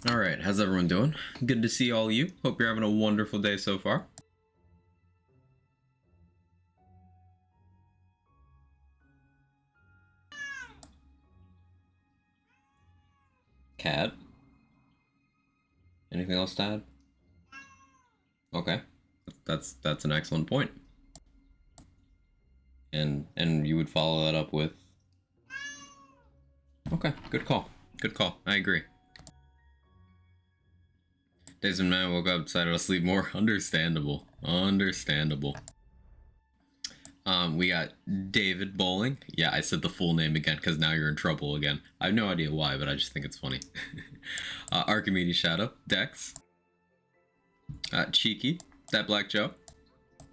Alright, how's everyone doing? Good to see all you. Hope you're having a wonderful day so far. Cat? Anything else to add? Okay. That's an excellent point. And you would follow that up with... Okay, good call. Good call. I agree. Days and man woke up, decided to sleep more. Understandable. Understandable. We got David Bowling. Yeah, I said the full name again because now you're in trouble again. I have no idea why, but I just think it's funny. Archimedes Shadow, Dex, Cheeky, That Black Joe,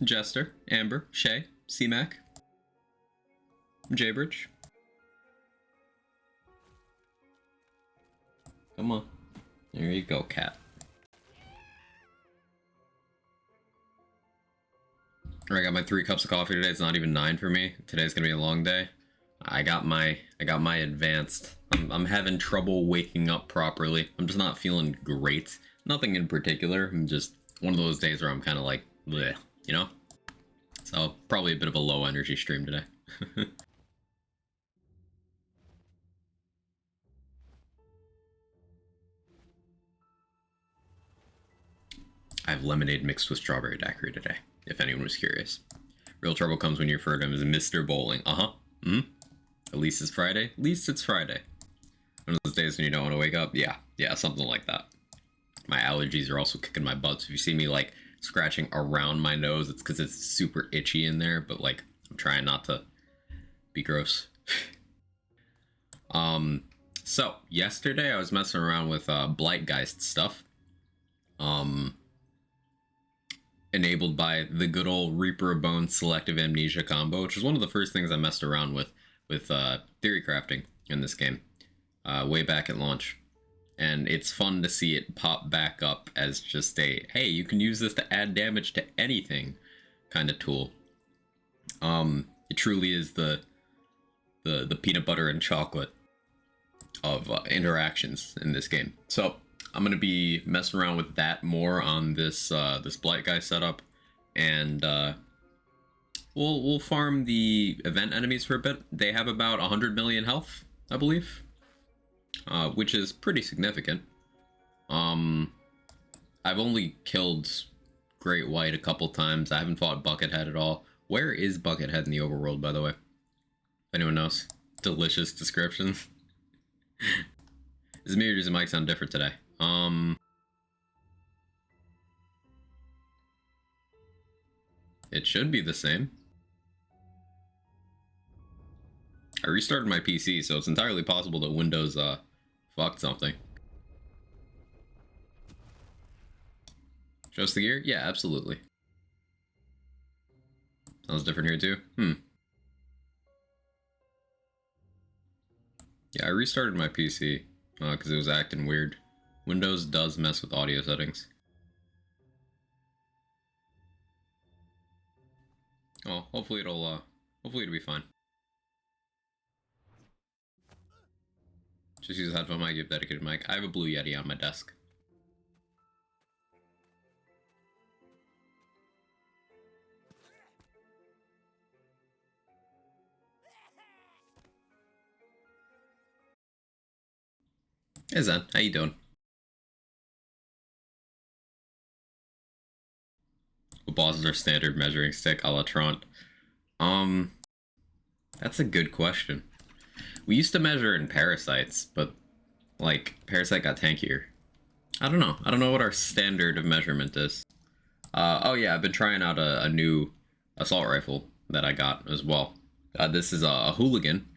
Jester, Amber, Shay, C-Mac, Jaybridge. Come on. There you go, cat. I got my 3 cups of coffee today. It's not even 9 for me. Today's gonna be a long day. I got my advanced. I'm having trouble waking up properly. I'm just not feeling great. Nothing in particular. I'm just one of those days where I'm kind of like, bleh, you know? So probably a bit of a low energy stream today. I have lemonade mixed with strawberry daiquiri today, if anyone was curious. Real trouble comes when you refer to him as Mr. Bowling. At least it's Friday. At least it's Friday. One of those days when you don't want to wake up. Yeah, something like that. My allergies are also kicking my butt. So if you see me like scratching around my nose, it's because it's super itchy in there. But like, I'm trying not to be gross. So yesterday I was messing around with Blightgeist stuff. Enabled by the good old Reaper of Bones Selective Amnesia combo, which was one of the first things I messed around with theory crafting in this game, way back at launch. And it's fun to see it pop back up as just a, hey, you can use this to add damage to anything kind of tool. It truly is the peanut butter and chocolate of interactions in this game. So I'm gonna be messing around with that more on this this Blight guy setup, and we'll farm the event enemies for a bit. They have about 100 million health, I believe, which is pretty significant. I've only killed Great White a couple times. I haven't fought Buckethead at all. Where is Buckethead in the overworld, by the way? If anyone knows? Delicious description. His meters and mic sound different today. It should be the same. I restarted my PC, so it's entirely possible that Windows, fucked something. Just the gear? Yeah, absolutely. Sounds different here, too. Yeah, I restarted my PC, because it was acting weird. Windows does mess with audio settings. Oh, hopefully it'll be fine. Just use a headphone mic, you have dedicated mic. I have a Blue Yeti on my desk. Hey Zen, how you doing? What bosses are standard measuring stick a la Trant? That's a good question. We used to measure in parasites, but like parasite got tankier. I don't know. I don't know what our standard of measurement is. Oh yeah, I've been trying out a new assault rifle that I got as well. This is a hooligan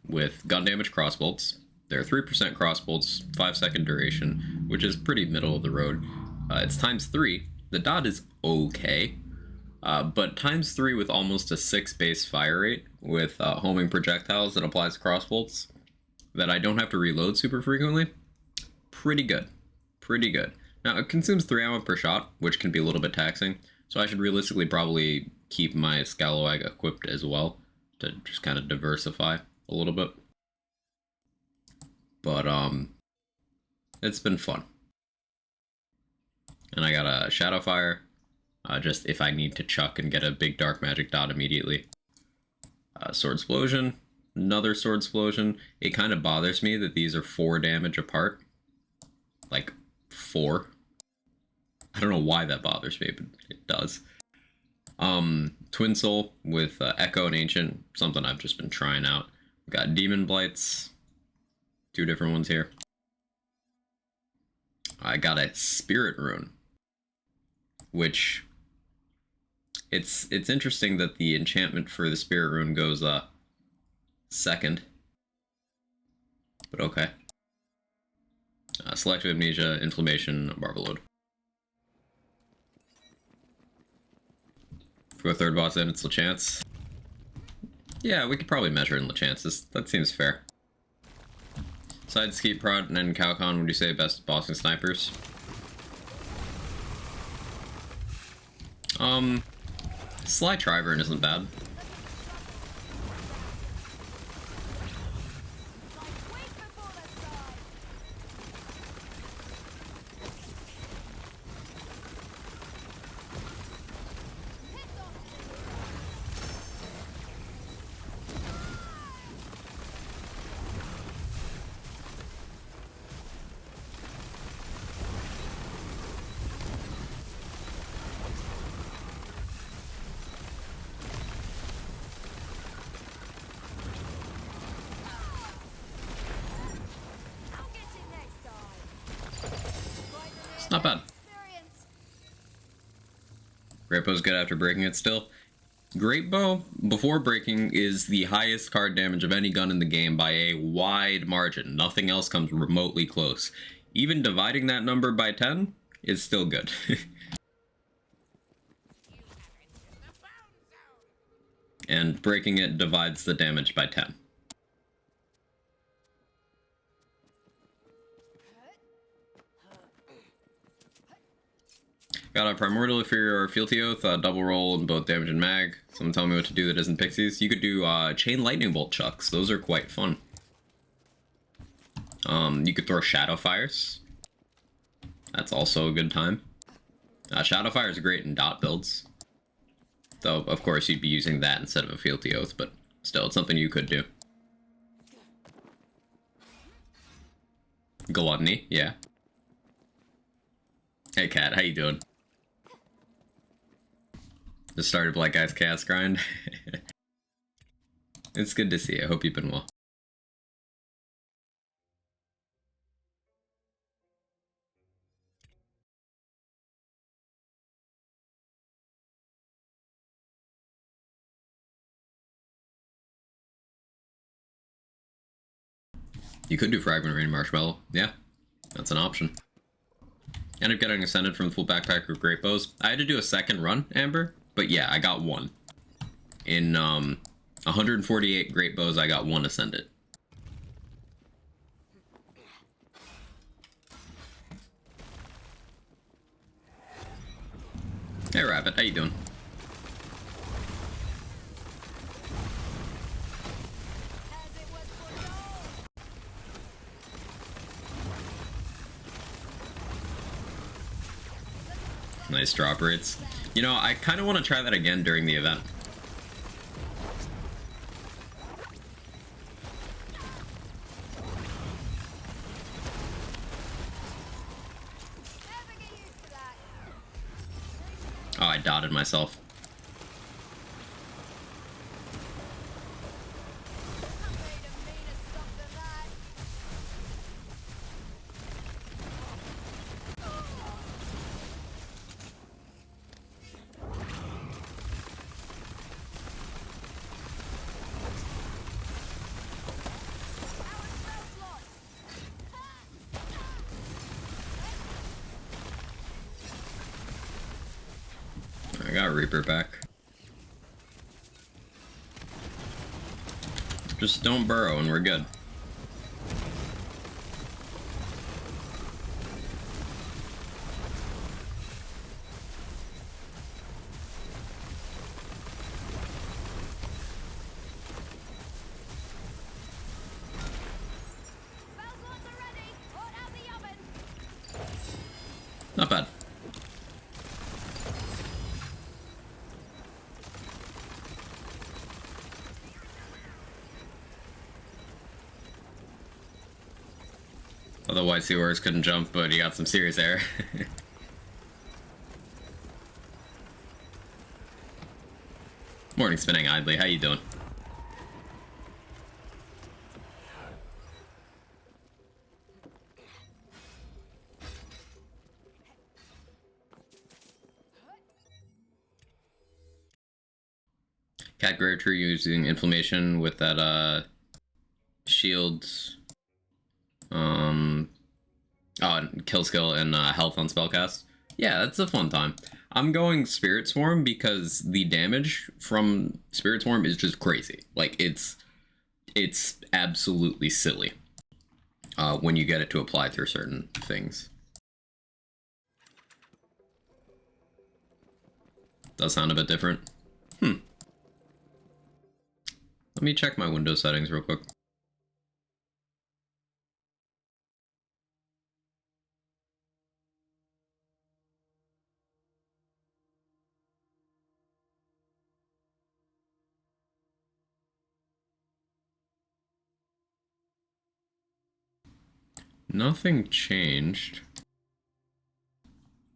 with gun damage crossbolts. They're 3% crossbolts, 5-second duration, which is pretty middle of the road. It's ×3. The dot is okay, but ×3 with almost a 6 base fire rate with homing projectiles that applies to crossbolts that I don't have to reload super frequently. Pretty good. Pretty good. Now, it consumes 3 ammo per shot, which can be a little bit taxing, so I should realistically probably keep my Scalawag equipped as well to just kind of diversify a little bit. But, It's been fun. And I got a Shadowfire, just if I need to chuck and get a big dark magic dot immediately. Sword Explosion, another Sword Explosion. It kind of bothers me that these are 4 damage apart. Like, 4. I don't know why that bothers me, but it does. Twin Soul with Echo and Ancient, something I've just been trying out. We've got Demon Blights, 2 different ones here. I got a Spirit Rune, which it's interesting that the enchantment for the Spirit Rune goes second, but okay. Selective Amnesia, Inflammation, Barbalode. If we go 3rd boss in, it's Lachance. Yeah, we could probably measure in Lachances. That seems fair. Side Skeet Prod and then Calcon, would you say best bossing snipers? Sly Trivern isn't bad. Not bad. Great Bow's good after breaking it still. Great Bow, before breaking, is the highest card damage of any gun in the game by a wide margin. Nothing else comes remotely close. Even dividing that number by 10 is still good. And breaking it divides the damage by 10. Got a Primordial Inferior Fealty Oath, double roll in both damage and mag. Someone tell me what to do that isn't Pixies. You could do Chain Lightning Bolt chucks. Those are quite fun. You could throw Shadow Fires. That's also a good time. Shadow Fire is great in dot builds. Though, of course, you'd be using that instead of a Fealty Oath, but still, it's something you could do. Gluttony, yeah. Hey, Cat, how you doing? Just started Black Guy's Chaos Grind. It's good to see you. I hope you've been well. You could do Fragment Rain Marshmallow. Yeah, that's an option. Ended up getting Ascended from the full backpack of Great Bows. I had to do a second run, Amber, but yeah, I got 1. In 148 Great Bows, I got 1 Ascended. Hey Rabbit, how you doing? Nice drop rates. You know, I kind of want to try that again during the event. Oh, I dotted myself. I got Reaper back. Just don't burrow and we're good. Not bad. Otherwise, Seaworks couldn't jump, but he got some serious air. Morning, Spinning Idly. How you doing? Cat Greater using inflammation with that shield, kill skill and health on spellcast. Yeah, that's a fun time. I'm going Spirit Swarm because the damage from Spirit Swarm is just crazy. Like it's absolutely silly when you get it to apply to certain things. Does sound a bit different. Let me check my Windows settings real quick. Nothing changed.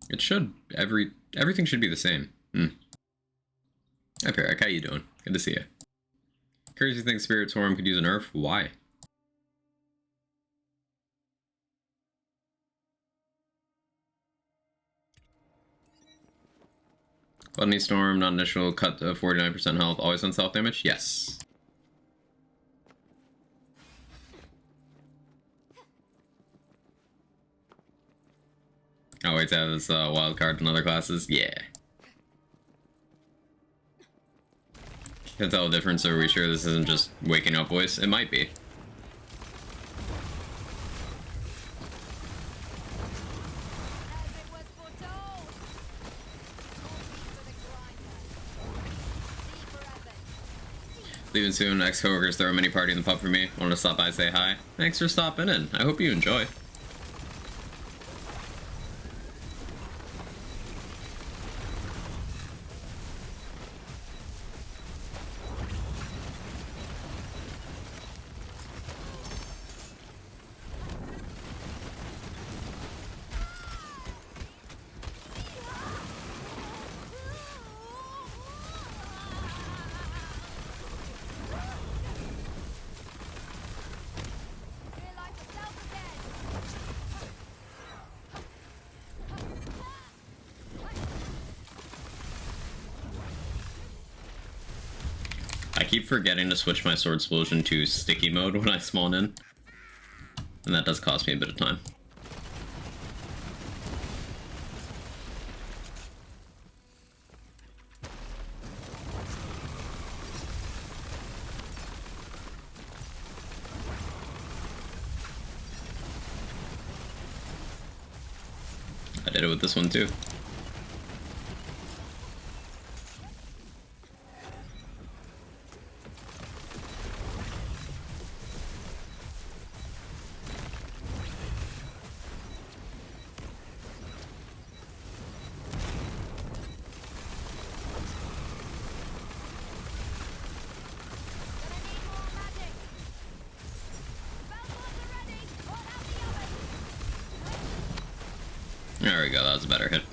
It should, everything should be the same. Hi Perrick, how you doing? Good to see you. Crazy thing Spirit Swarm could use a nerf? Why? Gluttony Storm, not initial, cut to 49% health, always on self damage? Yes. Oh, wait to have this wild card in other classes? Yeah. Can't tell the difference, are we sure this isn't just waking up voice? It might be. Leaving soon, ex-coworkers throw a mini party in the pub for me. Wanted to stop by, say hi. Thanks for stopping in. I hope you enjoy. I keep forgetting to switch my sword explosion to sticky mode when I spawn in, and that does cost me a bit of time. I did it with this one too. There we go, that was a better hit.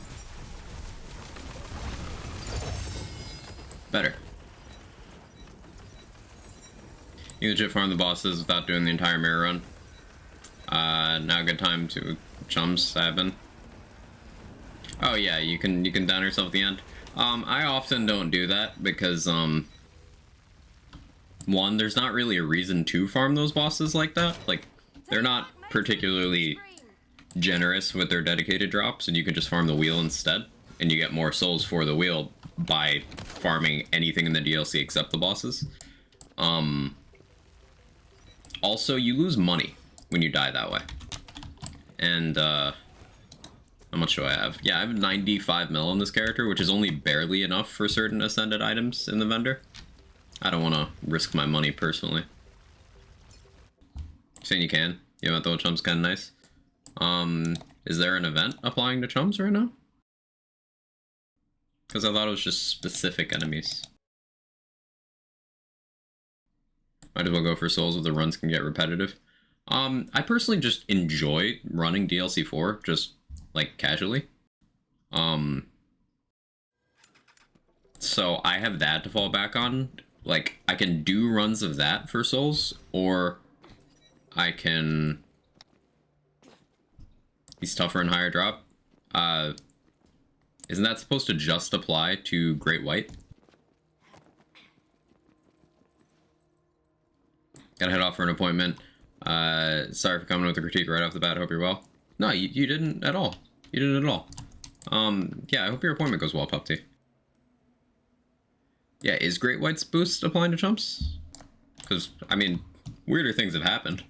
Better. You legit farm the bosses without doing the entire mirror run. Now a good time to chums happen. Oh yeah, you can down yourself at the end. I often don't do that because one, there's not really a reason to farm those bosses like that. Like, they're not particularly generous with their dedicated drops, and you can just farm the wheel instead, and you get more souls for the wheel by farming anything in the DLC except the bosses. Also, you lose money when you die that way. And how much do I have? Yeah, I have 95 mil on this character, which is only barely enough for certain ascended items in the vendor. I don't want to risk my money personally. Saying you can. Yeah, I thought chump's kind of nice. Is there an event applying to chumps right now? Because I thought it was just specific enemies. Might as well go for souls if the runs can get repetitive. I personally just enjoy running DLC 4, just, like, casually. So I have that to fall back on. Like, I can do runs of that for souls, or I can... He's tougher and higher drop. Isn't that supposed to just apply to Great White? Gotta head off for an appointment. Sorry for coming with a critique right off the bat. I hope you're well. No, you didn't at all. You didn't at all. Yeah, I hope your appointment goes well, Pupty. Yeah, is Great White's boost applying to chumps? Because, I mean, weirder things have happened.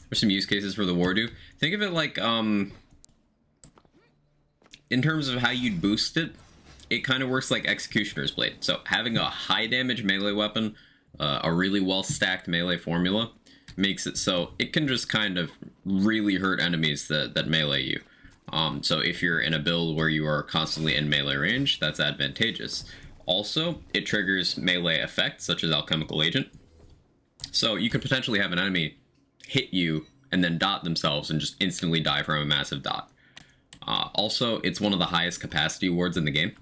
There's some use cases for the Wardu. Think of it like, in terms of how you'd boost it, it kind of works like Executioner's Blade. So having a high damage melee weapon, a really well stacked melee formula, makes it so it can just kind of really hurt enemies that melee you. So if you're in a build where you are constantly in melee range, that's advantageous. Also, it triggers melee effects such as Alchemical Agent. So you could potentially have an enemy hit you and then dot themselves and just instantly die from a massive dot. Also, it's one of the highest capacity wards in the game.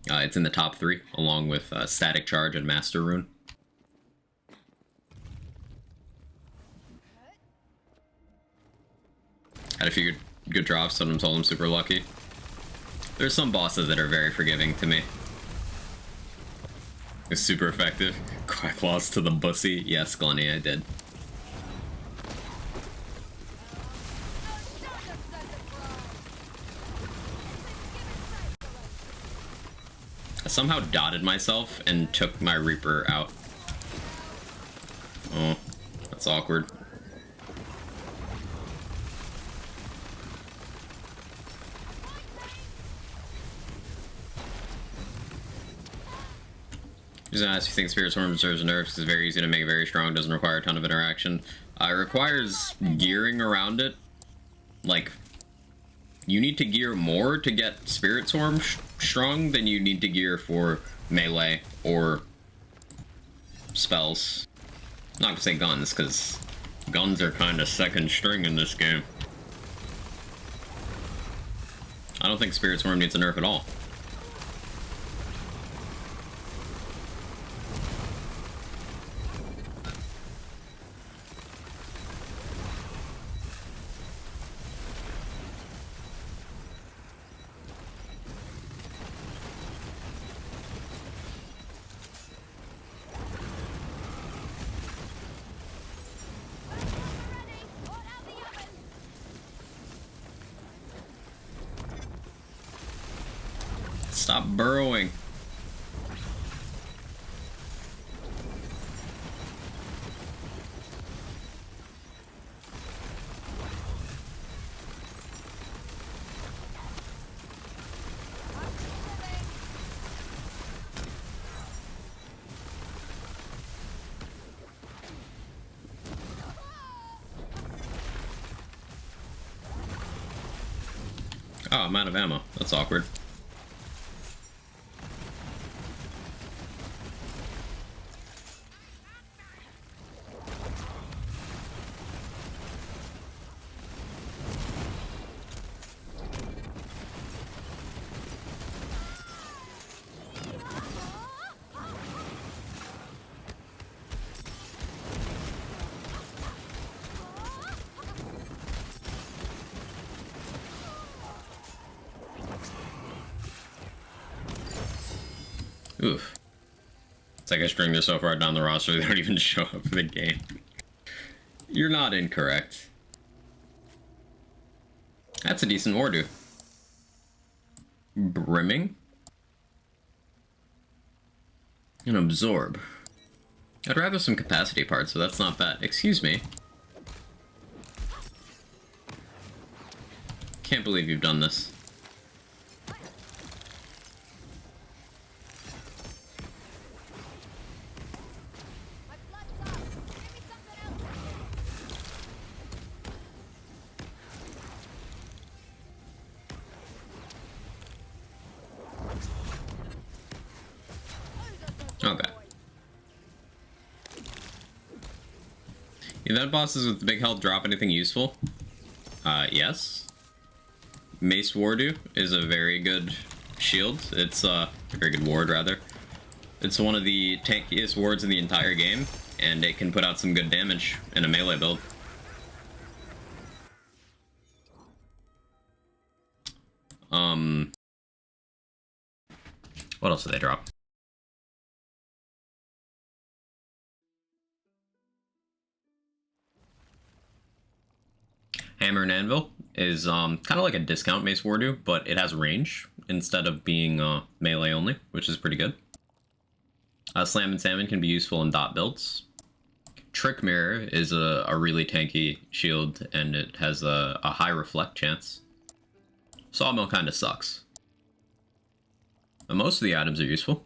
It's in the top 3, along with Static Charge and Master Rune. Had a few good drops, some of them told I'm super lucky. There's some bosses that are very forgiving to me. It's super effective. Quacklaws to the bussy. Yes, Glenny, I did. I somehow dotted myself and took my Reaper out. Oh, that's awkward. Just gonna ask if you think Spirit Swarm deserves nerfs because it's very easy to make very strong, doesn't require a ton of interaction. It requires gearing around it. Like, you need to gear more to get Spirit Swarm strong than you need to gear for melee or spells. I'm not gonna say guns, because guns are kind of second string in this game. I don't think Spirit Swarm needs a nerf at all. Stop burrowing. Oh, I'm out of ammo. That's awkward. Oof. It's like I stringed this so far down the roster they don't even show up for the game. You're not incorrect. That's a decent Ordu. Brimming? And absorb. I'd rather some capacity parts, so that's not bad. Excuse me. Can't believe you've done this. Okay. Event bosses with big health drop anything useful? Yes. Mace Wardu is a very good shield. It's a very good ward, rather. It's one of the tankiest wards in the entire game, and it can put out some good damage in a melee build. What else did they drop? Hammer and Anvil is kind of like a discount Mace Wardu, but it has range instead of being melee only, which is pretty good. Slam and Salmon can be useful in dot builds. Trick Mirror is a really tanky shield, and it has a high reflect chance. Sawmill kind of sucks. But most of the items are useful.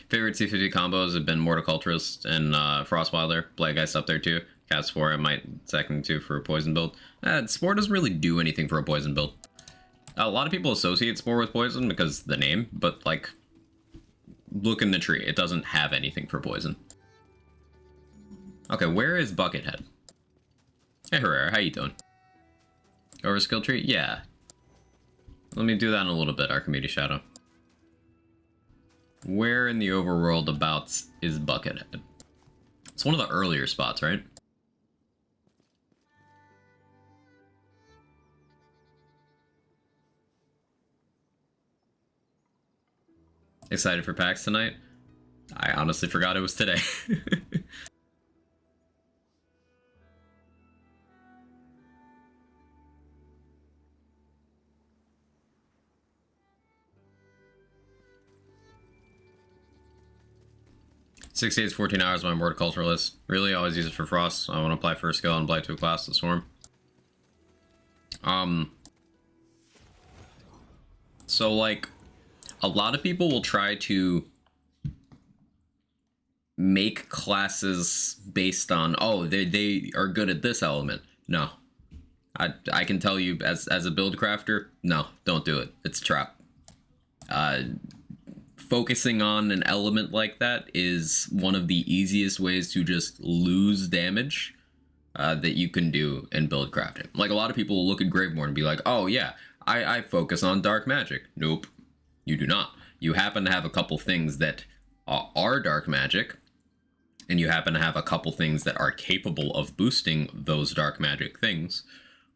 Favorite C50 combos have been Morticulturist and Frostwilder. Bladegeist up there too. Cat Spore I might second to for a poison build. Spore doesn't really do anything for a poison build. A lot of people associate Spore with poison because of the name, but like, look in the tree. It doesn't have anything for poison. Okay, where is Buckethead? Hey Herrera, how you doing? Over skill tree? Yeah. Let me do that in a little bit, Archimedes Shadow. Where in the overworld abouts is Buckethead? It's one of the earlier spots, right? Excited for PAX tonight? I honestly forgot it was today. 6 days, 14 hours, my Morticulturalist. Really, always use it for Frost. I want to apply first skill and apply to a class, the Swarm. So, like, a lot of people will try to make classes based on, oh, they are good at this element. No. I can tell you, as a build crafter, no, don't do it. It's a trap. Focusing on an element like that is one of the easiest ways to just lose damage that you can do in build crafting. Like, a lot of people will look at Gravemourne and be like, oh yeah, I focus on dark magic. Nope, you do not. You happen to have a couple things that are dark magic, and you happen to have a couple things that are capable of boosting those dark magic things,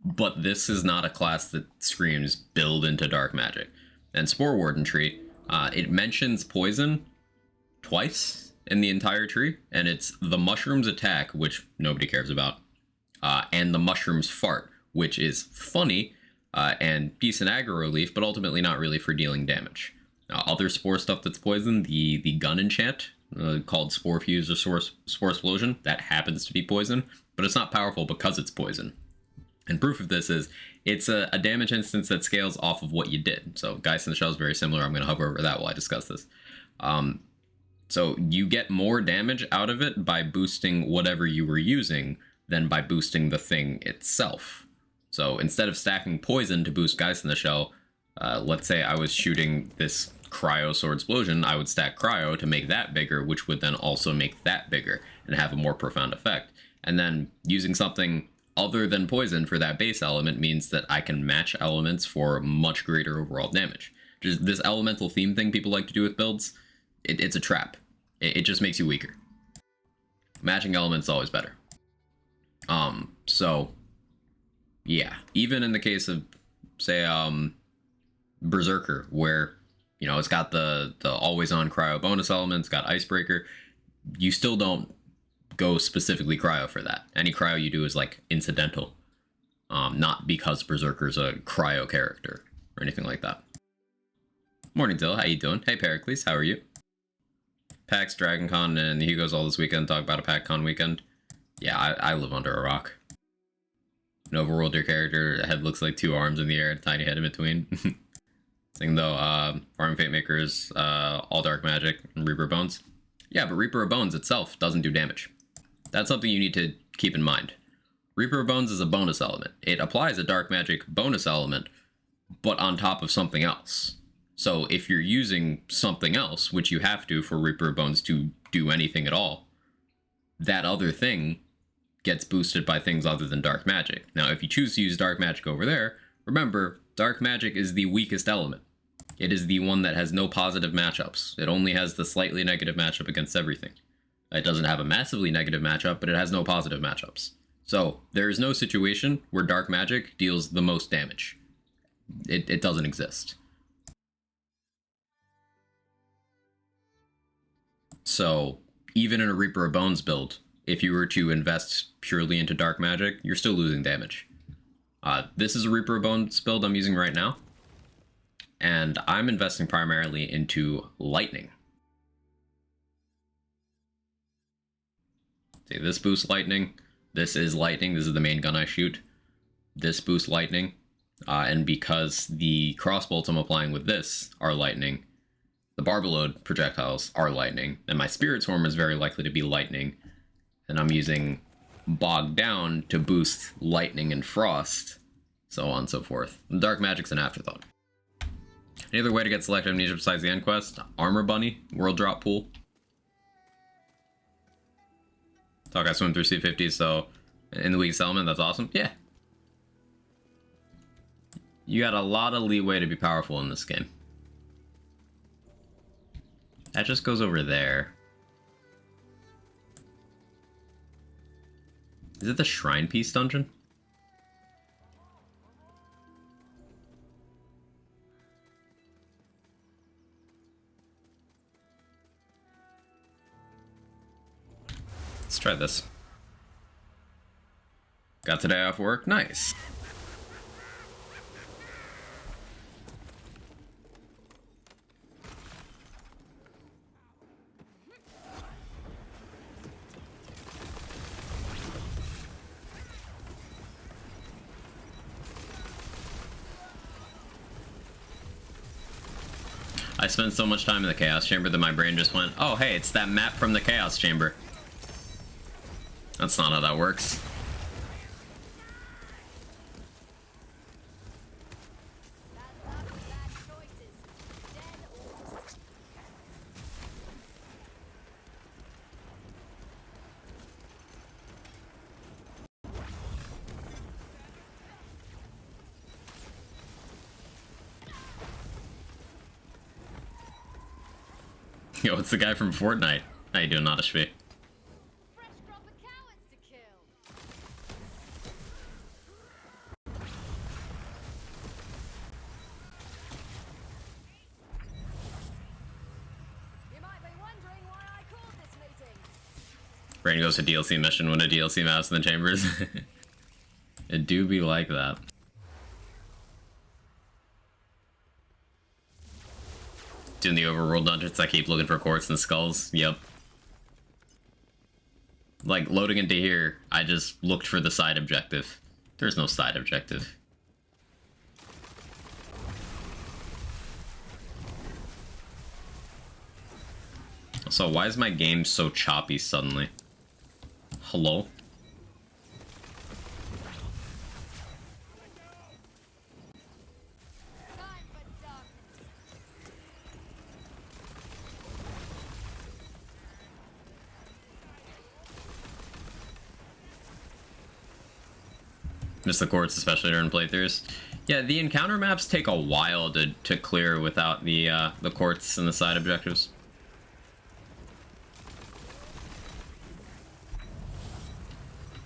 but this is not a class that screams build into dark magic. And Spore Warden tree, it mentions poison twice in the entire tree, and it's the mushroom's attack, which nobody cares about, and the mushroom's fart, which is funny and decent aggro relief, but ultimately not really for dealing damage. Other spore stuff that's poison, the gun enchant called Spore Fuse or Spore Explosion, that happens to be poison, but it's not powerful because it's poison. And proof of this is it's a damage instance that scales off of what you did. So Geist in the Shell is very similar. I'm going to hover over that while I discuss this. So you get more damage out of it by boosting whatever you were using than by boosting the thing itself. So instead of stacking poison to boost Geist in the Shell, let's say I was shooting this Cryo Sword Explosion, I would stack Cryo to make that bigger, which would then also make that bigger and have a more profound effect. And then using something other than poison for that base element means that I can match elements for much greater overall damage. Just this elemental theme thing people like to do with builds, it's a trap. It just makes you weaker. Matching elements is always better. So yeah, even in the case of, say, Berserker, where, you know, it's got the always on cryo bonus elements, got Icebreaker, you still don't go specifically cryo for that. Any cryo you do is like incidental, not because Berserker's a cryo character or anything like that. Morning, Dill. How you doing? Hey, Pericles. How are you? PAX, Dragon Con, and Hugo's all this weekend. Talk about a PAC-Con weekend. Yeah, I live under a rock. An overworld your character head looks like two arms in the air and a tiny head in between. Thing though, Farming Fate Makers, all dark magic, and Reaper of Bones. Yeah, but Reaper of Bones itself doesn't do damage. That's something you need to keep in mind. Reaper of Bones is a bonus element. It applies a dark magic bonus element, but on top of something else. So if you're using something else, which you have to for Reaper of Bones to do anything at all, that other thing gets boosted by things other than dark magic. Now, if you choose to use dark magic over there, remember, dark magic is the weakest element. It is the one that has no positive matchups. It only has the slightly negative matchup against everything. It doesn't have a massively negative matchup, but it has no positive matchups. So there is no situation where dark magic deals the most damage. It doesn't exist. So even in a Reaper of Bones build, if you were to invest purely into dark magic, you're still losing damage. This is a Reaper of Bones build I'm using right now, and I'm investing primarily into lightning. See, this boosts lightning. This is lightning. This is the main gun I shoot. This boosts lightning. And because the crossbolts I'm applying with this are lightning, the Barbalode projectiles are lightning, and my Spirit Swarm is very likely to be lightning, and I'm using Bogged Down to boost lightning and frost, so on and so forth. And dark magic's an afterthought. Any other way to get selective amnesia besides the end quest? Armor Bunny, World Drop Pool. Talk, I swim through C50, so in the weak element, that's awesome. Yeah. You got a lot of leeway to be powerful in this game. That just goes over there. Is it the Shrine Piece dungeon? Let's try this. Got today off work? Nice. I spent so much time in the Chaos Chamber that my brain just went, oh hey, it's that map from the Chaos Chamber. That's not how that works. Yo, it's the guy from Fortnite. How you doing, Nadashvi? Brain goes to DLC mission when a DLC mouse in the chambers. It do be like that. Doing the overworld dungeons, I keep looking for quartz and skulls. Yep. Like, loading into here, I just looked for the side objective. There's no side objective. So why is my game so choppy suddenly? Hello? Miss the quartz, especially during playthroughs. Yeah, the encounter maps take a while to clear without the quartz and the side objectives.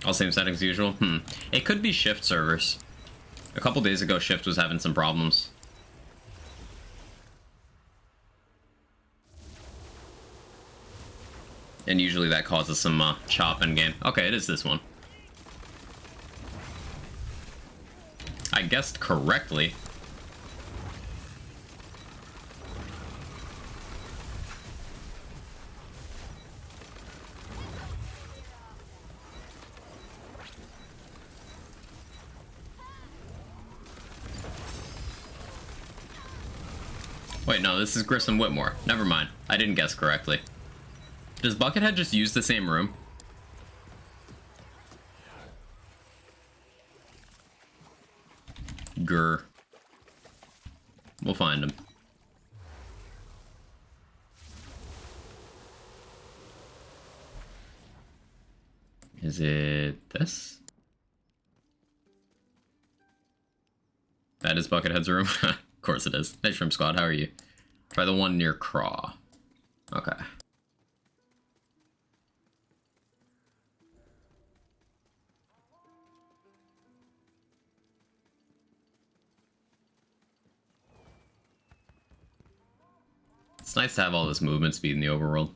All same settings as usual? It could be Shift servers. A couple days ago, Shift was having some problems. And usually that causes some chop in game. Okay, it is this one. I guessed correctly. Wait, no, this is Grissom Whitmore. Never mind. I didn't guess correctly. Does Buckethead just use the same room? Grr. We'll find him. Is it this? That is Buckethead's room? Of course it is. Hey, Shrimp Squad, how are you? Try the one near Craw. Okay. It's nice to have all this movement speed in the overworld.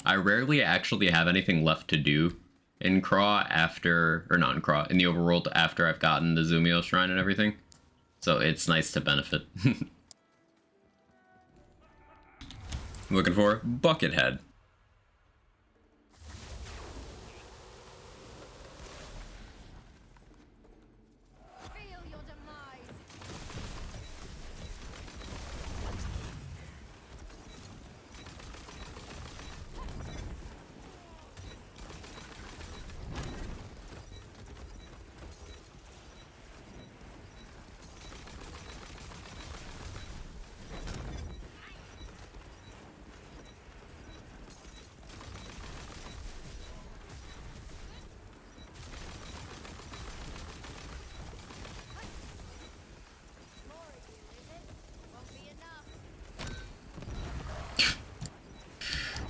I rarely actually have anything left to do in Craw after, or not in Craw, in the overworld after I've gotten the Zumio Shrine and everything. So it's nice to benefit. Looking for Buckethead.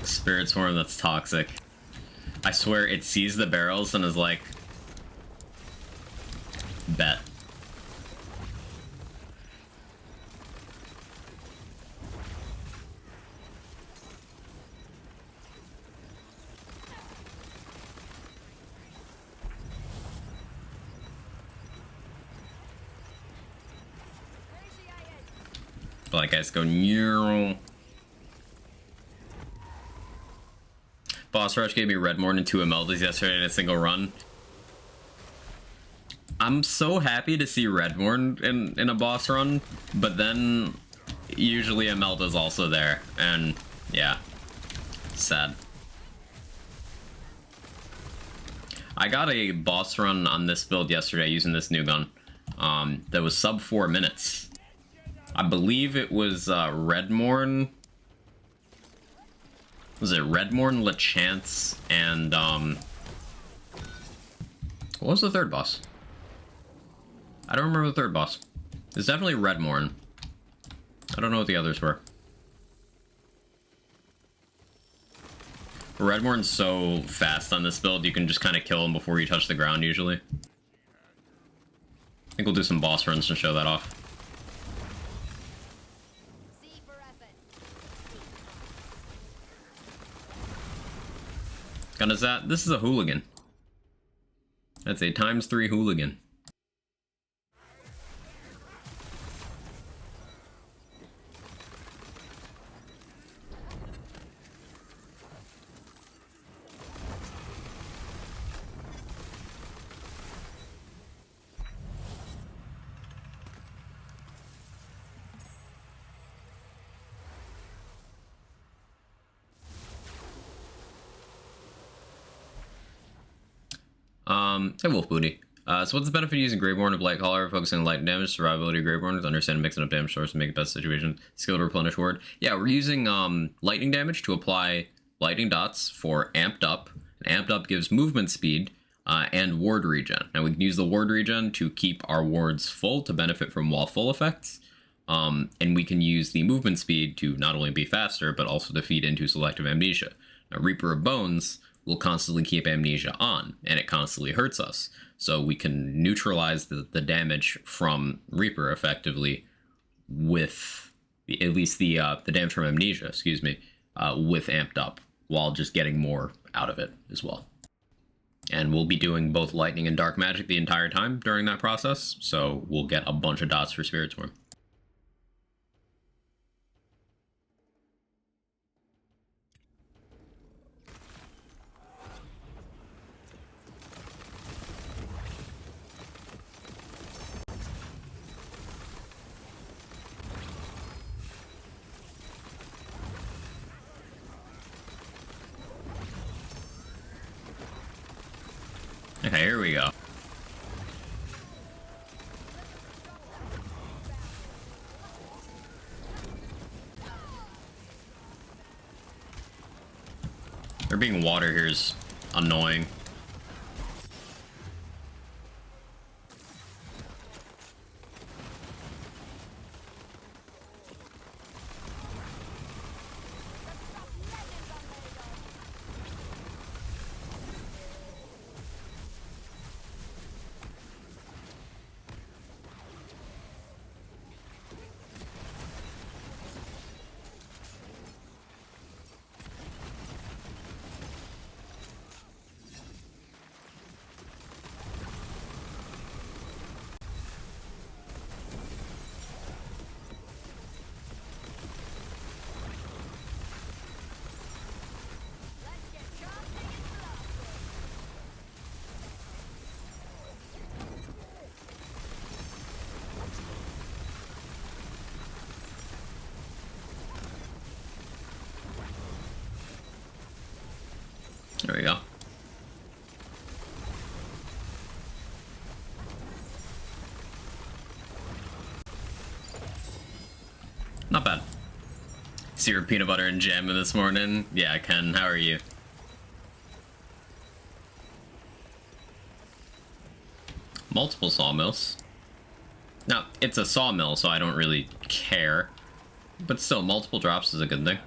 Spirit Swarm that's toxic. I swear it sees the barrels and is like, bet. Black guys go neural. Boss Rush gave me Redmourne and 2 Imeldas yesterday in a single run. I'm so happy to see Redmourne in a boss run, but then usually Imelda's also there, and yeah, sad. I got a boss run on this build yesterday using this new gun that was sub 4 minutes. I believe it was Redmourne. Was it Redmourne, LeChance, and what was the third boss? I don't remember the third boss. It's definitely Redmourne. I don't know what the others were. Redmourne's so fast on this build, you can just kind of kill him before you touch the ground usually. I think we'll do some boss runs to show that off. Gun is that? This is a hooligan. That's a ×3 hooligan. Say Wolf Booty. So what's the benefit of using Greyborn of Light Collar, focusing on light damage, survivability of Greyborn, is understand mixing up damage source to make the best situation, skill to replenish ward. Yeah, we're using lightning damage to apply lightning dots for amped up. And amped up gives movement speed and ward regen. Now we can use the ward regen to keep our wards full to benefit from wall full effects. And we can use the movement speed to not only be faster, but also to feed into selective amnesia. Now Reaper of Bones will constantly keep amnesia on, and it constantly hurts us. So we can neutralize the damage from Reaper effectively with at least the damage from amnesia, excuse me, with amped up, while just getting more out of it as well. And we'll be doing both lightning and dark magic the entire time during that process, so we'll get a bunch of dots for Spirit Swarm. Okay, here we go. There being water here is annoying. There we go. Not bad. See your peanut butter and jam this morning? Yeah, Ken, how are you? Multiple sawmills. Now, it's a sawmill, so I don't really care. But still, multiple drops is a good thing.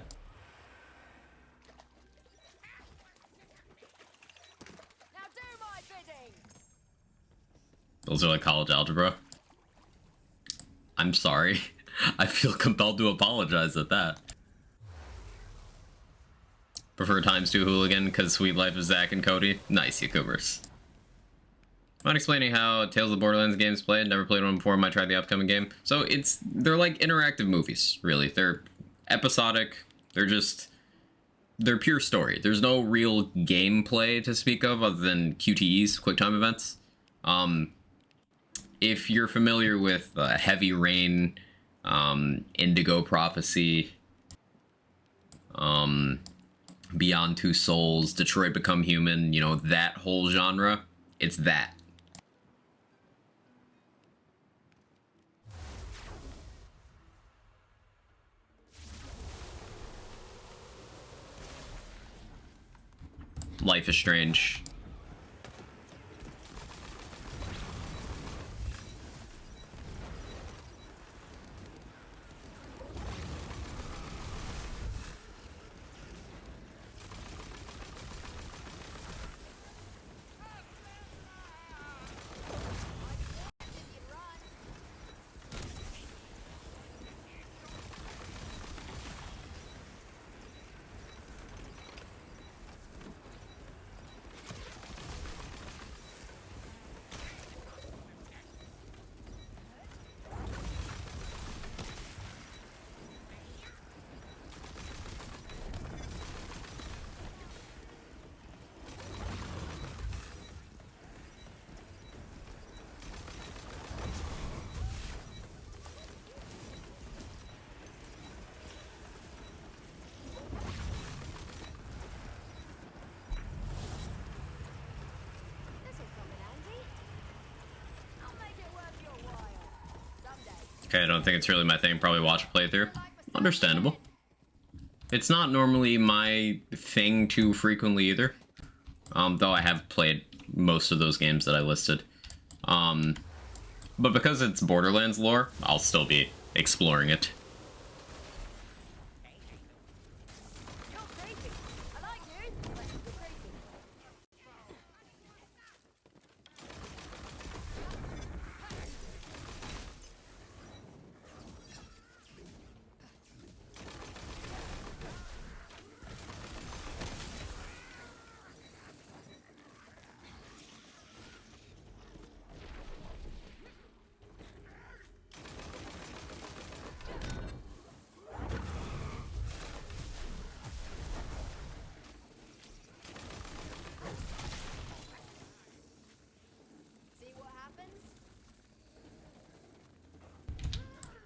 Those are like college algebra. I'm sorry. I feel compelled to apologize at that. Prefer ×2 hooligan because sweet life of Zach and Cody. Nice, Yakubers. Mind explaining how Tales of the Borderlands games played? Never played one before, might try the upcoming game. So they're like interactive movies, really. They're episodic. They're pure story. There's no real gameplay to speak of other than QTEs, quick time events. If you're familiar with Heavy Rain, Indigo Prophecy, Beyond Two Souls, Detroit Become Human, you know, that whole genre, it's that. Life is Strange. Okay, I don't think it's really my thing. Probably watch a playthrough. Understandable. It's not normally my thing too frequently either. Though I have played most of those games that I listed. But because it's Borderlands lore, I'll still be exploring it.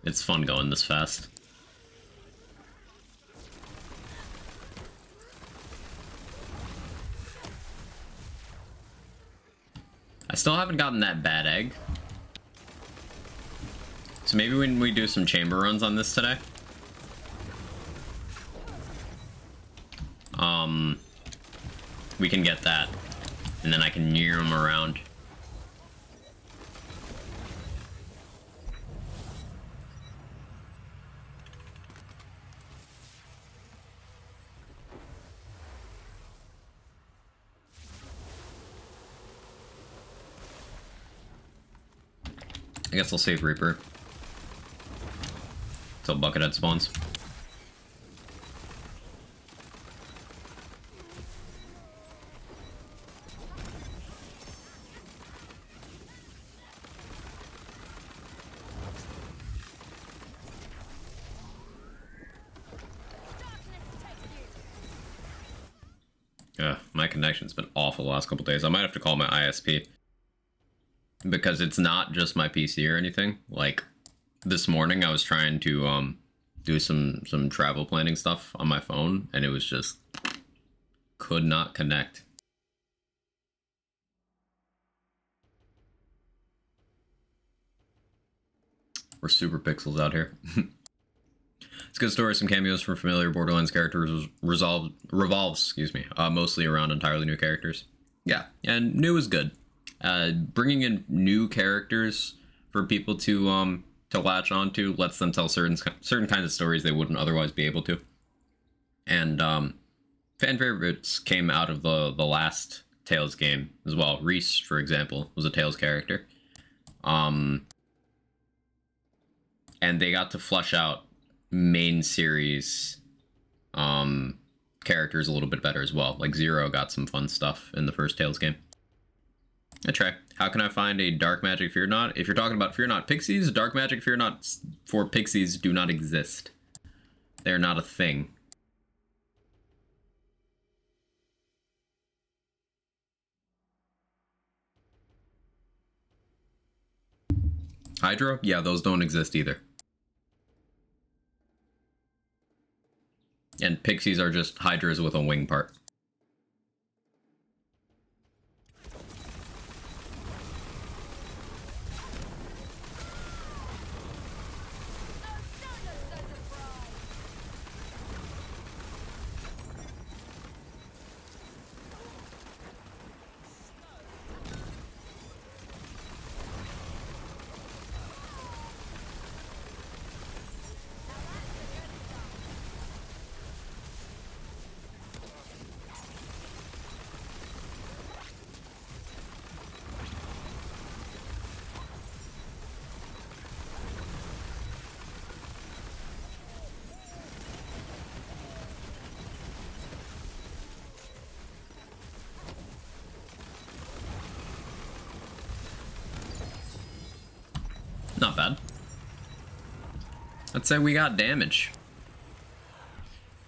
It's fun going this fast. I still haven't gotten that bad egg. So maybe when we do some chamber runs on this today. we can get that, and then I can near him around. I guess I'll save Reaper till Buckethead spawns. My connection's been awful the last couple days. I might have to call my ISP. Because it's not just my PC or anything. Like, this morning I was trying to do some travel planning stuff on my phone, and it was just could not connect. We're super pixels out here. It's a good story. Some cameos from familiar Borderlands characters revolves, excuse me, mostly around entirely new characters. Yeah, and new is good. Bringing in new characters for people to latch onto lets them tell certain kinds of stories they wouldn't otherwise be able to. And fan favorites came out of the last Tales game as well. Reese, for example, was a Tales character. And they got to flesh out main series characters a little bit better as well. Like Zero got some fun stuff in the first Tales game. I try. How can I find a Dark Magic Fear Not? If you're talking about Fear Not Pixies, Dark Magic Fear Not for Pixies do not exist. They're not a thing. Hydra? Yeah, those don't exist either. And Pixies are just Hydras with a wing part. Not bad. I'd say we got damage.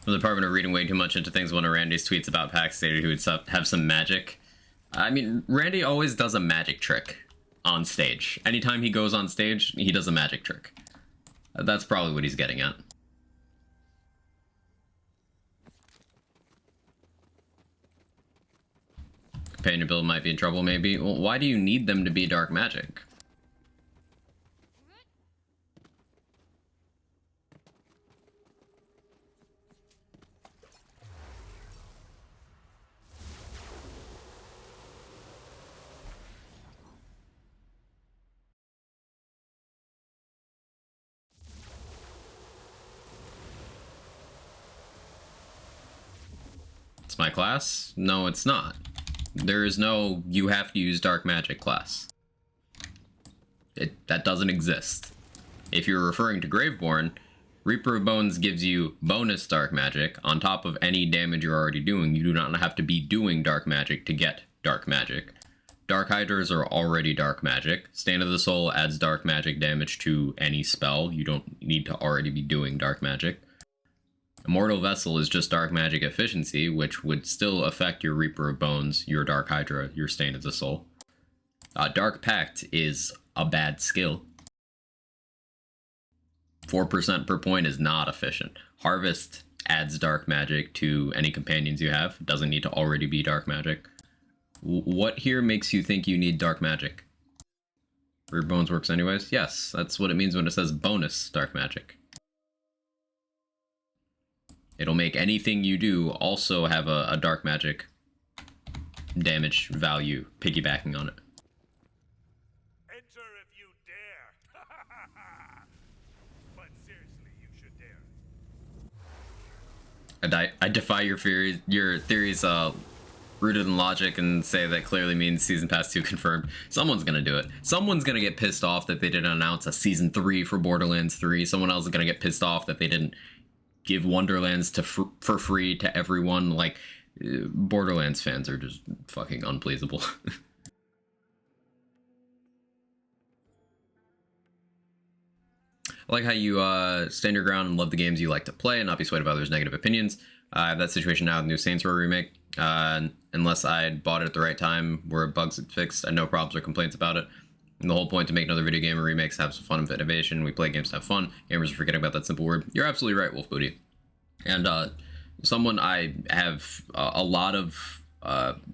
The Department of reading way too much into things. One of Randy's tweets about Pax stated he would have some magic. I mean, Randy always does a magic trick on stage. Anytime he goes on stage, he does a magic trick. That's probably what he's getting at. Companion build might be in trouble, maybe. Well, why do you need them to be dark magic? It's my class? No, it's not. There is no you have to use dark magic class. That doesn't exist. If you're referring to Graveborn, Reaper of Bones gives you bonus dark magic on top of any damage you're already doing. You do not have to be doing dark magic to get dark magic. Dark Hydras are already dark magic. Stand of the Soul adds dark magic damage to any spell. You don't need to already be doing dark magic. Immortal Vessel is just dark magic efficiency, which would still affect your Reaper of Bones, your Dark Hydra, your Stain of the Soul. Dark Pact is a bad skill. 4% per point is not efficient. Harvest adds dark magic to any companions you have. Doesn't need to already be dark magic. What here makes you think you need dark magic? Reaper Bones works anyways? Yes, that's what it means when it says bonus dark magic. It'll make anything you do also have a dark magic damage value piggybacking on it. Enter if you dare. But seriously, you should dare. I defy your theories rooted in logic and say that clearly means Season Pass 2 confirmed. Someone's gonna do it. Someone's gonna get pissed off that they didn't announce a Season 3 for Borderlands 3. Someone else is gonna get pissed off that they didn't give Wonderlands for free to everyone. Like, Borderlands fans are just fucking unpleasable. I like how you stand your ground and love the games you like to play and not be swayed by others' negative opinions. I have that situation now with the new Saints Row remake. Unless I'd bought it at the right time where bugs had fixed, I had no problems or complaints about it. And the whole point to make another video game or remakes have some fun and innovation. We play games to have fun. Gamers are forgetting about that simple word. You're absolutely right, Wolf Booty. And someone I have a lot of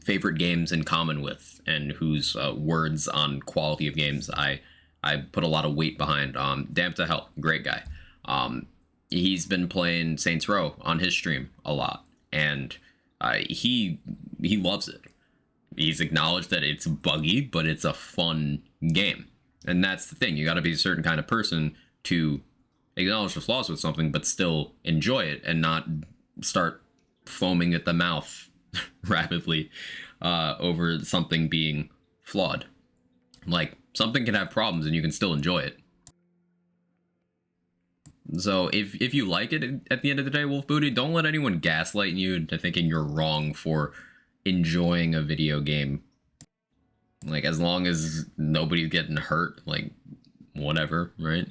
favorite games in common with, and whose words on quality of games I put a lot of weight behind. Damn to Hell, great guy. He's been playing Saints Row on his stream a lot, and he loves it. He's acknowledged that it's buggy, but it's a fun game. And that's the thing. You got to be a certain kind of person to acknowledge the flaws with something, but still enjoy it and not start foaming at the mouth rapidly over something being flawed. Like, something can have problems and you can still enjoy it. So if you like it at the end of the day, Wolf Booty, don't let anyone gaslight you into thinking you're wrong for enjoying a video game. Like, as long as nobody's getting hurt, like, whatever, right?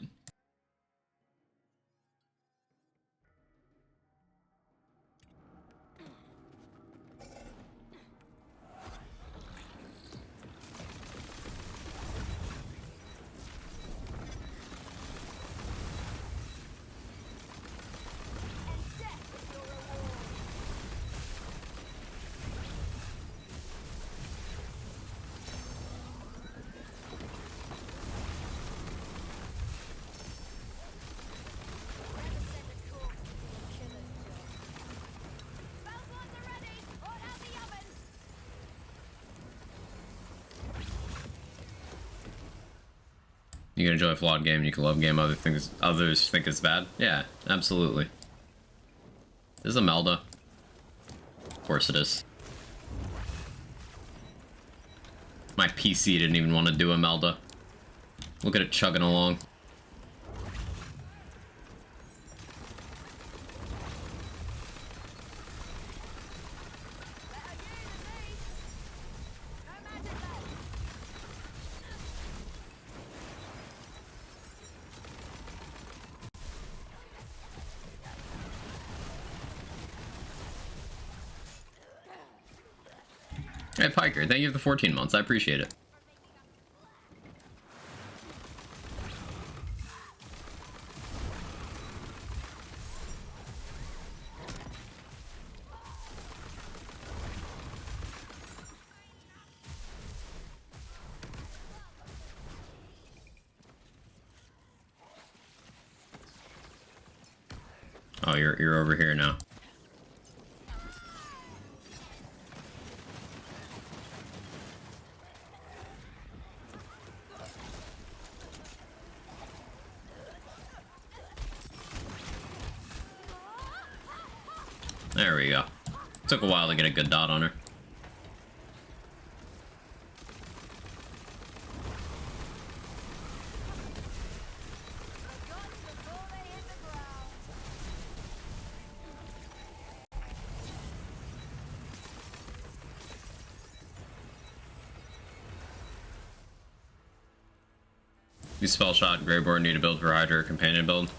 You can enjoy a flawed game, you can love a game others think is bad. Yeah, absolutely. This is a Melda. Of course it is. My PC didn't even want to do a Melda. Look at it chugging along. Hey, Piker, thank you for the 14 months. I appreciate it. Oh, you're over here now. There we go. Took a while to get a good dot on her. You spell shot and Greyboard need to build for Hydra companion build.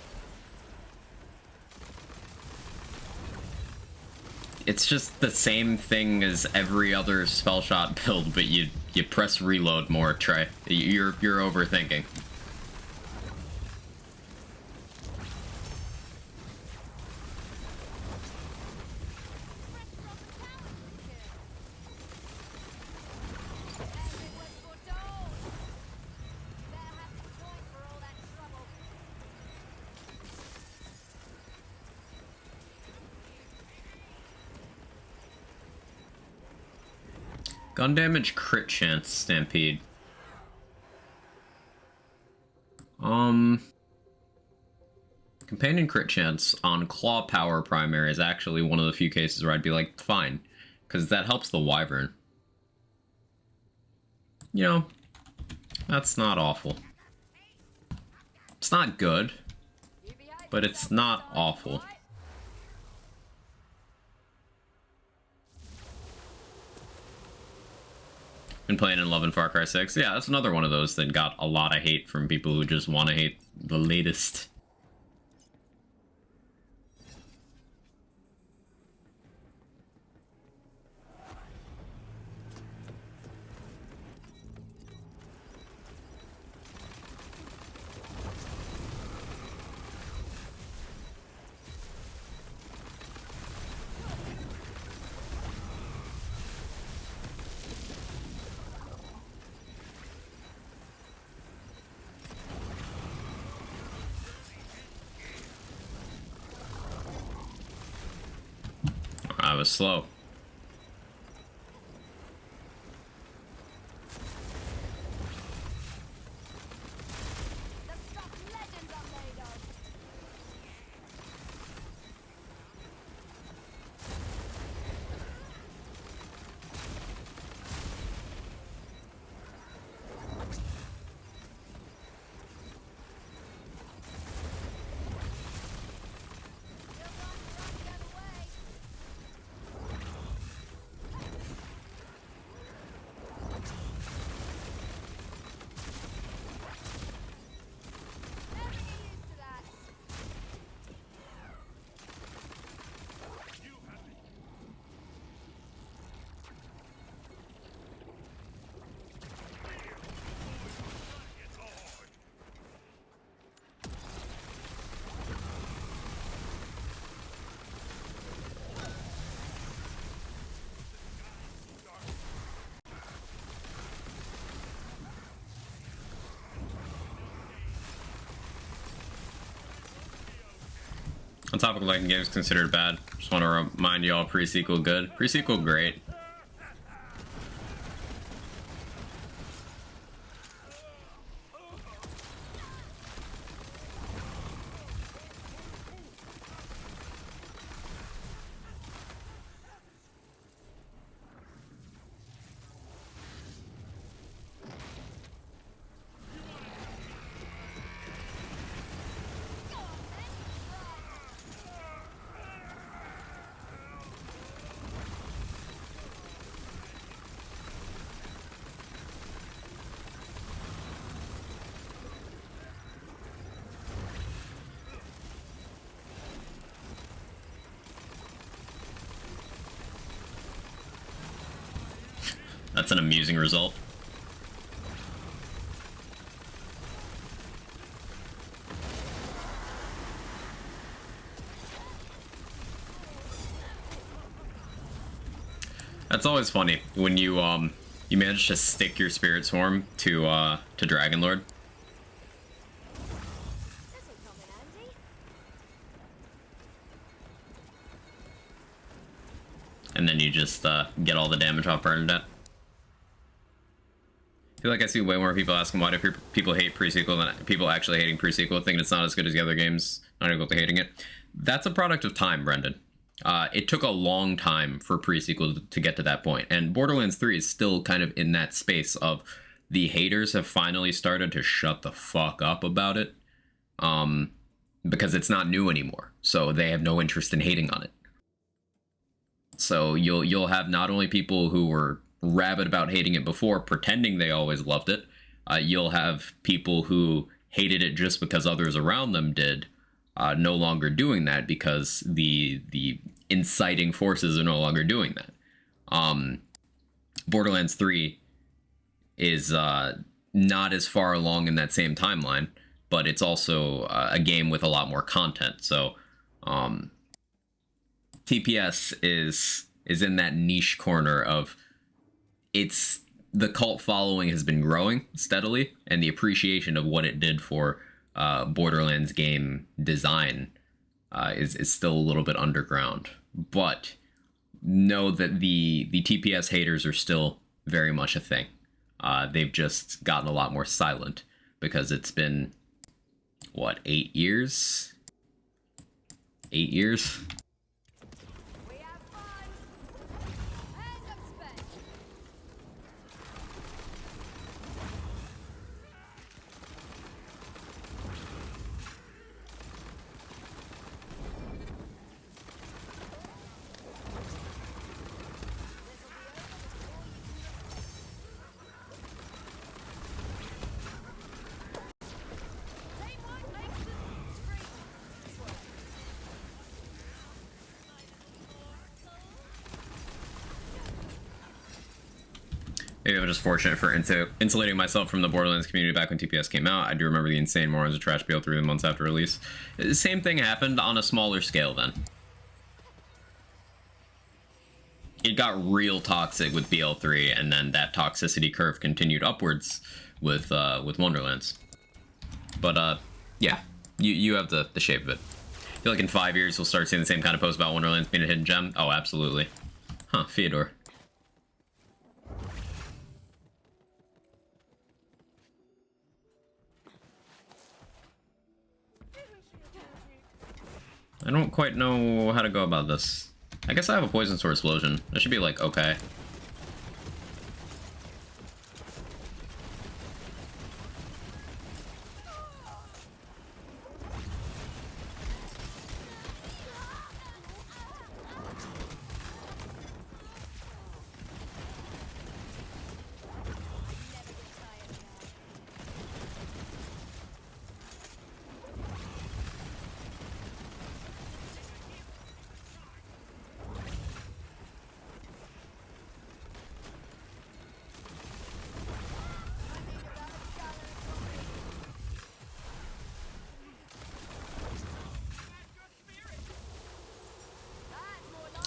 It's just the same thing as every other spell shot build, but you press reload more, Trey. You're overthinking. Gun damage crit chance stampede. Companion crit chance on claw power primary is actually one of the few cases where I'd be like, fine, because that helps the wyvern. You know, that's not awful. It's not good, but it's not awful. Been playing in Love and Far Cry 6. Yeah, that's another one of those that got a lot of hate from people who just want to hate the latest. I was slow. On topic of liking games considered bad, just want to remind y'all pre-sequel good. Pre-sequel great. That's an amusing result. That's always funny when you manage to stick your spirit swarm to Dragon Lord. And then you just get all the damage off Bernadette. I feel like I see way more people asking why do people hate pre-sequel than people actually hating pre-sequel, thinking it's not as good as the other games, not equal to hating it. That's a product of time, Brendan. It took a long time for pre-sequel to get to that point, and Borderlands 3 is still kind of in that space of the haters have finally started to shut the fuck up about it, because it's not new anymore, so they have no interest in hating on it. So you'll have not only people who were rabid about hating it before, pretending they always loved it. You'll have people who hated it just because others around them did, no longer doing that because the inciting forces are no longer doing that. Borderlands 3 is not as far along in that same timeline, but it's also a game with a lot more content. So TPS is in that niche corner of the cult following has been growing steadily, and the appreciation of what it did for Borderlands game design is still a little bit underground. But know that the TPS haters are still very much a thing. They've just gotten a lot more silent because it's been, what, 8 years? 8 years? We have fun. End of space. Teamwork makes the dream. This way. Maybe I'm just fortunate for insulating myself from the Borderlands community back when TPS came out. I do remember the insane morons of trash BL 3 months after release. The same thing happened on a smaller scale then. It got real toxic with BL3, and then that toxicity curve continued upwards with Wonderlands. But yeah, you have the shape of it. I feel like in 5 years we'll start seeing the same kind of post about Wonderlands being a hidden gem. Oh, absolutely. Huh, Fyodor. I don't quite know how to go about this. I guess I have a poison sword explosion. That should be like okay.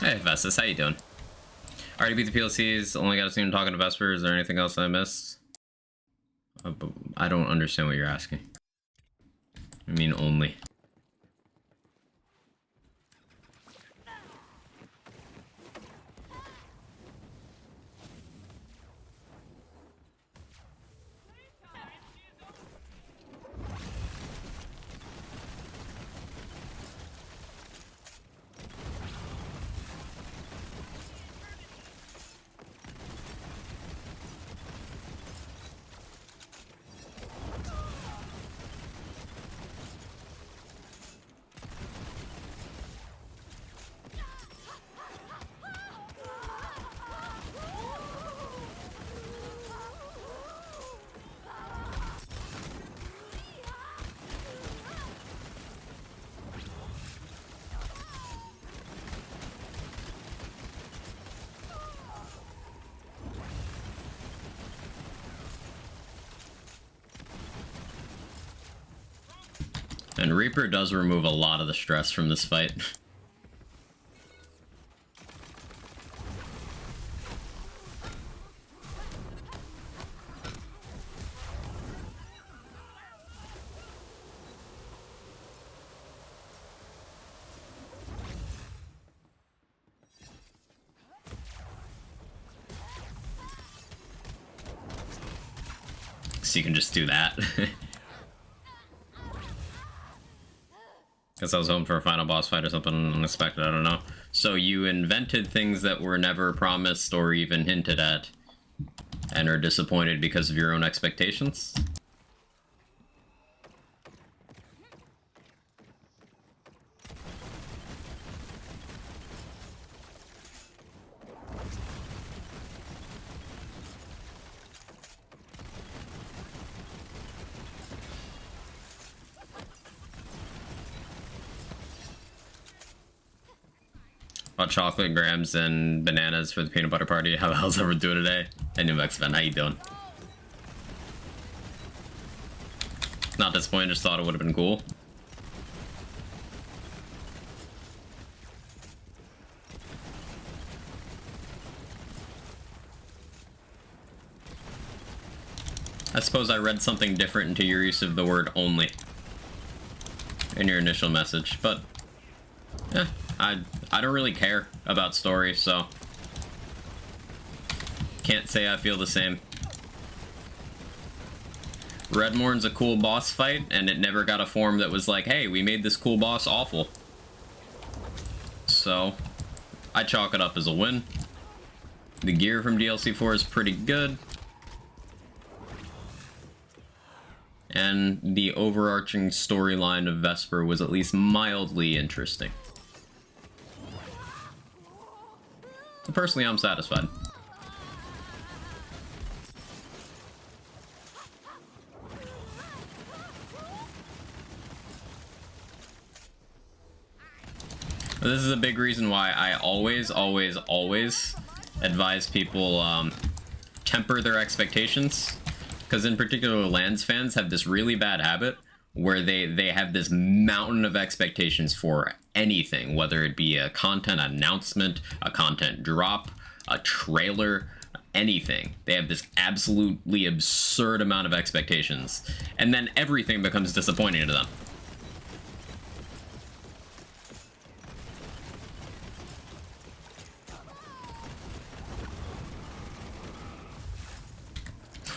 Hey Vestus, how you doing? Already beat the PLCs, only got to see him talking to Vesper. Is there anything else I missed? But I don't understand what you're asking. I mean only. And Reaper does remove a lot of the stress from this fight. So you can just do that. Guess I was hoping for a final boss fight or something unexpected, I don't know. So you invented things that were never promised or even hinted at, and are disappointed because of your own expectations? Hot chocolate, grams, and bananas for the peanut butter party. How the hell's everyone doing today? Hey, New Mexican, how you doing? Not disappointed, just thought it would have been cool. I suppose I read something different into your use of the word only in your initial message, but yeah, I don't really care about story, so can't say I feel the same. Redmourne's a cool boss fight, and it never got a form that was like, hey, we made this cool boss awful. So, I chalk it up as a win. The gear from DLC 4 is pretty good. And the overarching storyline of Vesper was at least mildly interesting. Personally, I'm satisfied. This is a big reason why I always advise people temper their expectations. Because in particular, Lands fans have this really bad habit where they have this mountain of expectations for anything, whether it be a content announcement, a content drop, a trailer, anything. They have this absolutely absurd amount of expectations, and then everything becomes disappointing to them.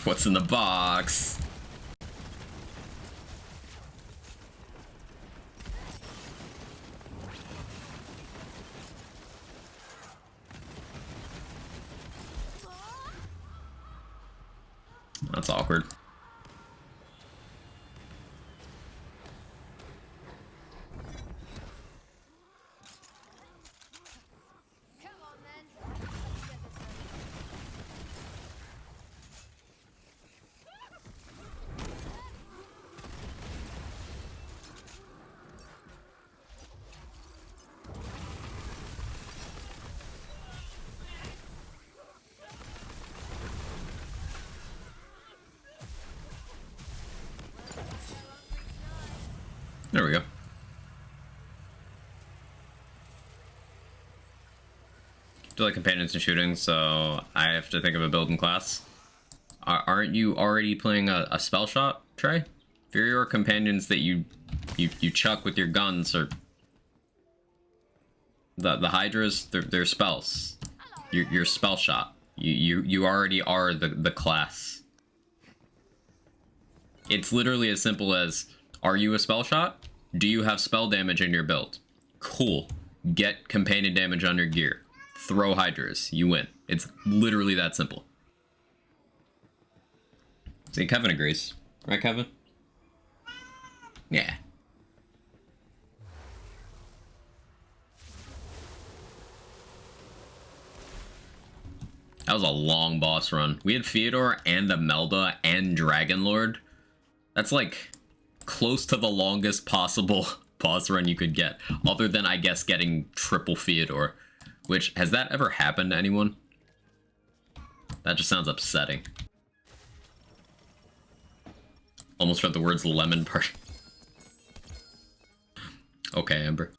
What's in the box? That's awkward. Come on then. Let's get this over. There we go. Do like companions and shooting, so I have to think of a build and class. Aren't you already playing a spell shot, Trey? For your companions that you chuck with your guns, or the Hydras, they're spells. Your spell shot. You already are the class. It's literally as simple as, are you a spell shot? Do you have spell damage in your build? Cool. Get companion damage on your gear. Throw Hydras. You win. It's literally that simple. See, Kevin agrees. Right, Kevin? Yeah. That was a long boss run. We had Theodore and Imelda and Dragonlord. That's like close to the longest possible boss run you could get, other than, I guess, getting triple Theodore. Which, has that ever happened to anyone? That just sounds upsetting. Almost read the words lemon party. Okay, Ember.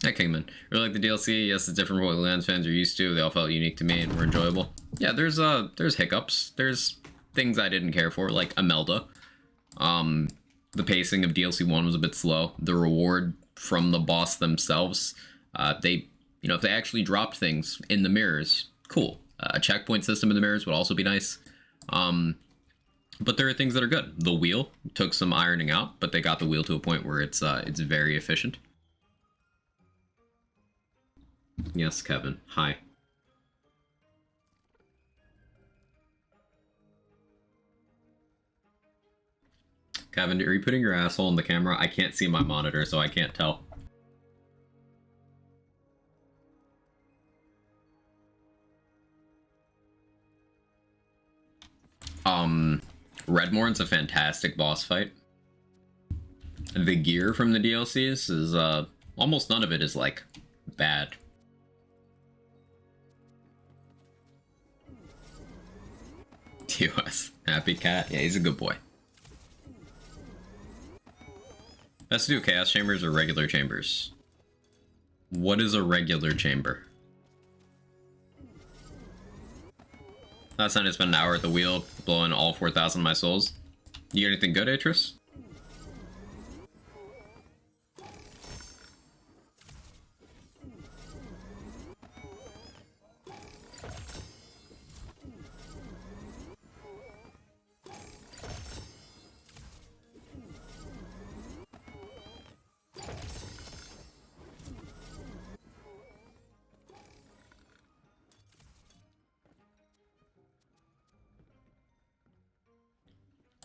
Hey, Kingman. Really like the DLC. Yes, it's different from what Lands fans are used to. They all felt unique to me and were enjoyable. Yeah, there's hiccups. There's things I didn't care for, like Imelda. The pacing of DLC 1 was a bit slow. The reward from the boss themselves, if they actually dropped things in the mirrors, cool. A checkpoint system in the mirrors would also be nice. But there are things that are good. The wheel took some ironing out, but they got the wheel to a point where it's very efficient. Yes, Kevin. Hi. Kevin, are you putting your asshole in the camera? I can't see my monitor, so I can't tell. Redmourne's a fantastic boss fight. The gear from the DLCs is, almost none of it is, like, bad. TOS. Happy cat? Yeah, he's a good boy. Best to do Chaos Chambers or regular chambers? What is a regular chamber? Last time I spent an hour at the wheel, blowing all 4,000 of my souls. You get anything good, Atris?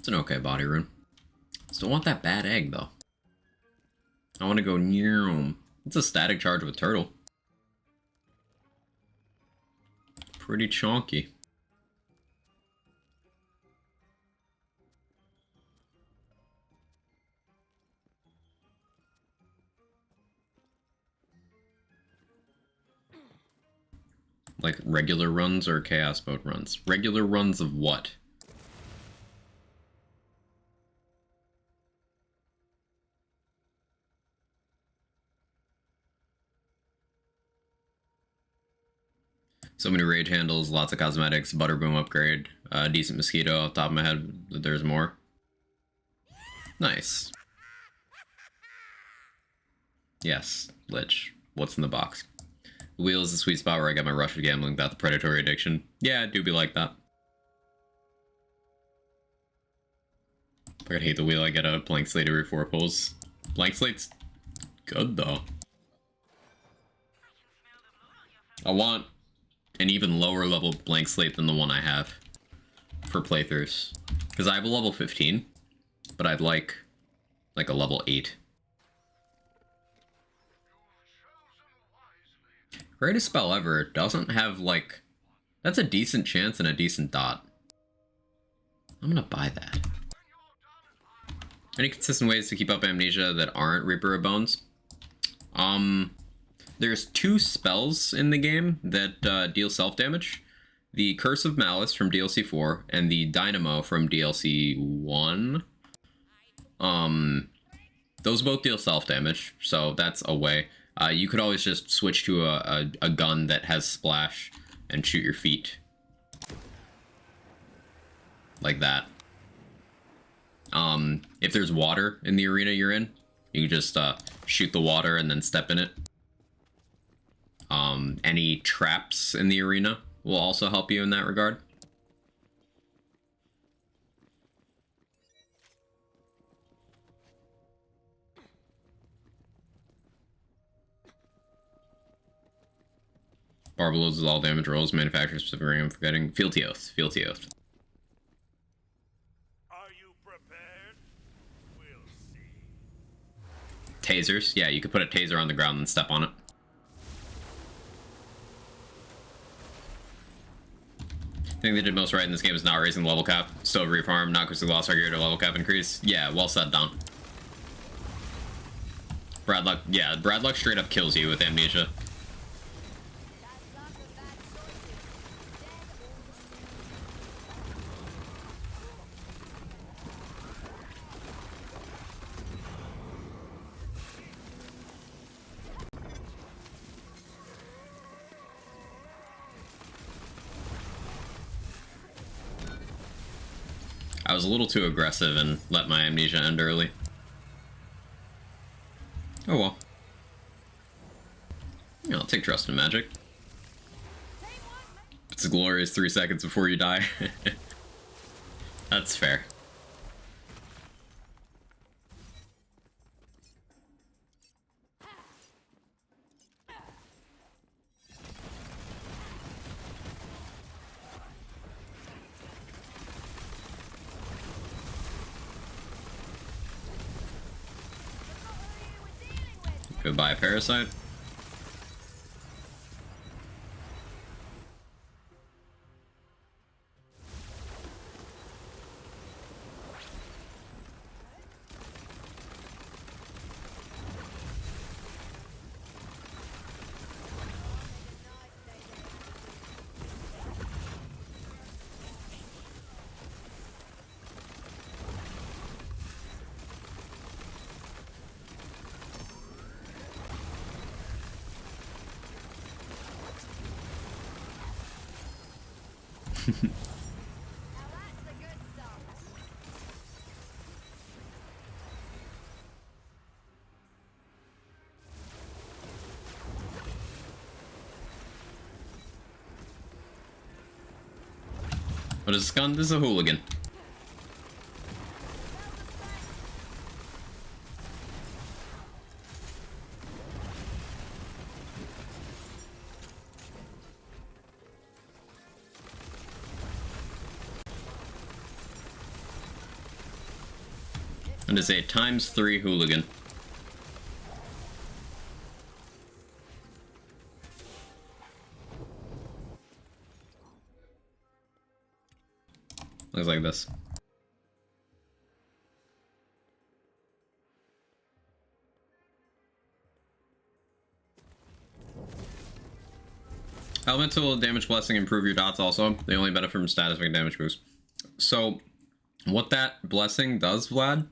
It's an okay body rune. Still want that bad egg though. I want to go near. It's a static charge with turtle. Pretty chonky. Like regular runs or chaos mode runs? Regular runs of what? So many rage handles, lots of cosmetics, butterboom upgrade, decent mosquito off the top of my head. There's more. Nice. Yes, Lich. What's in the box? The wheel is the sweet spot where I get my rush of gambling without the predatory addiction. Yeah, I do be like that. If I could hate the wheel, I get a blank slate every 4 pulls. Blank slate's good though. I want an even lower level blank slate than the one I have for playthroughs. Because I have a level 15, but I'd like a level 8. Greatest spell ever doesn't have like... That's a decent chance and a decent dot. I'm gonna buy that. Any consistent ways to keep up amnesia that aren't Reaper of Bones? There's 2 spells in the game that deal self-damage. The Curse of Malice from DLC 4 and the Dynamo from DLC 1. Those both deal self-damage, so that's a way. You could always just switch to a gun that has splash and shoot your feet. Like that. If there's water in the arena you're in, you can just shoot the water and then step in it. Any traps in the arena will also help you in that regard. Barbalos is all damage rolls, manufacturer specific ring, I'm forgetting. Fealty Oath, Fealty Oath. Are you prepared? We'll see. Tasers, yeah, you could put a taser on the ground and step on it. I think they did most right in this game is not raising the level cap. Still refarm, not because the loss argued or level cap increase. Yeah, well said, Don. Brad Luck, yeah, Brad Luck straight up kills you with amnesia. I was a little too aggressive and let my amnesia end early. Oh well. Yeah, I'll take trust in magic. It's a glorious 3 seconds before you die. That's fair. Goodbye, Parasite. What is this gun? This is a hooligan. It is a ×3 hooligan. Looks like this. Elemental damage blessing improve your dots also. They only benefit from status effect damage boost. So what that blessing does, Vlad,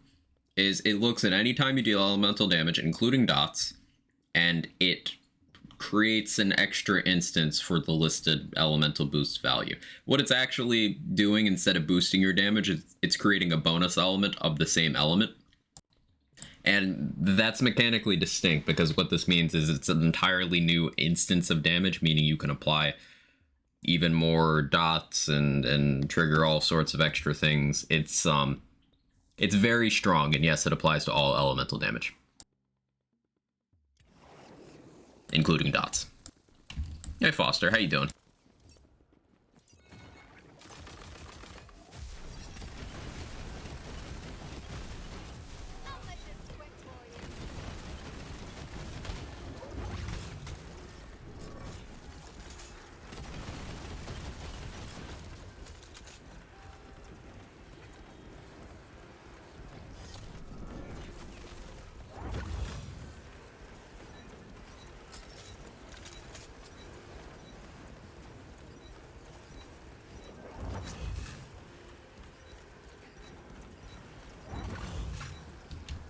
is it looks at any time you deal elemental damage, including dots, and it creates an extra instance for the listed elemental boost value. What it's actually doing instead of boosting your damage is it's creating a bonus element of the same element. And that's mechanically distinct because what this means is it's an entirely new instance of damage, meaning you can apply even more dots and trigger all sorts of extra things. It's very strong, and yes, it applies to all elemental damage, including dots. Hey Foster, how you doing? I'll make this quick for you.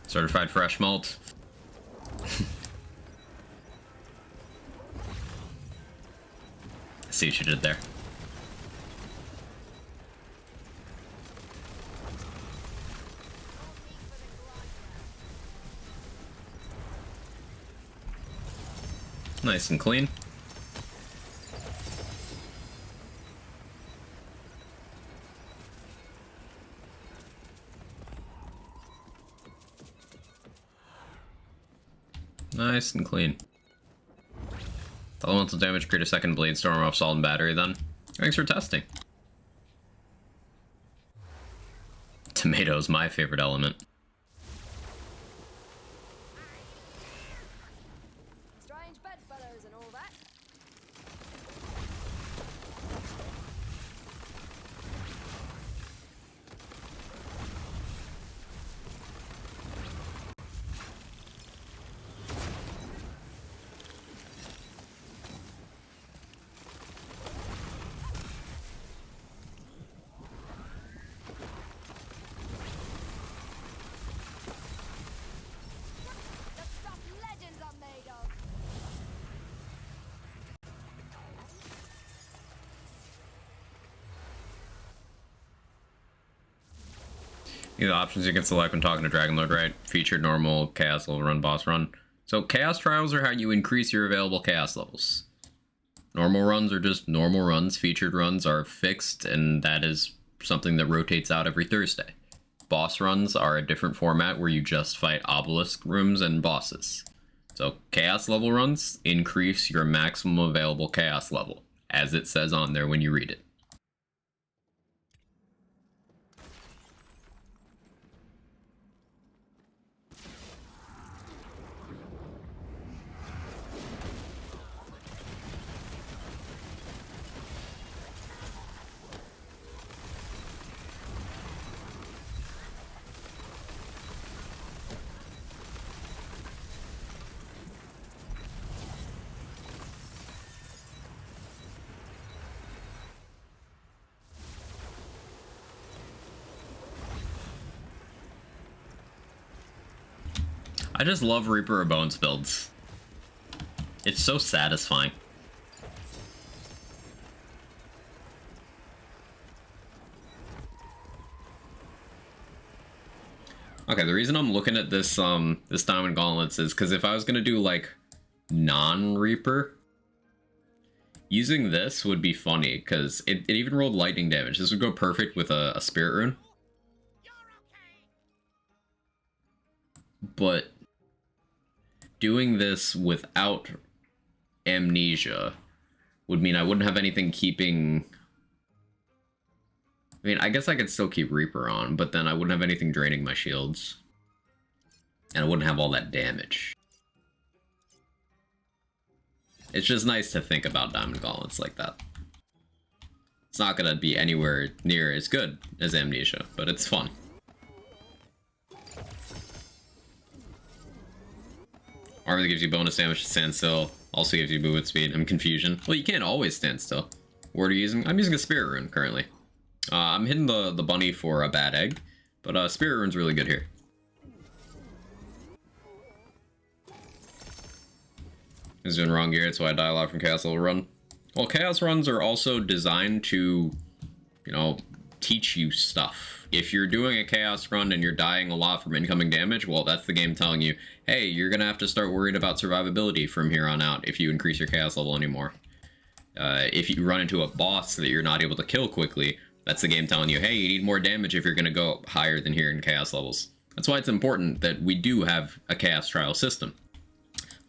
Certified fresh malt. See what you did there. Nice and clean. Nice and clean. Elemental damage, create a second blade storm off salt and battery then. Thanks for testing. Tomato's my favorite element. Strange bedfellows and all that. The stuff legends are made of. These options you can select when talking to Dragon Lord, right? Featured, normal, chaos level run, boss run. So chaos trials are how you increase your available chaos levels. Normal runs are just normal runs. Featured runs are fixed, and that is something that rotates out every Thursday. Boss runs are a different format where you just fight obelisk rooms and bosses. So chaos level runs increase your maximum available chaos level, as it says on there when you read it. I just love Reaper of Bones builds. It's so satisfying. Okay, the reason I'm looking at this this Diamond Gauntlets is because if I was gonna do like non-Reaper, using this would be funny because it even rolled lightning damage. This would go perfect with a Spirit Rune. But doing this without Amnesia would mean I wouldn't have anything keeping... I mean, I guess I could still keep Reaper on, but then I wouldn't have anything draining my shields. and it wouldn't have all that damage. It's just nice to think about Diamond Gauntlets like that. It's not gonna be anywhere near as good as Amnesia, but it's fun. Armor that gives you bonus damage to stand still, also gives you movement speed and confusion. Well, you can't always stand still. What are you using? I'm using a Spirit Rune currently. I'm hitting the bunny for a bad egg, but Spirit Rune's really good here. Is doing wrong gear, that's why I die a lot from Chaos Level Run. Well, Chaos Runs are also designed to, you know, teach you stuff. If you're doing a Chaos Run and you're dying a lot from incoming damage, well, that's the game telling you, hey, you're gonna have to start worrying about survivability from here on out if you increase your Chaos level anymore. If you run into a boss that you're not able to kill quickly, that's the game telling you, hey, you need more damage if you're gonna go higher than here in Chaos levels. That's why it's important that we do have a Chaos Trial system.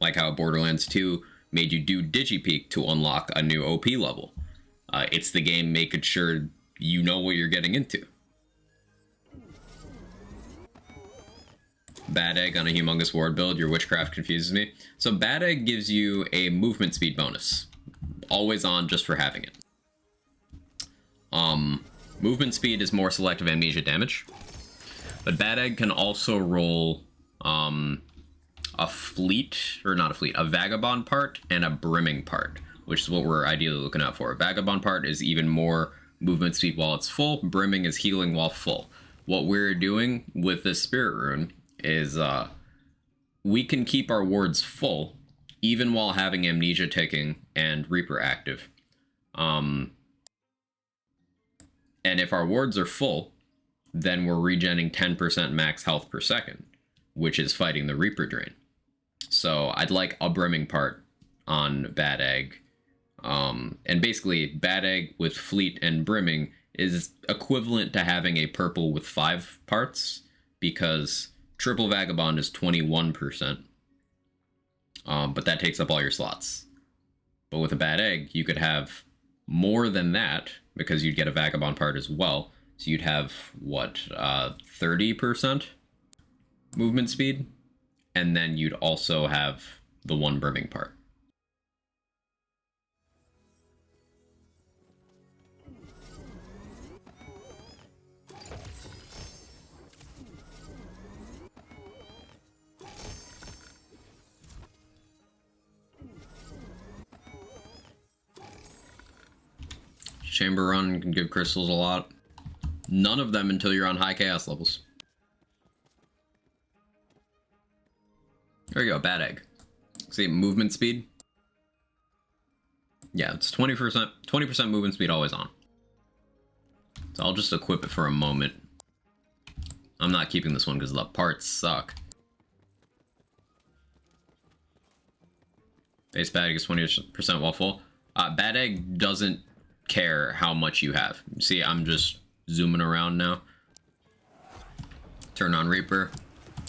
Like how Borderlands 2 made you do Digipeak to unlock a new OP level. It's the game making sure you know what you're getting into. Bad Egg on a Humongous Ward build, your Witchcraft confuses me. So Bad Egg gives you a movement speed bonus. Always on just for having it. Movement speed is more selective amnesia damage. But Bad Egg can also roll a fleet, or not a fleet, a Vagabond part and a Brimming part, which is what we're ideally looking out for. Vagabond part is even more movement speed while it's full. Brimming is healing while full. What we're doing with this Spirit Rune is we can keep our wards full even while having Amnesia ticking and Reaper active. And if our wards are full, then we're regenning 10% max health per second, which is fighting the Reaper drain. So I'd like a Brimming part on Bad Egg. And basically, Bad Egg with Fleet and Brimming is equivalent to having a purple with 5 parts, because Triple Vagabond is 21%. But that takes up all your slots. But with a Bad Egg, you could have more than that, because you'd get a Vagabond part as well. So you'd have, what, 30% movement speed? And then you'd also have the one Brimming part. Chamber Run can give crystals a lot. None of them until you're on high chaos levels. There you go, Bad Egg. See, movement speed. Yeah, it's 20% movement speed always on. So I'll just equip it for a moment. I'm not keeping this one because the parts suck. Base Bad Egg is 20% while full. Bad Egg doesn't care how much you have. See, I'm just zooming around now. Turn on Reaper.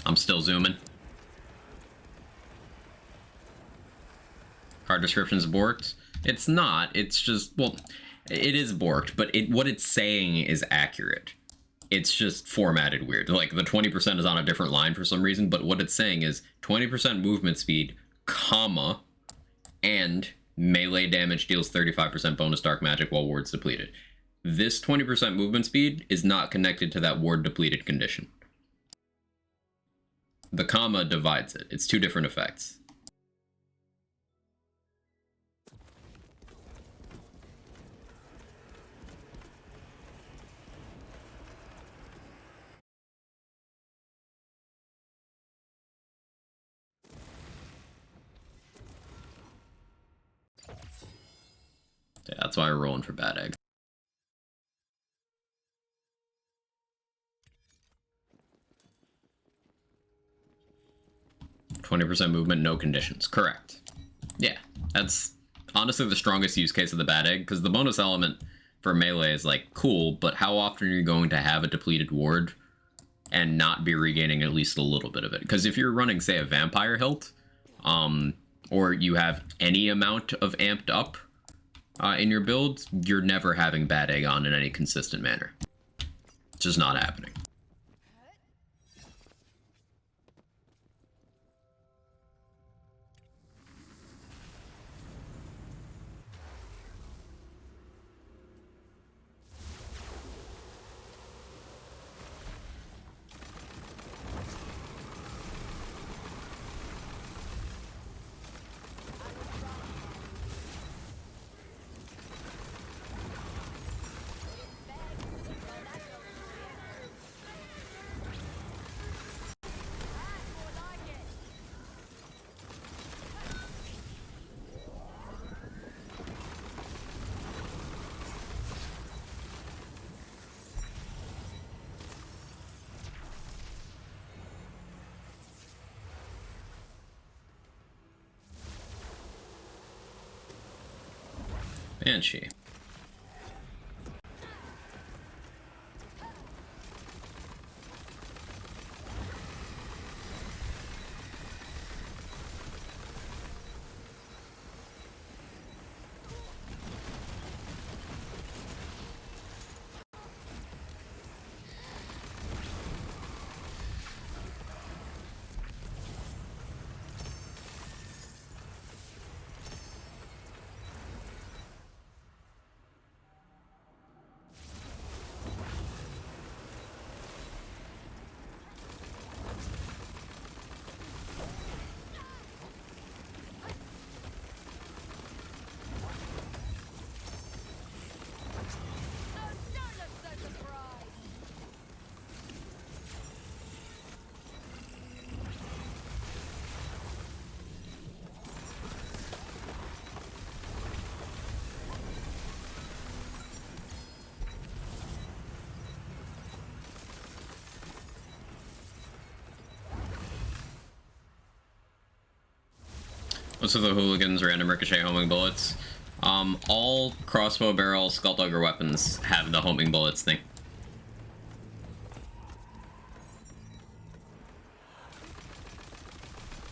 I'm still zooming. Card description's borked. It's not. It's just, well, it is borked, but what it's saying is accurate. It's just formatted weird. Like, the 20% is on a different line for some reason, but what it's saying is 20% movement speed, comma, and melee damage deals 35% bonus dark magic while ward's depleted. This 20% movement speed is not connected to that ward depleted condition. The comma divides it. It's two different effects. Yeah, that's why we're rolling for Bad Egg. %, movement, no conditions. Correct. Yeah, that's honestly the strongest use case of the Bad Egg, because the bonus element for melee is like cool, but how often are you going to have a depleted ward and not be regaining at least a little bit of it? Because if you're running, say, a Vampire Hilt, or you have any amount of amped up in your build, you're never having Bad Egg on in any consistent manner. It's just not happening. Banshee. Oh, don't look so surprised. What's with the hooligans, random ricochet homing bullets? All crossbow barrel skulldugger weapons have the homing bullets thing.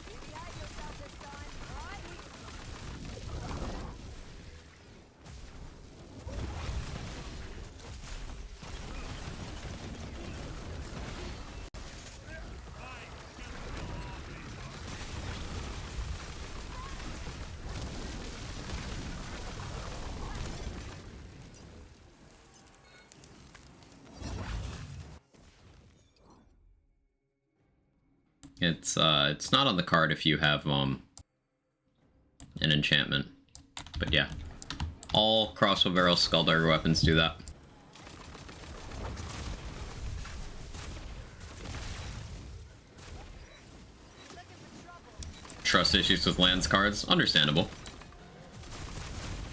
You behave yourself this time, alright? It's not on the card if you have an enchantment, but yeah, all crossbow barrel skulldugger weapons do that. Looking for trouble. Trust issues with lands cards, understandable.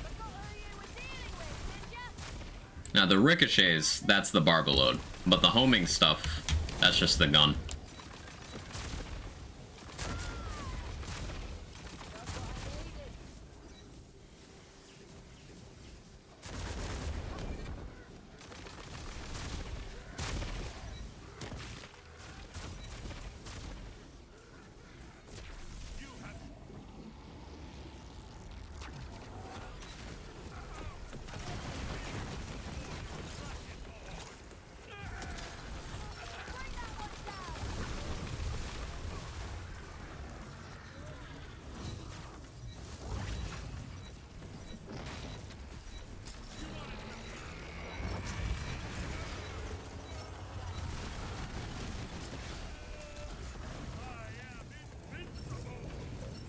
Forgot who you were dealing with, did ya? Now the ricochets, that's the barber load, but the homing stuff, that's just the gun. Just what I needed. Bring that one down. Can't wait to throw some spells.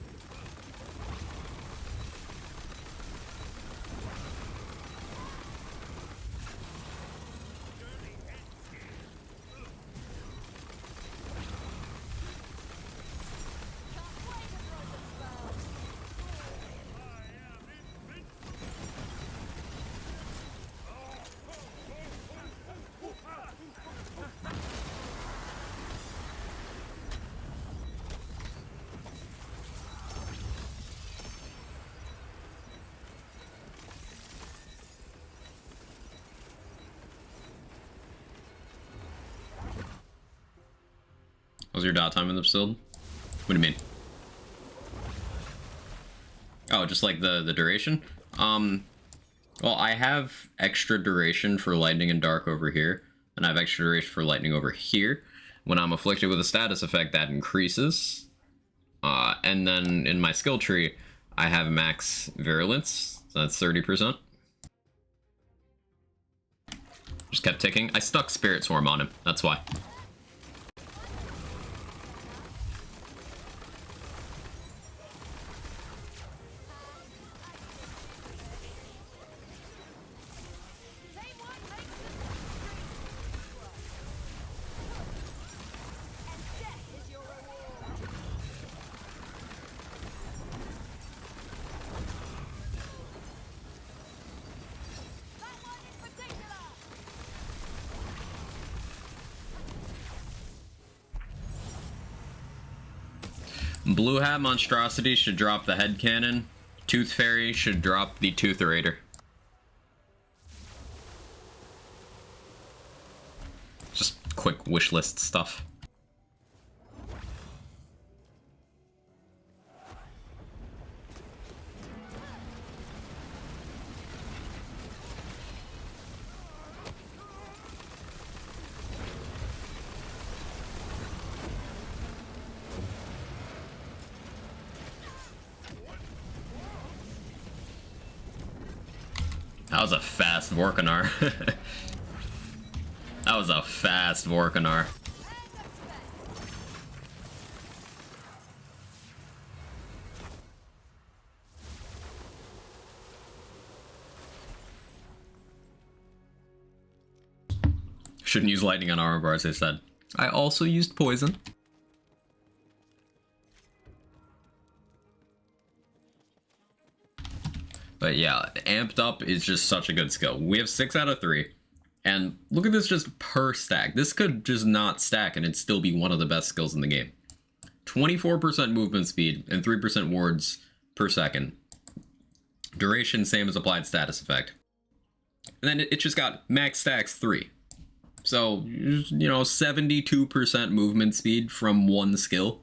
What was your dot time in the build? What do you mean? Oh, just like the duration? Well, I have extra duration for lightning and dark over here, and I have extra duration for lightning over here. When I'm afflicted with a status effect, that increases. And then in my skill tree, I have max virulence, so that's 30%. Just kept ticking. I stuck Spirit Swarm on him, that's why. Team one makes the and death is your reward. That one in particular. Blue Hat Monstrosity should drop the head cannon. Tooth Fairy should drop the Tooth Raider. quick wish list stuff. That was a fast Vorkanar. That was a fast Vorkanar. Shouldn't use lightning on armor bars, they said. I also used poison. But yeah, amped up is just such a good skill. We have 6 out of 3. And look at this just per stack. This could just not stack and it'd still be one of the best skills in the game. 24% movement speed and 3% wards per second. Duration, same as applied status effect. And then it just got max stacks 3. So, you know, 72% movement speed from one skill.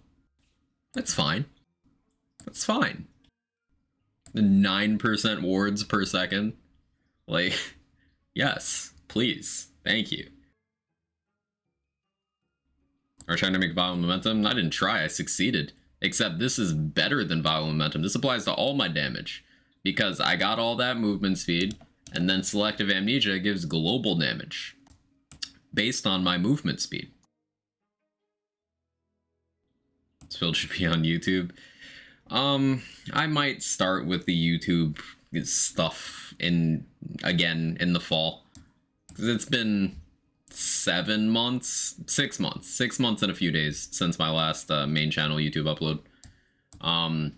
That's fine. That's fine. 9% wards per second. Like, yes, please. Thank you. Are trying to make violent momentum? I didn't try, I succeeded. Except this is better than violent momentum. This applies to all my damage. Because I got all that movement speed, and then selective amnesia gives global damage. Based on my movement speed. This build should be on YouTube. I might start with the YouTube stuff again in the fall. Because it's been 6 months and a few days since my last main channel YouTube upload.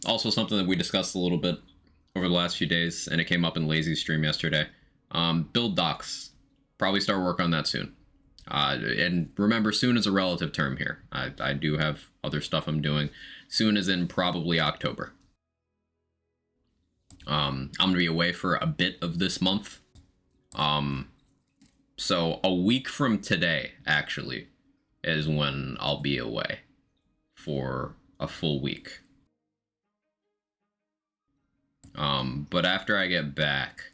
Also something that we discussed a little bit over the last few days, and it came up in Lazy's stream yesterday. Build docs. Probably start work on that soon. And remember, soon is a relative term here. I do have other stuff I'm doing. Soon is in probably October. I'm going to be away for a bit of this month. So a week from today, actually, is when I'll be away for a full week. But after I get back,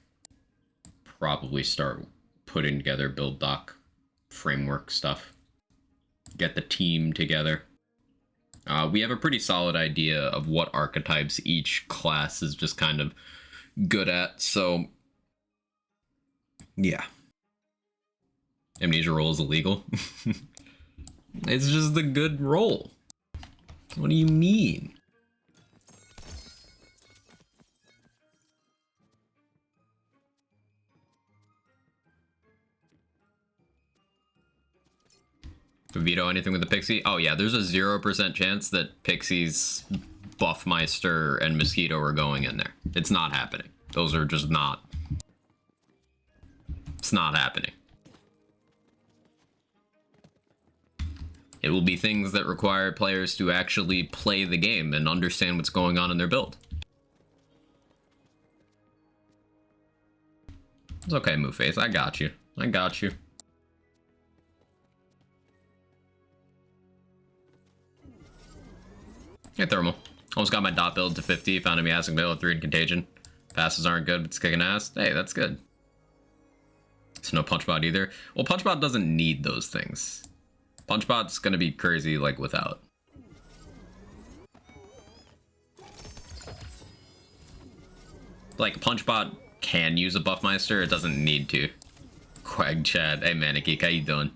probably start putting together build doc framework stuff. Get the team together. We have a pretty solid idea of what archetypes each class is just kind of good at, so yeah. Amnesia roll is illegal. It's just a good roll. What do you mean? Veto anything with the Pixie? Oh yeah, there's a 0% chance that Pixies, Buffmeister, and Mosquito are going in there. It's not happening. Those are just not... It's not happening. It will be things that require players to actually play the game and understand what's going on in their build. It's okay, Moveface. I got you. I got you. Hey, Thermal. Almost got my dot build to 50. Found a Miastic Veil at 3 in Contagion. Passes aren't good, but it's kicking ass. Hey, that's good. It's no Punchbot either. Well, Punchbot doesn't need those things. Punchbot's gonna be crazy, like, without. Like, Punchbot can use a Buffmeister, it doesn't need to. Quag Chad. Hey, Manigeek, how you doing?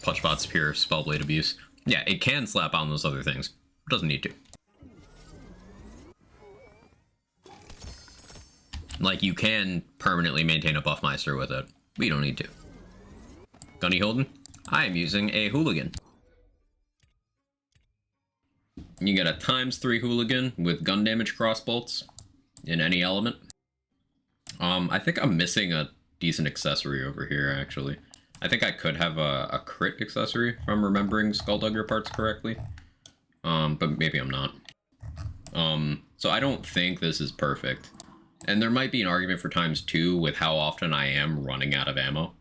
Punchbot's pure Spellblade abuse. Yeah, it can slap on those other things. It doesn't need to. Like, you can permanently maintain a Buffmeister with it, but you don't need to. Gunny Holden? I am using a Hooligan. You get a ×3 Hooligan with gun damage crossbolts in any element. I think I'm missing a decent accessory over here, actually. I think I could have a crit accessory if I'm remembering Skulldugger parts correctly. But maybe I'm not. So I don't think this is perfect. And there might be an argument for ×2 with how often I am running out of ammo.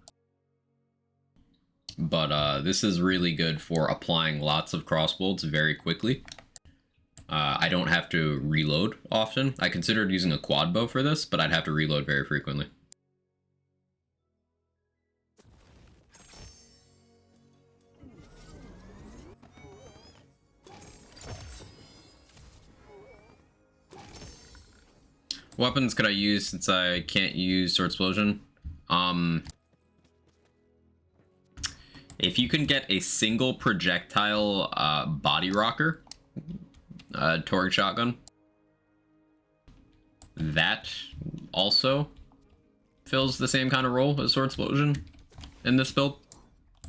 But this is really good for applying lots of crossbolts very quickly. I don't have to reload often. I considered using a quad bow for this, but I'd have to reload very frequently. Weapons could I use since I can't use Sword Explosion? If you can get a single projectile body rocker, Torque shotgun, that also fills the same kind of role as Sword Explosion in this build.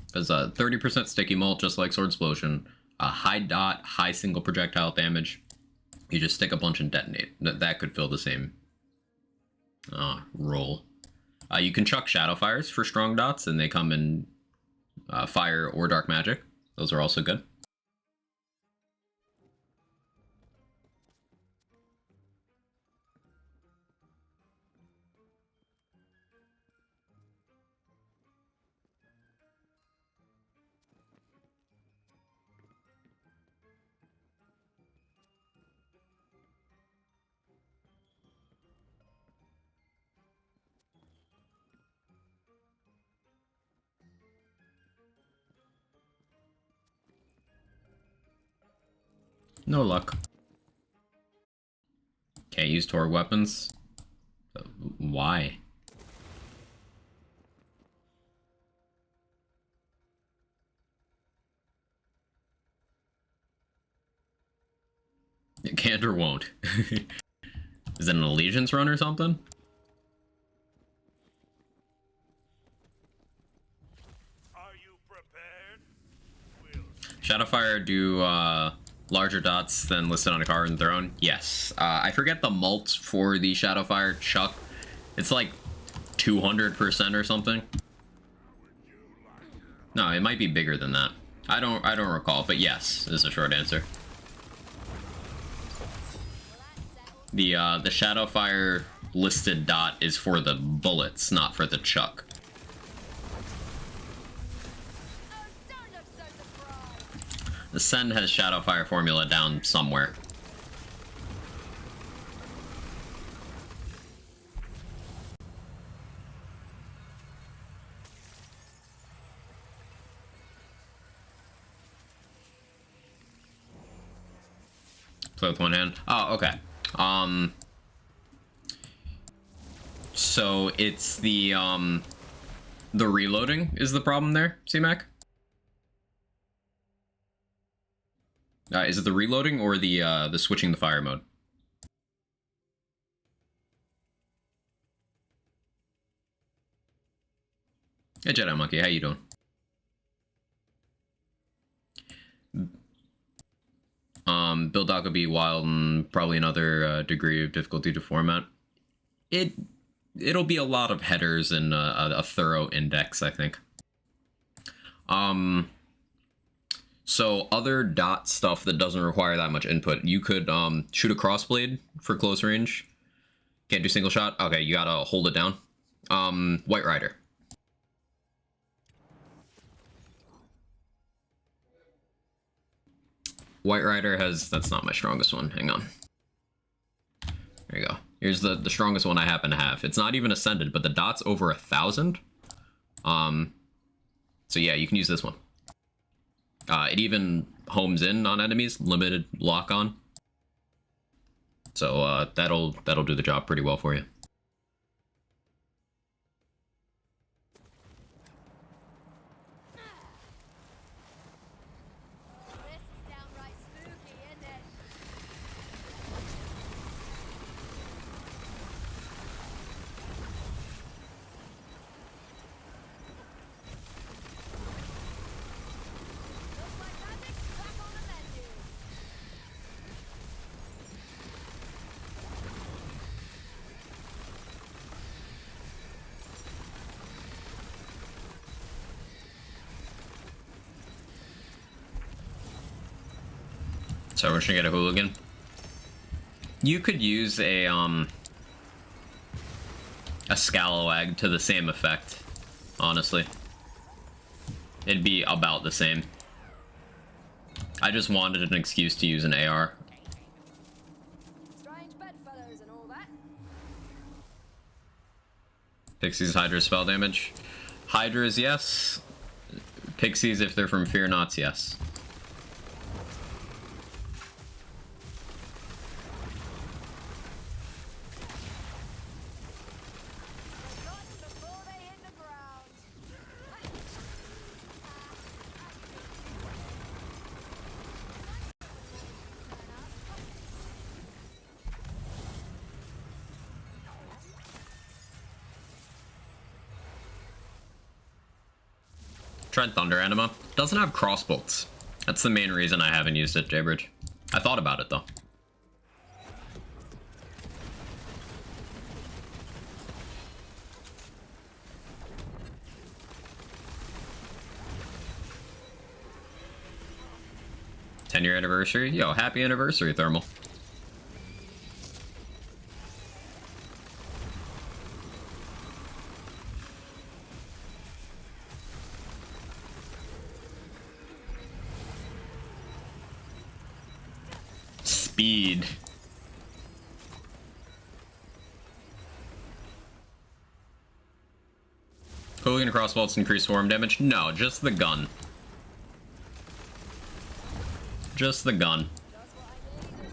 Because 30% sticky mult, just like Sword Explosion, high dot, high single projectile damage. You just stick a bunch and detonate. That could fill the same role. You can chuck Shadow Fires for strong dots, and they come in fire or dark magic. Those are also good. No luck. Can't use Torgue weapons. Why? It can't or won't. Is it an allegiance run or something? Are you prepared? Will Shadowfire do larger dots than listed on a card in their own? Yes. I forget the mult for the Shadowfire chuck. It's like 200% or something. No, it might be bigger than that. I don't recall, but yes is the short answer. The Shadowfire listed dot is for the bullets, not for the chuck. Oh, don't look so surprised. The Send has Shadowfire formula down somewhere. Play with one hand. Oh, okay. So it's the reloading is the problem there, C-Mac? Is it the reloading or the switching the fire mode? Hey Jedi Monkey, how you doing? Build out could be wild and probably another degree of difficulty to format. It'll be a lot of headers and a thorough index, I think. So other dot stuff that doesn't require that much input, you could shoot a crossblade for close range. Can't do single shot. Okay, you gotta hold it down. White Rider. White Rider has, that's not my strongest one. Hang on. There you go. Here's the strongest one I happen to have. It's not even ascended, but the dot's over 1,000. So yeah, you can use this one. It even homes in on enemies, limited lock on. So that'll do the job pretty well for you. This is downright spooky, isn't it? Looks like magic's back on the menu. So we're just gonna get a hooligan. You could use a scalawag to the same effect, honestly. It'd be about the same. I just wanted an excuse to use an AR. Strange bedfellows and all that. Pixies, Hydra spell damage. Hydras, yes. Pixies, if they're from Fear Nots, yes. Forgotten before they hit the ground. Trent Thunder Anima doesn't have crossbolts. That's the main reason I haven't used it, Jaybridge. I thought about it though. Ten-year anniversary? Yo, happy anniversary, Thermal. Speed. Hooligan crossbolts increase swarm damage? No, just the gun. Just the gun. Just what I needed.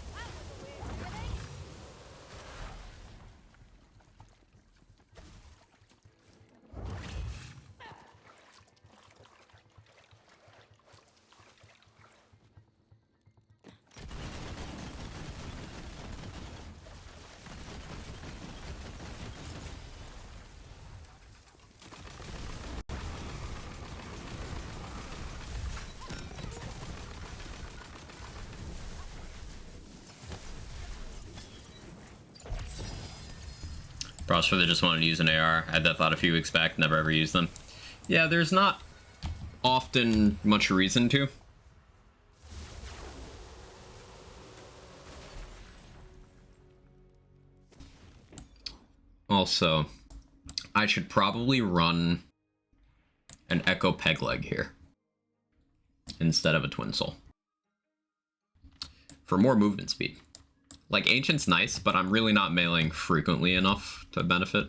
That was a weird beginning. Probably they just wanted to use an AR. I had that thought a few weeks back, never ever used them. Yeah, there's not often much reason to. Also, I should probably run an Echo Peg Leg here instead of a Twin Soul for more movement speed. Like, Ancient's nice, but I'm really not mailing frequently enough to benefit.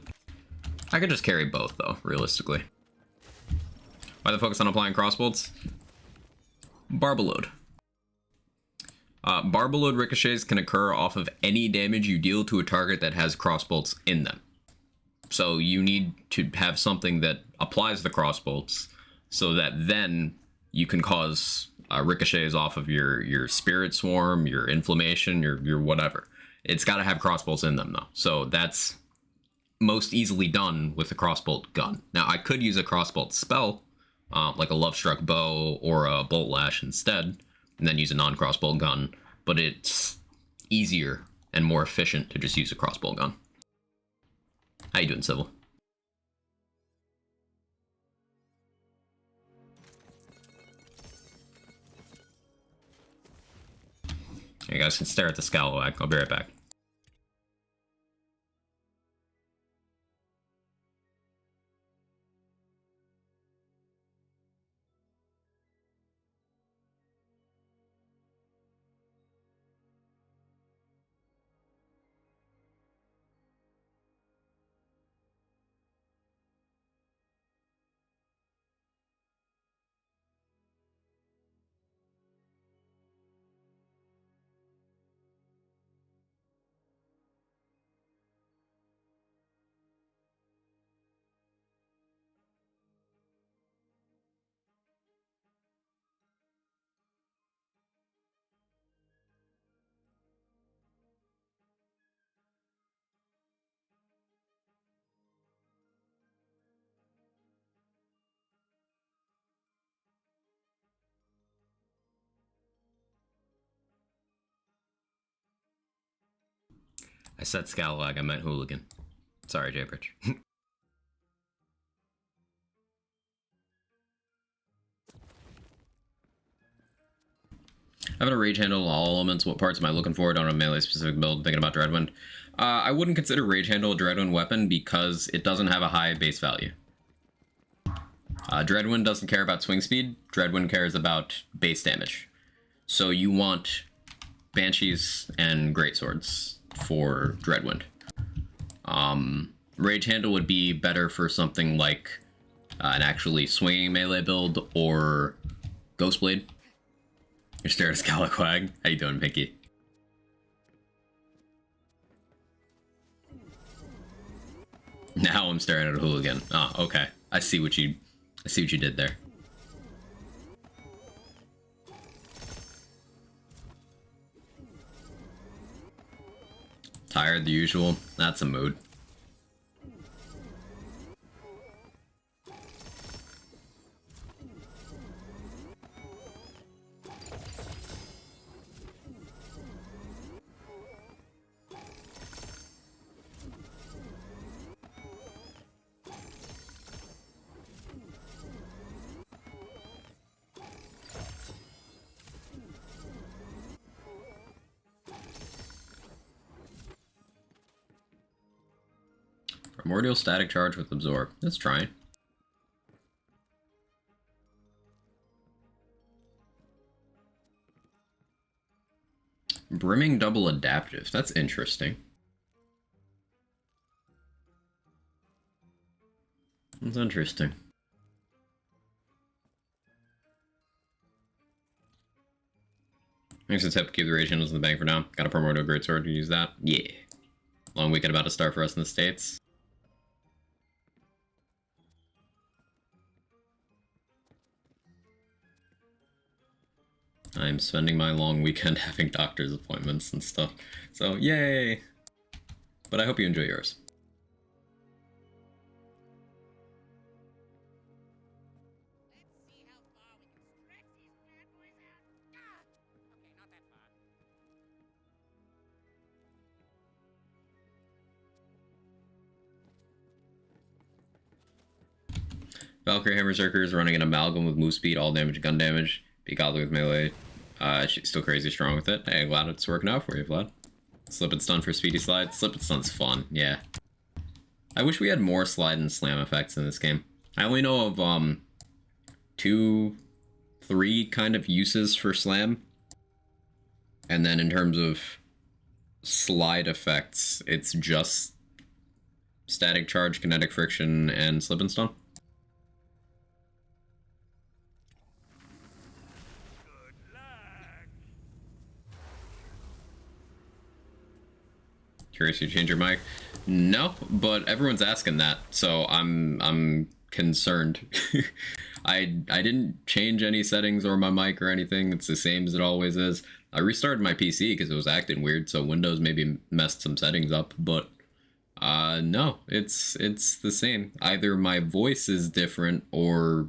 I could just carry both, though, realistically. Why the focus on applying crossbolts? Barbaload. Barbaload ricochets can occur off of any damage you deal to a target that has crossbolts in them. So you need to have something that applies the crossbolts so that then you can cause ricochets off of your spirit swarm, your inflammation, your whatever. It's got to have crossbolts in them though. So that's most easily done with a crossbolt gun. Now I could use a crossbolt spell, like a Love Struck Bow or a Bolt Lash instead, and then use a non-crossbolt gun, but it's easier and more efficient to just use a crossbolt gun. How you doing, Civil? You guys can stare at the Scalawag. I'll be right back. I said Scalawag, I meant hooligan. Sorry, Jaybridge. Having a rage handle all elements, what parts am I looking for? Don't have a melee specific build, thinking about Dreadwind. I wouldn't consider rage handle a Dreadwind weapon because it doesn't have a high base value. Dreadwind doesn't care about swing speed, Dreadwind cares about base damage. So you want Banshees and Greatswords for Dreadwind. Rage handle would be better for something like an actually swinging melee build or Ghostblade. You're staring at Scalaquag. How you doing, Pinky? Now I'm staring at a hooligan. Oh, okay. I see what you did there. Tired the usual. That's a mood. Primordial static charge with absorb. Let's try it. Brimming double adaptive. That's interesting. That's interesting. Thanks for the tip. Keep the rage handles in the bank for now. Got a Primordial Greatsword to use that. Yeah. Long weekend about to start for us in the States. I'm spending my long weekend having doctor's appointments and stuff. So, yay! But I hope you enjoy yours. Let's see how far we can stretch these bad boys out. Ah! Okay, not that far. Valkyrie Hammerzerker is running an amalgam with move speed, all damage, gun damage. Be godly with melee. She's still crazy strong with it. Hey, glad it's working out for you, Vlad. Slip and stun for speedy slide. Slip and stun's fun, yeah. I wish we had more slide and slam effects in this game. I only know of 2, 3 kind of uses for slam. And then in terms of slide effects, it's just static charge, kinetic friction, and slip and stun. Curious you change your mic? No, but everyone's asking that, so I'm concerned. I didn't change any settings or my mic or anything. It's the same as it always is. I restarted my PC because it was acting weird, so Windows maybe messed some settings up, but no, it's the same. Either my voice is different or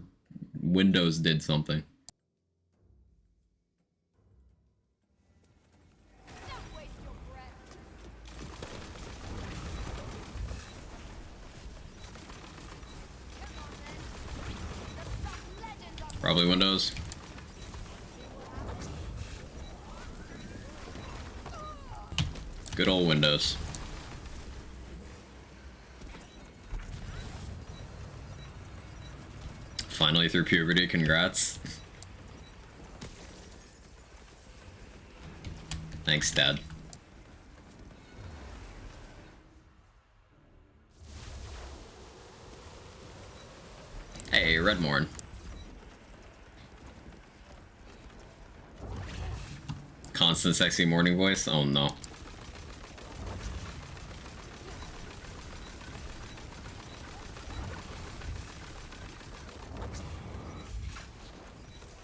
Windows did something. Don't waste your breath. Come on then. Let's stop legend on Probably Windows. Good old Windows. Finally through puberty, congrats. Thanks, Dad. Hey, Redmourne. Constant sexy morning voice? Oh no.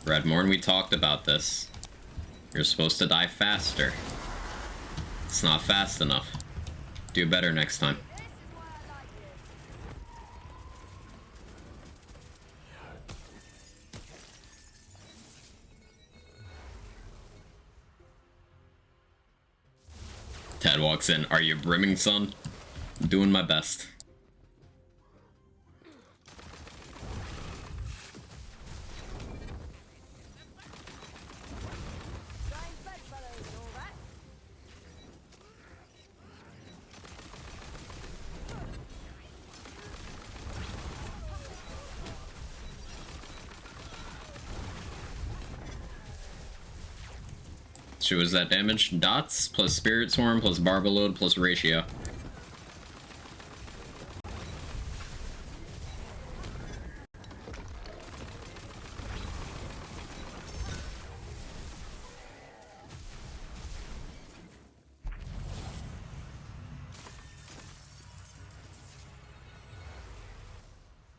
Redmourne, we talked about this. You're supposed to die faster. It's not fast enough. Do better next time. this is why I like it. Tad walks walks in. Are you brimming, son? I'm doing my best. So was that damage? Dots plus Spirit Swarm plus Barbaload plus Ratio.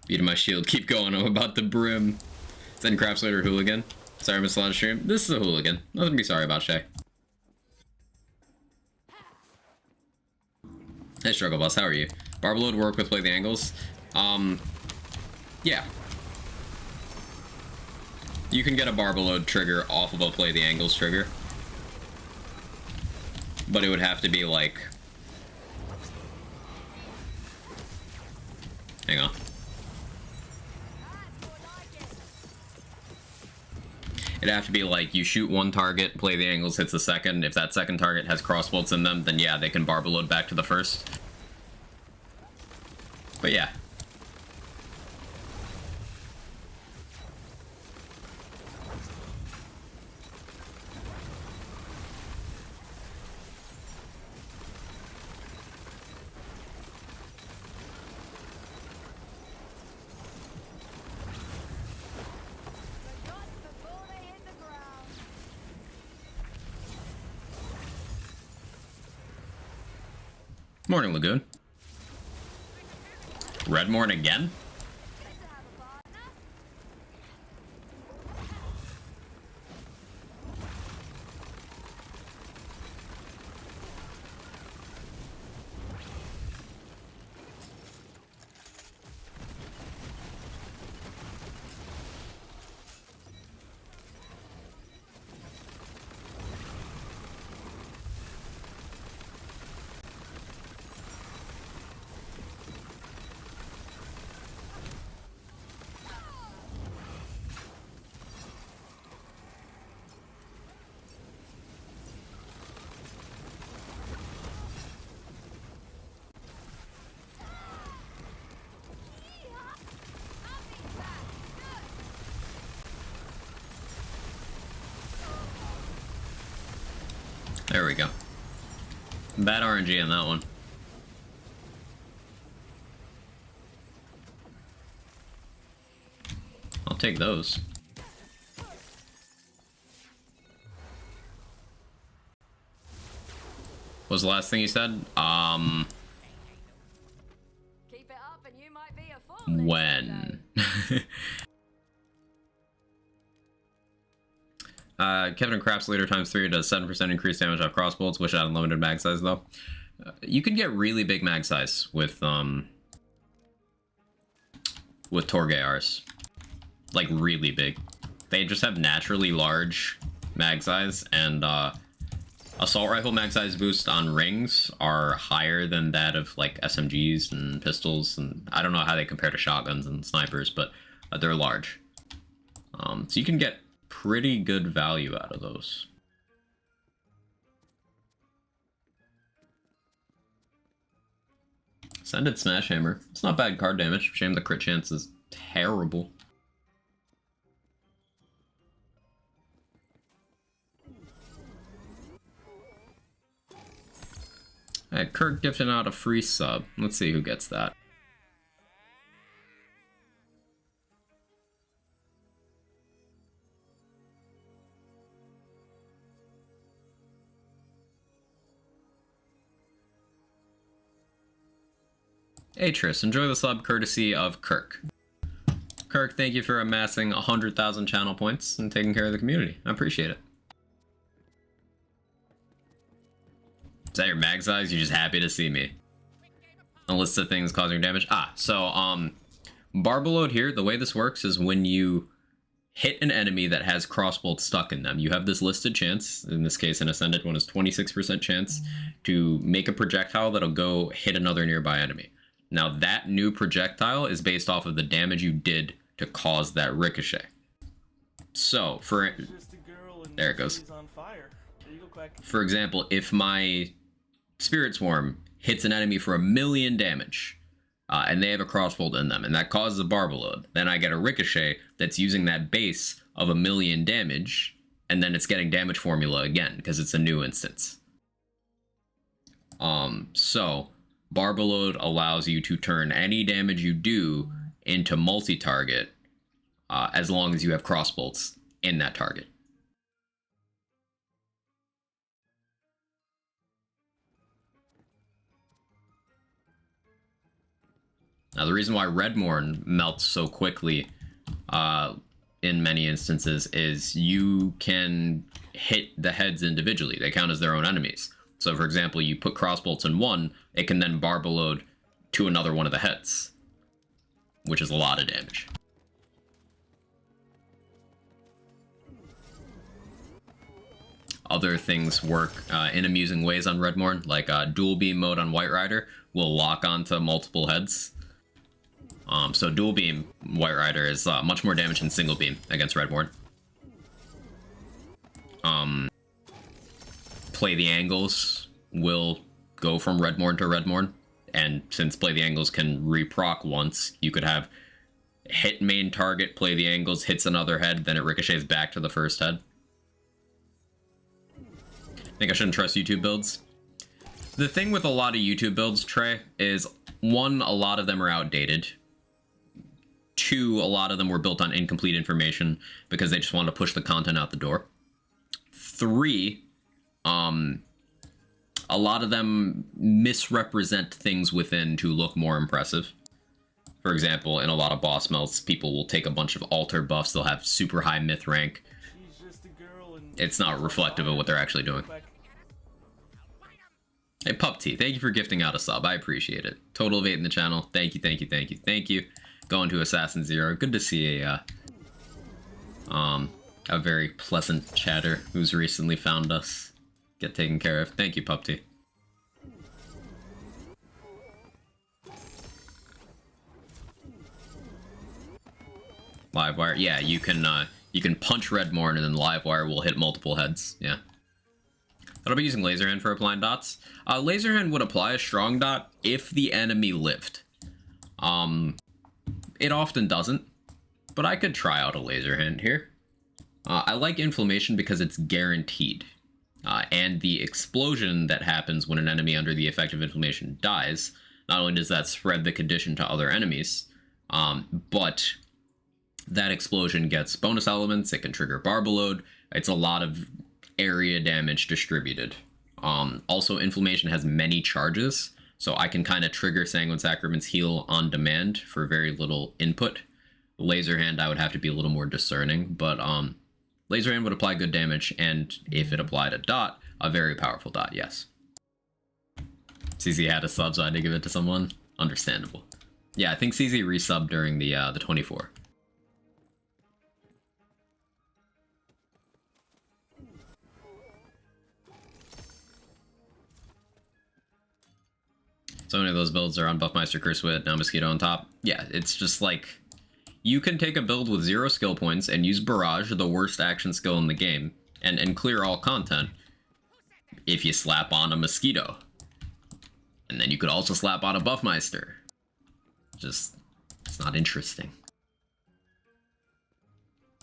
Beating my shield, keep going, I'm about to brim. Send Craps later, hooligan. Sorry I missed a lot of stream. This is a hooligan. Nothing to be sorry about, Shay. Hey, Struggle Boss, how are you? Barbaload work with Play the Angles? Yeah. You can get a Barbaload trigger off of a Play the Angles trigger. But it would have to be like... Hang on. It'd have to be like, you shoot one target, Play the Angles hits the second. If that second target has crossbolts in them, then yeah, they can Barbaload back to the first. But yeah. Morning, Lagoon. Redmourne again? There we go. Bad RNG on that one. I'll take those. What was the last thing you said? Keep it up and you might be a fool. When? Kevin and Craps later times 3 does 7% increased damage off crossbolts, which had unlimited mag size though. You can get really big mag size with Torgayars. Like really big. They just have naturally large mag size, and assault rifle mag size boost on rings are higher than that of like SMGs and pistols, and I don't know how they compare to shotguns and snipers, but they're large. So you can get pretty good value out of those. Sended Smash Hammer. It's not bad card damage. Shame the crit chance is terrible. Alright, Kirk gifting out a free sub. Let's see who gets that. Atris, enjoy the sub courtesy of Kirk. Kirk, thank you for amassing 100,000 channel points and taking care of the community. I appreciate it. Is that your mag size? You're just happy to see me. A list of things causing damage. So, Barbaload here, the way this works is when you hit an enemy that has crossbolts stuck in them. You have this listed chance, in this case an Ascended one is 26% chance, to make a projectile that'll go hit another nearby enemy. Now that new projectile is based off of the damage you did to cause that ricochet. So, there it goes. For example, if my Spirit Swarm hits an enemy for 1,000,000 damage, and they have a crossbolt in them, and that causes a Barbalode, then I get a ricochet that's using that base of 1,000,000 damage, and then it's getting damage formula again, because it's a new instance. So, Barbalode allows you to turn any damage you do into multi-target, as long as you have crossbolts in that target. Now, the reason why Redmourne melts so quickly in many instances is you can hit the heads individually. They count as their own enemies. So, for example, you put crossbolts in one, it can then Barbalode to another one of the heads, which is a lot of damage. Other things work in amusing ways on Redmourne, like dual beam mode on White Rider will lock onto multiple heads. So dual beam White Rider is much more damage than single beam against Redmourne. Play the Angles will go from Redmourne to Redmourne, and since Play the Angles can reproc once, you could have hit main target, Play the Angles, hits another head, then it ricochets back to the first head. I think I shouldn't trust YouTube builds. The thing with a lot of YouTube builds, Trey, is one, a lot of them are outdated. Two, a lot of them were built on incomplete information because they just wanted to push the content out the door. Three, a lot of them misrepresent things within to look more impressive. For example, in a lot of boss melts, people will take a bunch of altar buffs, they'll have super high myth rank. It's not reflective of what they're actually doing. Hey, Pup T, thank you for gifting out a sub. I appreciate it. Total of 8 in the channel. Thank you, thank you, thank you, thank you. Going to Assassin Zero. Good to see a very pleasant chatter who's recently found us get taken care of. Thank you, Pup T. Livewire, yeah, you can punch Redmourne and then Livewire will hit multiple heads. Yeah. I'll be using Laser Hand for applying dots. Laser Hand would apply a strong dot if the enemy lived. It often doesn't, but I could try out a Laser Hand here. I like Inflammation because it's guaranteed. And the explosion that happens when an enemy under the effect of Inflammation dies, not only does that spread the condition to other enemies, but that explosion gets bonus elements, it can trigger Barbalode, it's a lot of area damage distributed. Also, Inflammation has many charges, so I can kind of trigger Sanguine Sacrament's heal on demand for very little input. Laser Hand, I would have to be a little more discerning, but Laser Hand would apply good damage, and if it applied a dot, a very powerful dot, yes. CZ had a sub, so I had to give it to someone. Understandable. Yeah, I think CZ resubbed during the 24. So many of those builds are on Buffmeister, Cursewit, now Mosquito on top. Yeah, it's just like, you can take a build with 0 skill points and use Barrage, the worst action skill in the game, and clear all content if you slap on a Mosquito. And then you could also slap on a Buffmeister. Just, it's not interesting.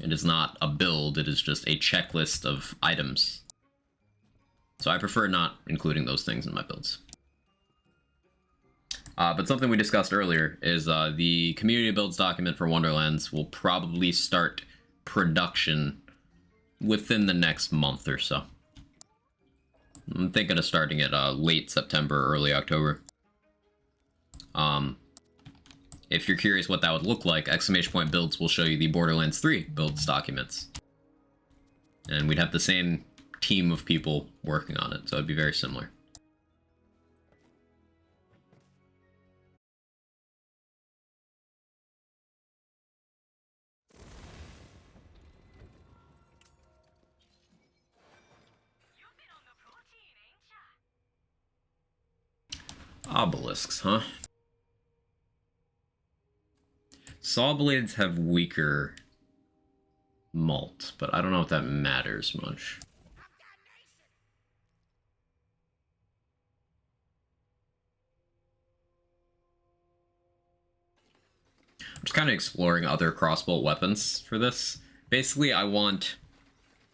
It is not a build, it is just a checklist of items. So I prefer not including those things in my builds. But something we discussed earlier is the community builds document for Wonderlands will probably start production within the next month or so. I'm thinking of starting it late September, early October. If you're curious what that would look like, exclamation point builds will show you the Borderlands 3 builds documents. And we'd have the same team of people working on it, so it'd be very similar. Obelisks, huh? Saw blades have weaker malt, but I don't know if that matters much. I'm just kind of exploring other crossbow weapons for this. Basically, I want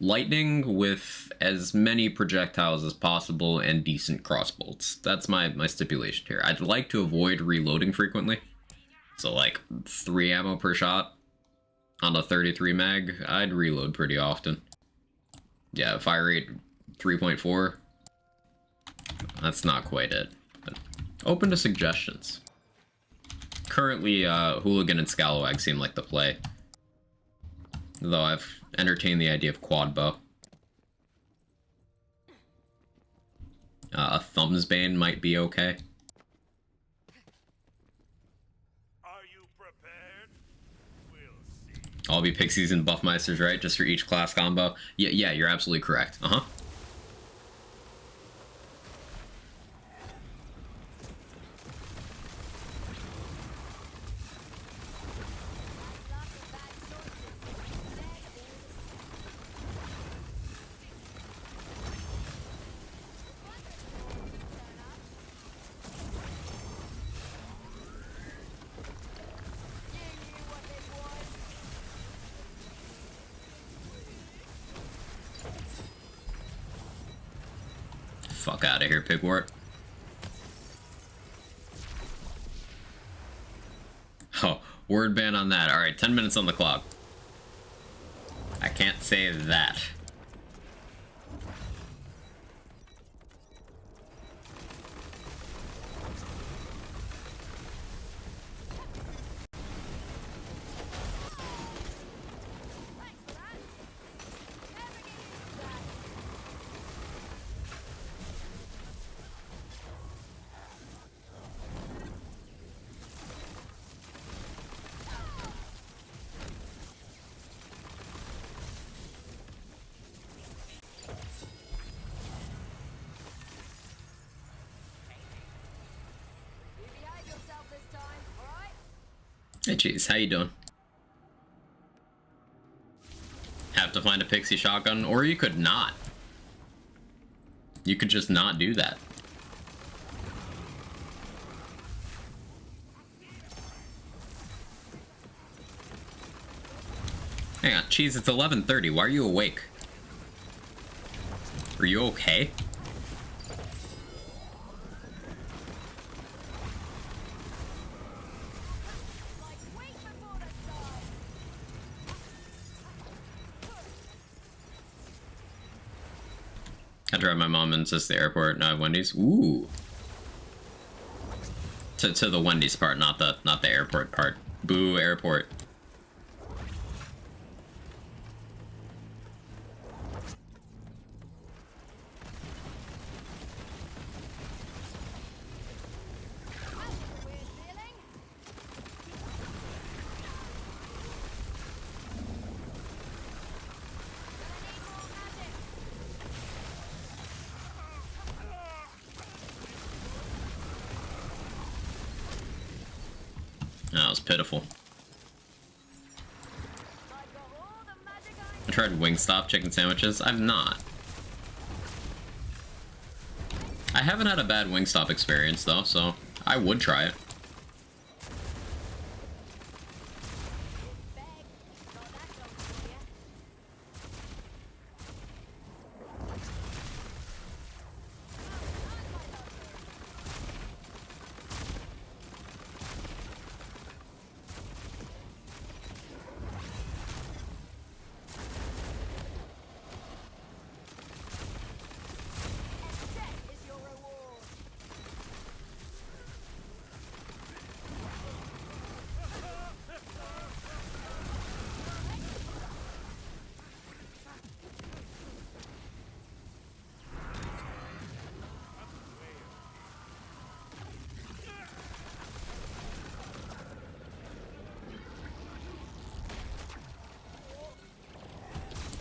lightning with as many projectiles as possible and decent crossbolts. That's my stipulation here. I'd like to avoid reloading frequently. So like 3 ammo per shot on a 33 mag, I'd reload pretty often. Yeah, fire rate 3.4. That's not quite it. But open to suggestions. Currently, Hooligan and Scalawag seem like the play. Though I've entertained the idea of quad bow. A Thumbsbane might be okay. Are you prepared? We'll see. All be Pixies and Buffmeisters, right? Just for each class combo? Yeah, you're absolutely correct. Uh-huh. Fuck out of here, Pigwort. Oh, word ban on that. Alright, 10 minutes on the clock. I can't say that. Hey, jeez, how you doing? Have to find a pixie shotgun, or you could not. You could just not do that. Hang on, jeez, it's 11:30. Why are you awake? Are you okay? I drive my mom and sis to the airport, not Wendy's. Ooh. To the Wendy's part, not the airport part. Boo, airport. That was pitiful. I tried Wingstop chicken sandwiches. I've not. I haven't had a bad Wingstop experience though, so I would try it.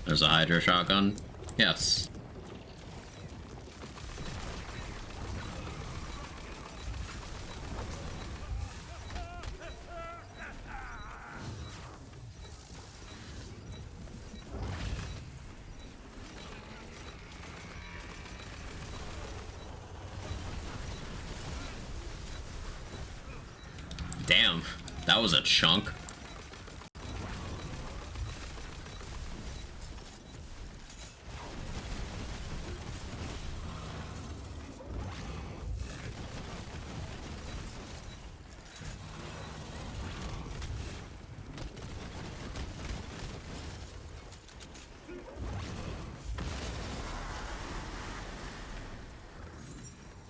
There's a Hydra shotgun. Yes. Damn, that was a chunk.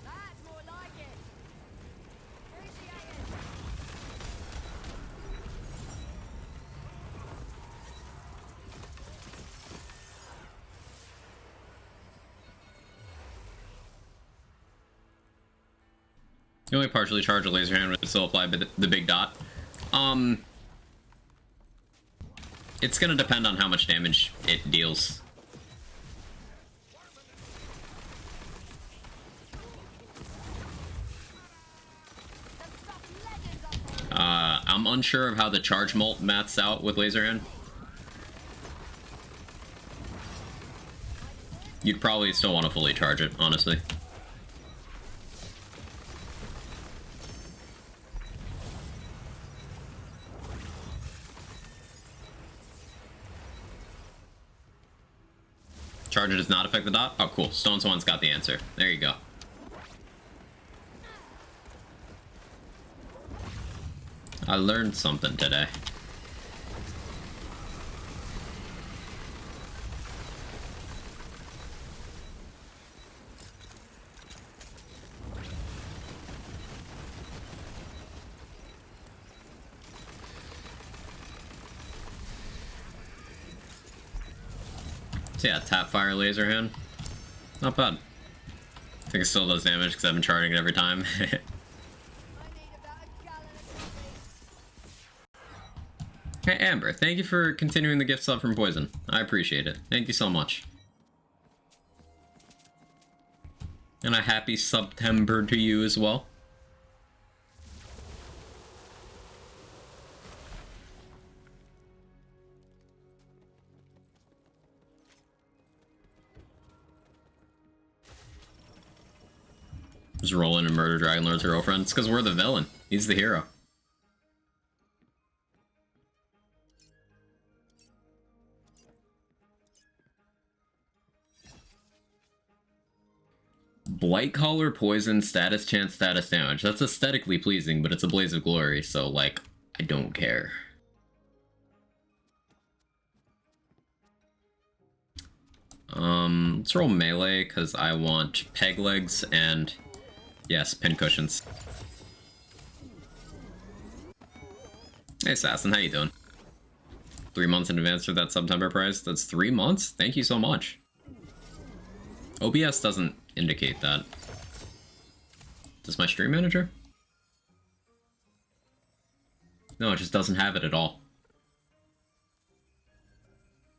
That's more like it. Appreciate it. You only partially charge a laser hand, but still apply the big dot. It's gonna depend on how much damage it deals. I'm unsure of how the charge mult mats out with laser hand. You'd probably still want to fully charge it, honestly. Charger does not affect the dot? Oh, cool. Stone Swan's got the answer. There you go. I learned something today. So yeah, tap fire laser hand. Not bad. I think it still does damage because I've been charging it every time. I need about a gallon of coffee. Hey Amber, thank you for continuing the gift sub from Poison. I appreciate it. Thank you so much. And a happy September to you as well. Just roll in and murder Dragonlord's girlfriend. It's because we're the villain. He's the hero. Blight Collar, Poison, Status Chance, Status Damage. That's aesthetically pleasing, but it's a Blaze of Glory, so, like, I don't care. Let's roll melee, because I want peg legs and, yes, pin cushions. Hey, Assassin, how you doing? 3 months in advance for that September price? That's 3 months? Thank you so much. OBS doesn't indicate that. Does my stream manager? No, it just doesn't have it at all.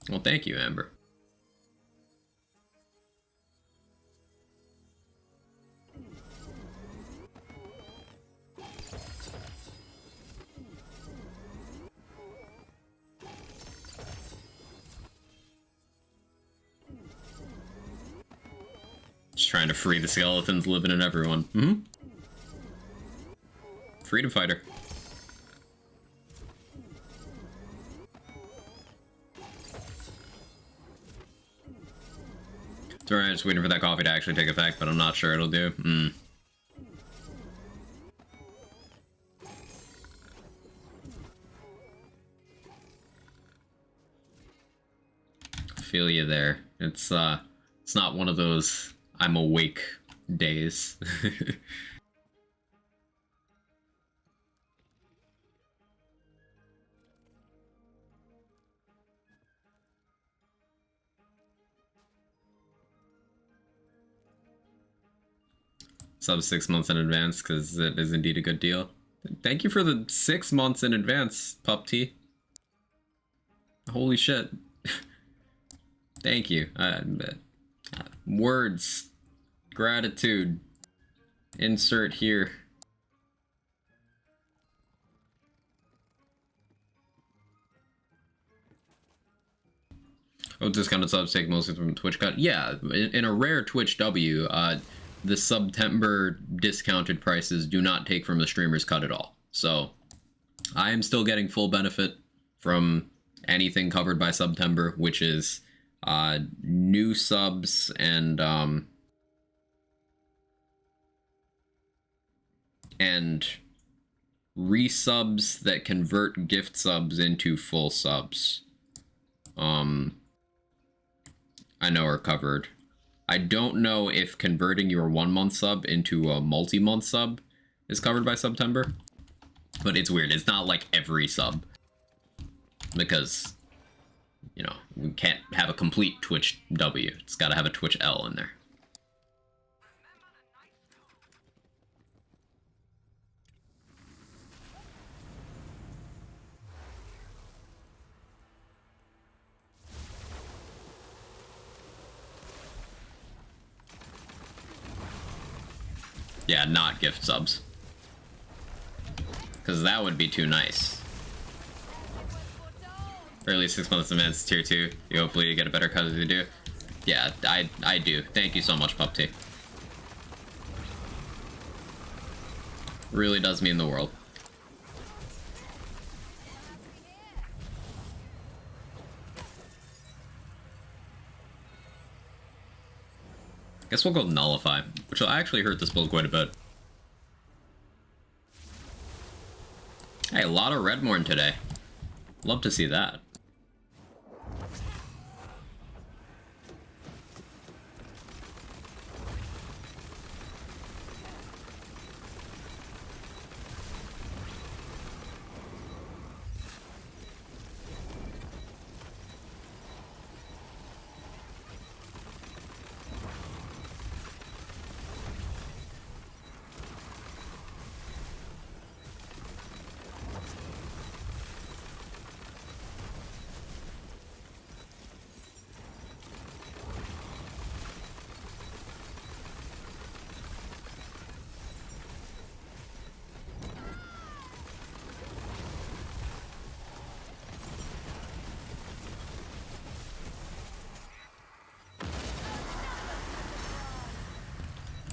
Well, thank you, Amber. Just trying to free the skeletons living in everyone. Freedom fighter. It's alright, just waiting for that coffee to actually take effect, but I'm not sure it'll do. Feel you there. It's not one of those I'm awake days. Sub 6 months in advance, because it is indeed a good deal. Thank you for the 6 months in advance, Pup T. Holy shit. Thank you. Words. Gratitude. Insert here. Oh, discounted subs take mostly from Twitch cut. Yeah, in a rare Twitch W, the September discounted prices do not take from the streamer's cut at all. So I am still getting full benefit from anything covered by September, which is new subs and resubs that convert gift subs into full subs. I know are covered. I don't know if converting your 1 month sub into a multi-month sub is covered by September, but it's weird. It's not like every sub, because, you know, we can't have a complete Twitch W. It's got to have a Twitch L in there. Yeah, not gift subs. Because that would be too nice. For at least 6 months advance tier 2. You hopefully get a better cut as you do. Yeah, I do. Thank you so much, Pup T. Really does mean the world. Guess we'll go Nullify, which will actually hurt this build quite a bit. Hey, a lot of Redmourne today. Love to see that.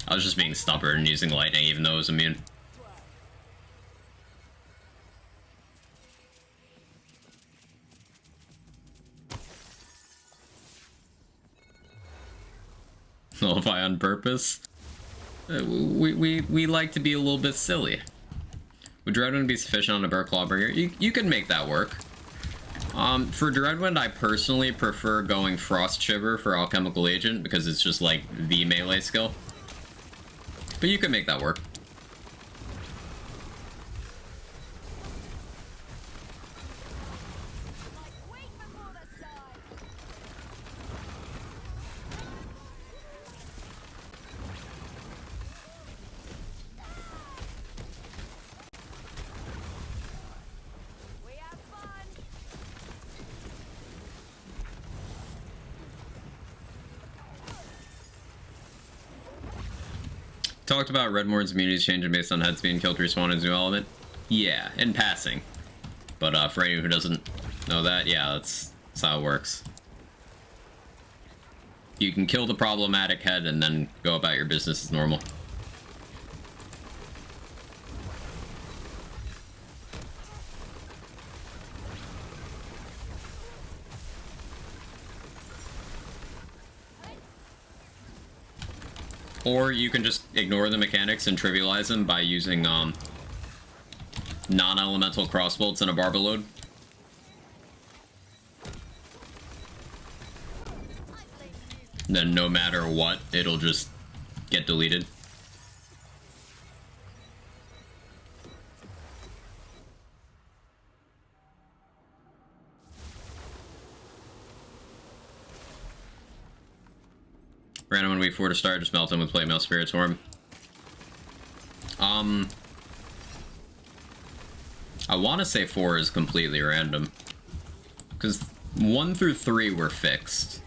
I was just being stubborn and using lightning even though it was immune. Nullify on purpose? We like to be a little bit silly. Would Dreadwind be sufficient on a Bear Clawbringer? You can make that work. For Dreadwind, I personally prefer going Frost Shiver for Alchemical Agent because it's just like the melee skill. But you can make that work. Talked about Redmourne's immunities changing based on heads being killed to respawn as new element. Yeah, in passing. But for anyone who doesn't know that, yeah, that's how it works. You can kill the problematic head and then go about your business as normal. Or you can just ignore the mechanics and trivialize them by using non-elemental crossbolts and a barber load. Then no matter what, it'll just get deleted. Random when week 4 to start, just melt him with Plate Mail Spirit Swarm. I want to say 4 is completely random. Because 1 through 3 were fixed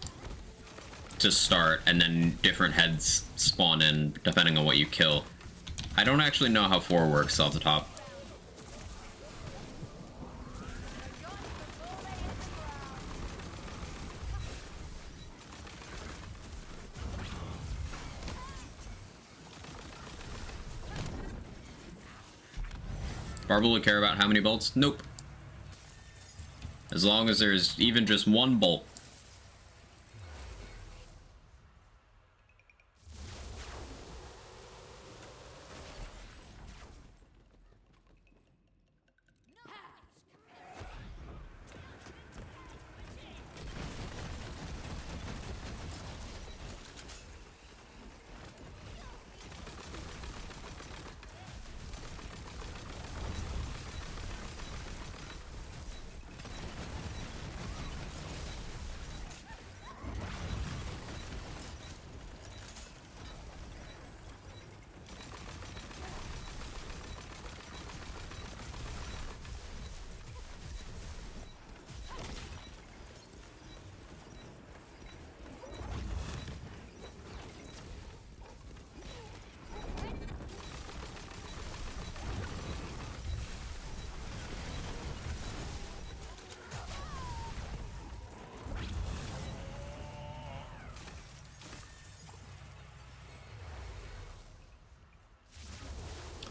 to start, and then different heads spawn in depending on what you kill. I don't actually know how 4 works off the top. Barbel would care about how many bolts? Nope. As long as there's even just one bolt.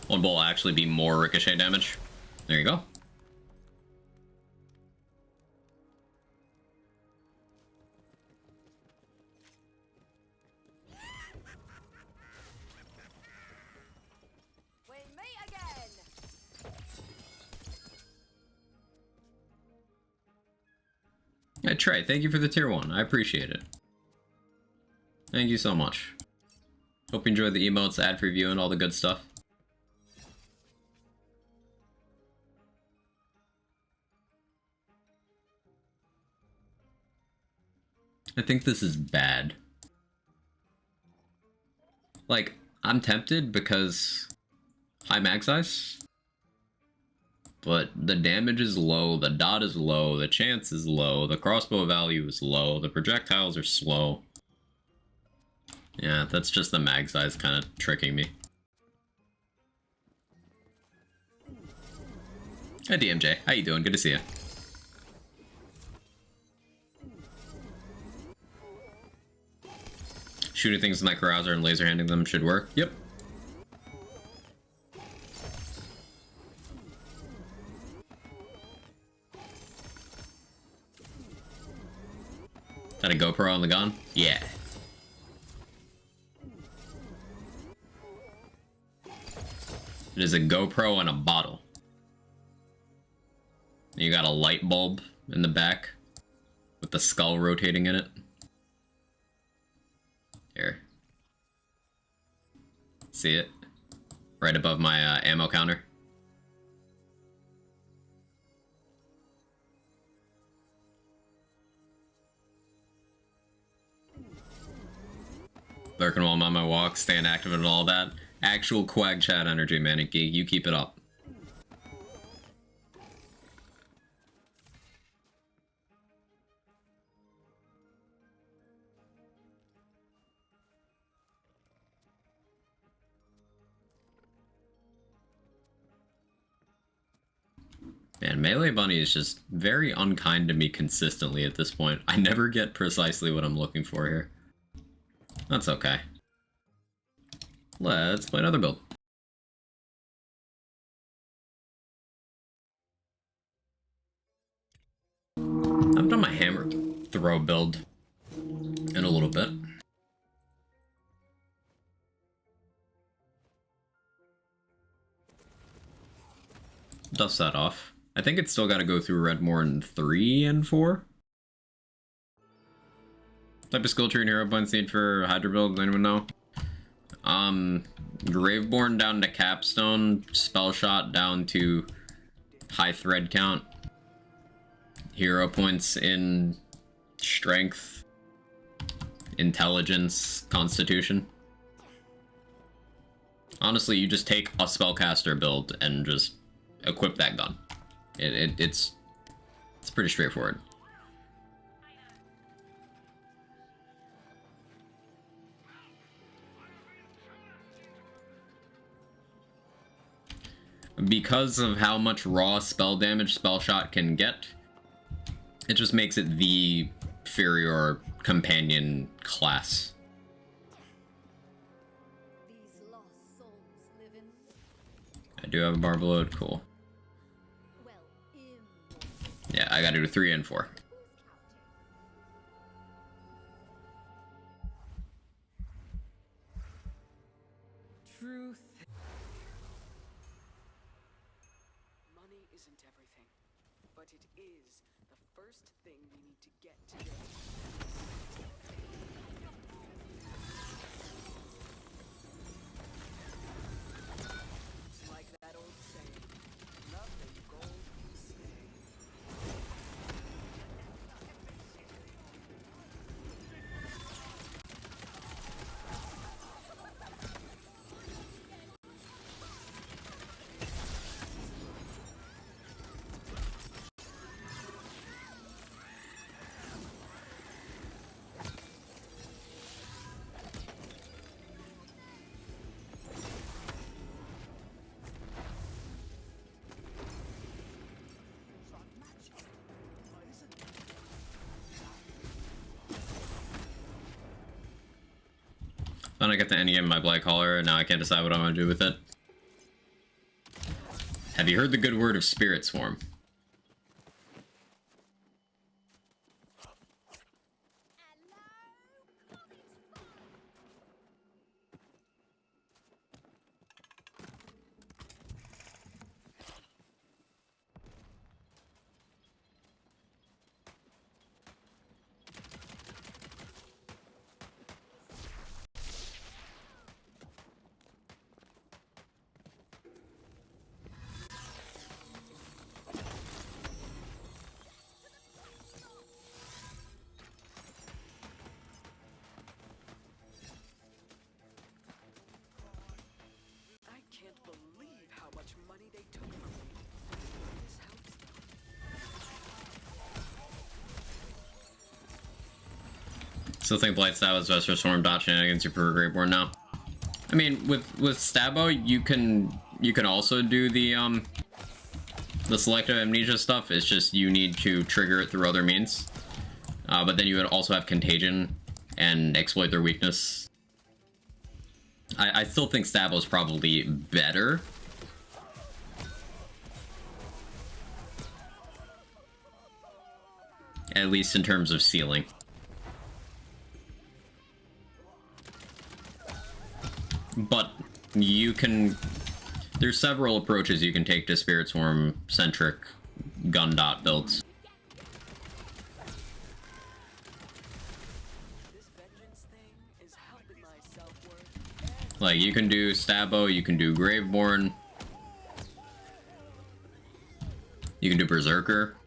One bolt will actually be more ricochet damage. There you go. We meet again. Yeah, Trey, thank you for the tier 1. I appreciate it. Thank you so much. Hope you enjoyed the emotes, ad preview, and all the good stuff. I think this is bad. Like, I'm tempted because high mag size, but the damage is low, the dot is low, the chance is low, the crossbow value is low, the projectiles are slow. Yeah, that's just the mag size kind of tricking me. Hi DMJ, how you doing? Good to see you. Shooting things with my carouser and laser handing them should work. Yep. Is that a GoPro on the gun? Yeah. It is a GoPro and a bottle. You got a light bulb in the back with the skull rotating in it. Here. See it? Right above my ammo counter. Lurking while I'm on my walk, staying active and all that. Actual Quag chat energy, man. You keep it up. Man, Melee Bunny is just very unkind to me consistently at this point. I never get precisely what I'm looking for here. That's okay. Let's play another build. I've done my hammer throw build in a little bit. Dust that off. I think it's still got to go through Redmourne 3 and 4. Type of skill tree and hero points need for Hydra build, does anyone know? Graveborn down to Capstone, Spell Shot down to high thread count. Hero points in Strength, Intelligence, Constitution. Honestly, you just take a Spellcaster build and just equip that gun. It's pretty straightforward. Because of how much raw spell damage Spell Shot can get, it just makes it the inferior companion class. These lost souls live in. I do have a Barbaload, cool. Yeah, I gotta do 3 and 4. Truth. Money isn't everything, but it is the first thing we need to get today. It's like that old saying, nothing gold can stay. Then I get the endgame of my Blight Caller, and now I can't decide what I'm gonna do with it. Have you heard the good word of Spirit Swarm? I can't believe how much money they took from me. This helps them. Still think Blight Stab is best for Swarm dot shenanigans for Redmourne now. I mean, with Stabbo, you can also do the selective amnesia stuff. It's just you need to trigger it through other means. But then you would also have contagion and exploit their weakness. I still think Stabbo's probably better. At least in terms of ceiling. But you can... There's several approaches you can take to Spirit Swarm-centric gun dot builds. This vengeance thing is helping my self-worth. Like, you can do Stabbo, you can do Graveborn. You can do Berserker.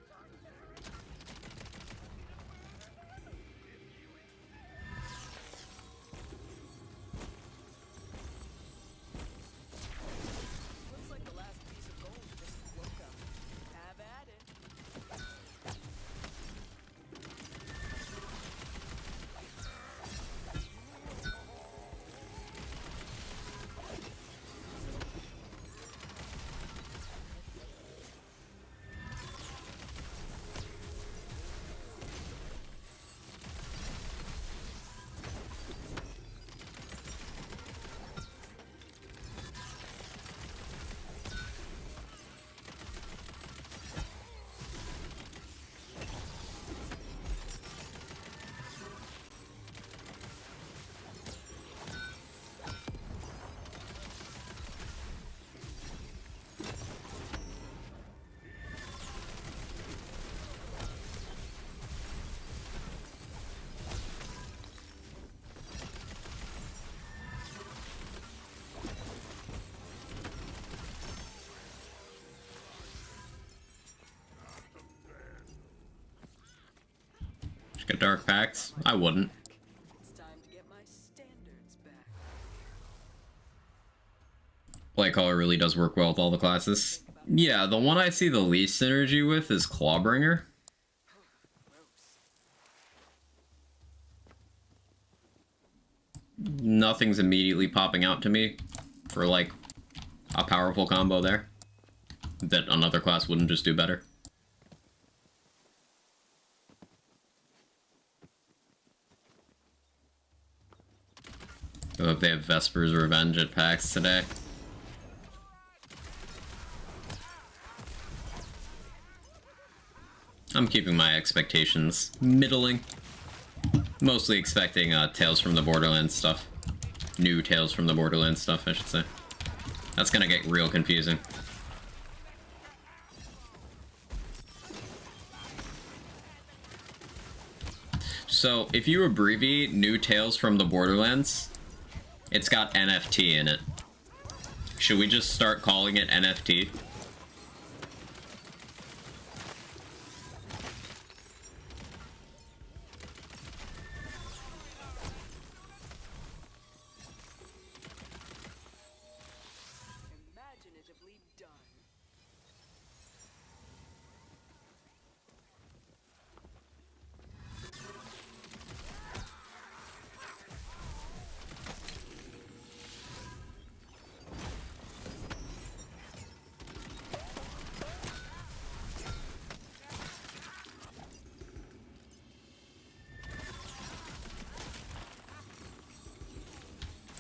Looks like the last piece of gold just woke up. Have at it. Just get Dark Pacts? I wouldn't. It's time to get my standards back. Blight Caller really does work well with all the classes. Yeah, the one I see the least synergy with is Clawbringer. Gross. Nothing's immediately popping out to me for, like, a powerful combo there that another class wouldn't just do better. I hope they have Vesper's Revenge at PAX today. I'm keeping my expectations middling. Mostly expecting Tales from the Borderlands stuff. New Tales from the Borderlands stuff, I should say. That's gonna get real confusing. So, if you abbreviate New Tales from the Borderlands, it's got NFT in it. Should we just start calling it NFT? Imaginatively done.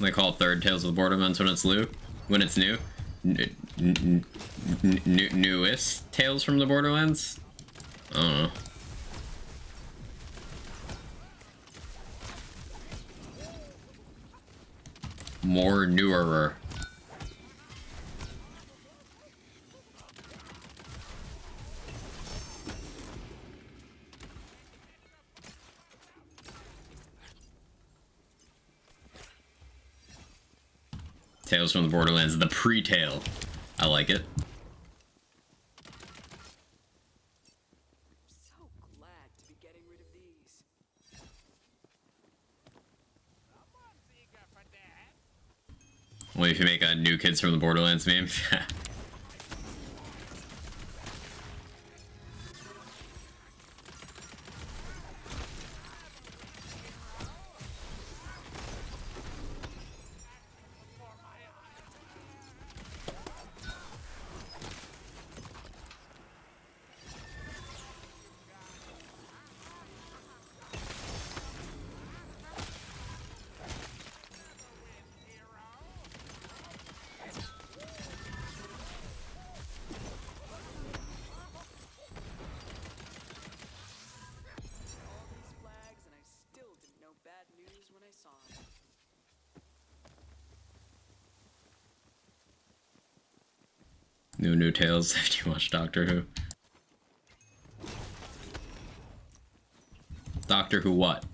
They call it Third Tales of the Borderlands when it's new. When it's new. Newest Tales from the Borderlands? I don't know. More newer. Tales from the Borderlands, the pre-tale. I like it. So glad to be getting rid of these. Someone's eager for that. Well, if you make a New Kids from the Borderlands meme. All these flags, and I still didn't know bad news when I saw it. New Tales after you watch Doctor Who. Doctor Who what?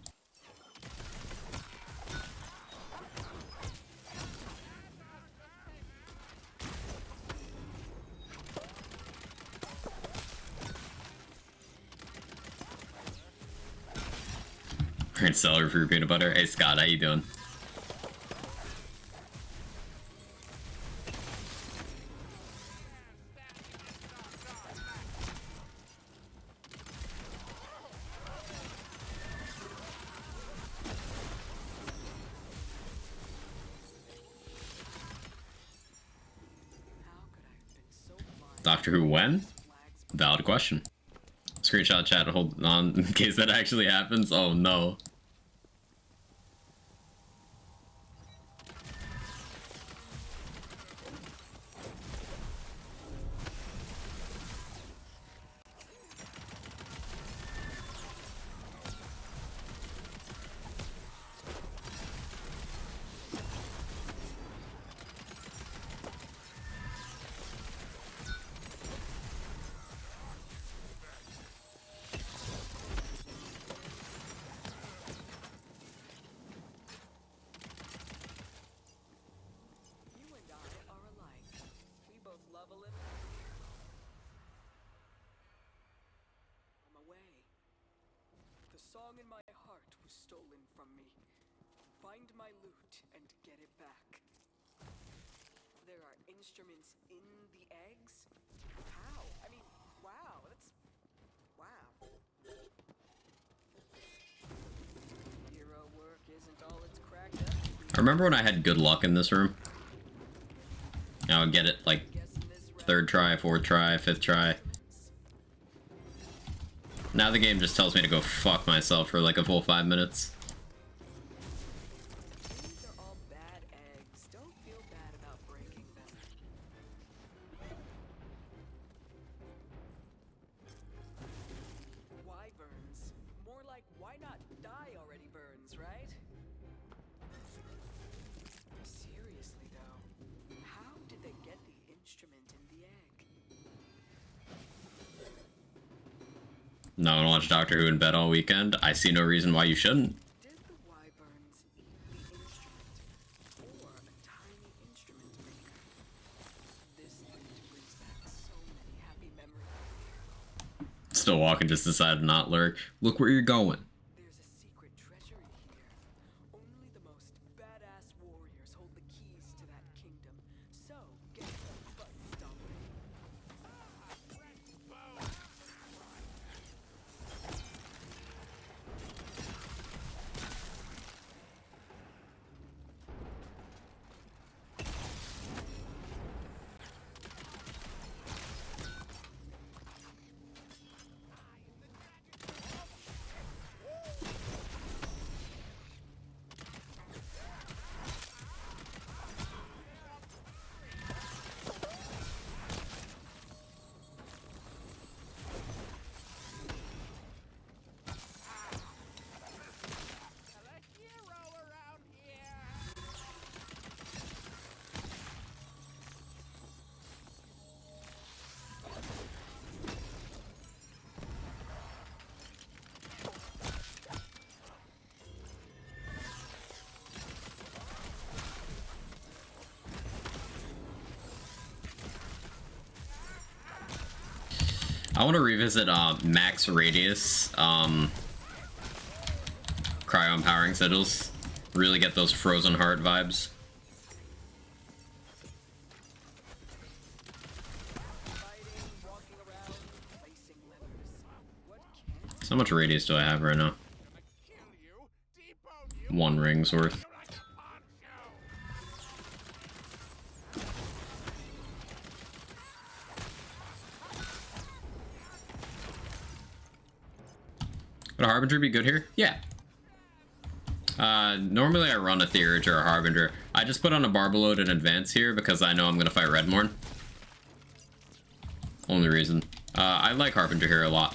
Great celery for your peanut butter. Hey Scott, how you doing? How could I have been so blind? Doctor Who when? Flags Valid question. Screenshot chat, hold on in case that actually happens. Oh no. You and I are alike. We both love a little. I'm away. The song in my heart was stolen from me. Find my loot and get it back. There are instruments in the eggs? How? I mean, wow, that's... wow. Hero work isn't all it's cracked up to be. I remember when I had good luck in this room. I would get it like Guessing this round third try, fourth try, fifth try. Now the game just tells me to go fuck myself for like a full 5 minutes. these are all bad eggs. Don't feel bad about breaking them. No one watched Doctor Who in bed all weekend. I see no reason why you shouldn't. Did the wyverns eat the instrument? Or a tiny instrument maker? This lute brings back so many happy memories. Still walking, just decided to not lurk. Look where you're going. There's a secret treasury here. Only the most badass warriors hold the keys to that kingdom. So, get your butt stomping. I want to revisit max radius cryo empowering sigils. Really get those Frozen Heart vibes. So much radius do I have right now? 1 ring's worth. Would a Harbinger be good here? Yeah. Normally I run a Theurge or a Harbinger. I just put on a Barbaload in advance here because I know I'm gonna fight Redmourne. Only reason. I like Harbinger here a lot.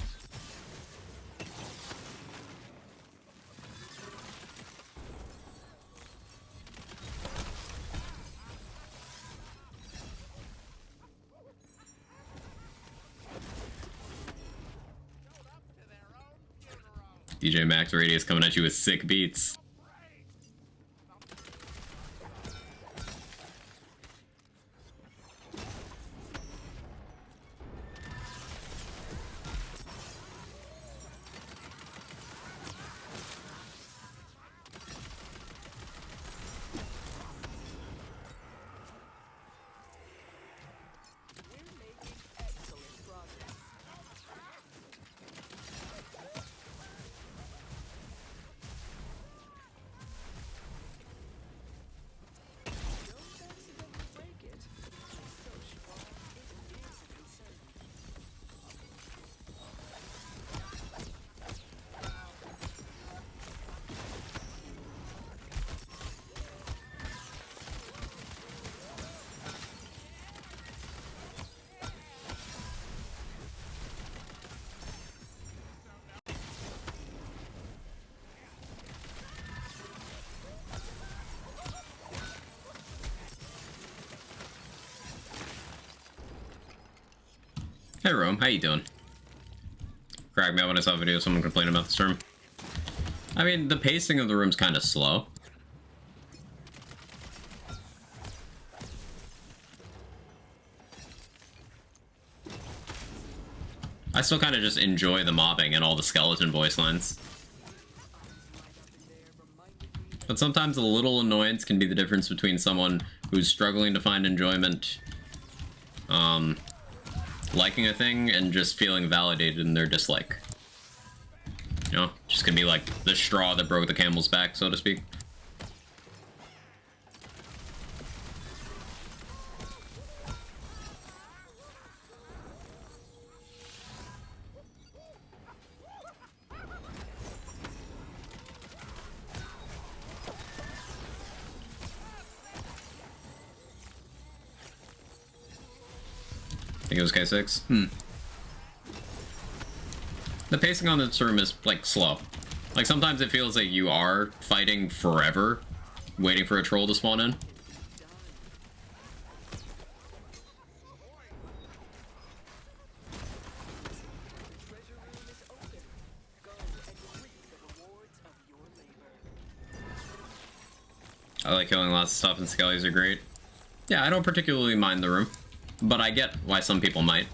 DJ Max Radius coming at you with sick beats. Hey Rome, how you doing? Cracked me up when I saw a video of someone complaining about this room. I mean, the pacing of the room's kind of slow. I still kind of just enjoy the mobbing and all the skeleton voice lines. But sometimes a little annoyance can be the difference between someone who's struggling to find enjoyment, liking a thing, and just feeling validated in their dislike. You know, just gonna be like the straw that broke the camel's back, so to speak. I think it was K6. The pacing on this room is, like, slow. Like, sometimes it feels like you are fighting forever, waiting for a troll to spawn in. Treasure room is open. like killing lots of stuff, and skellies are great. Yeah, I don't particularly mind the room, but I get why some people might.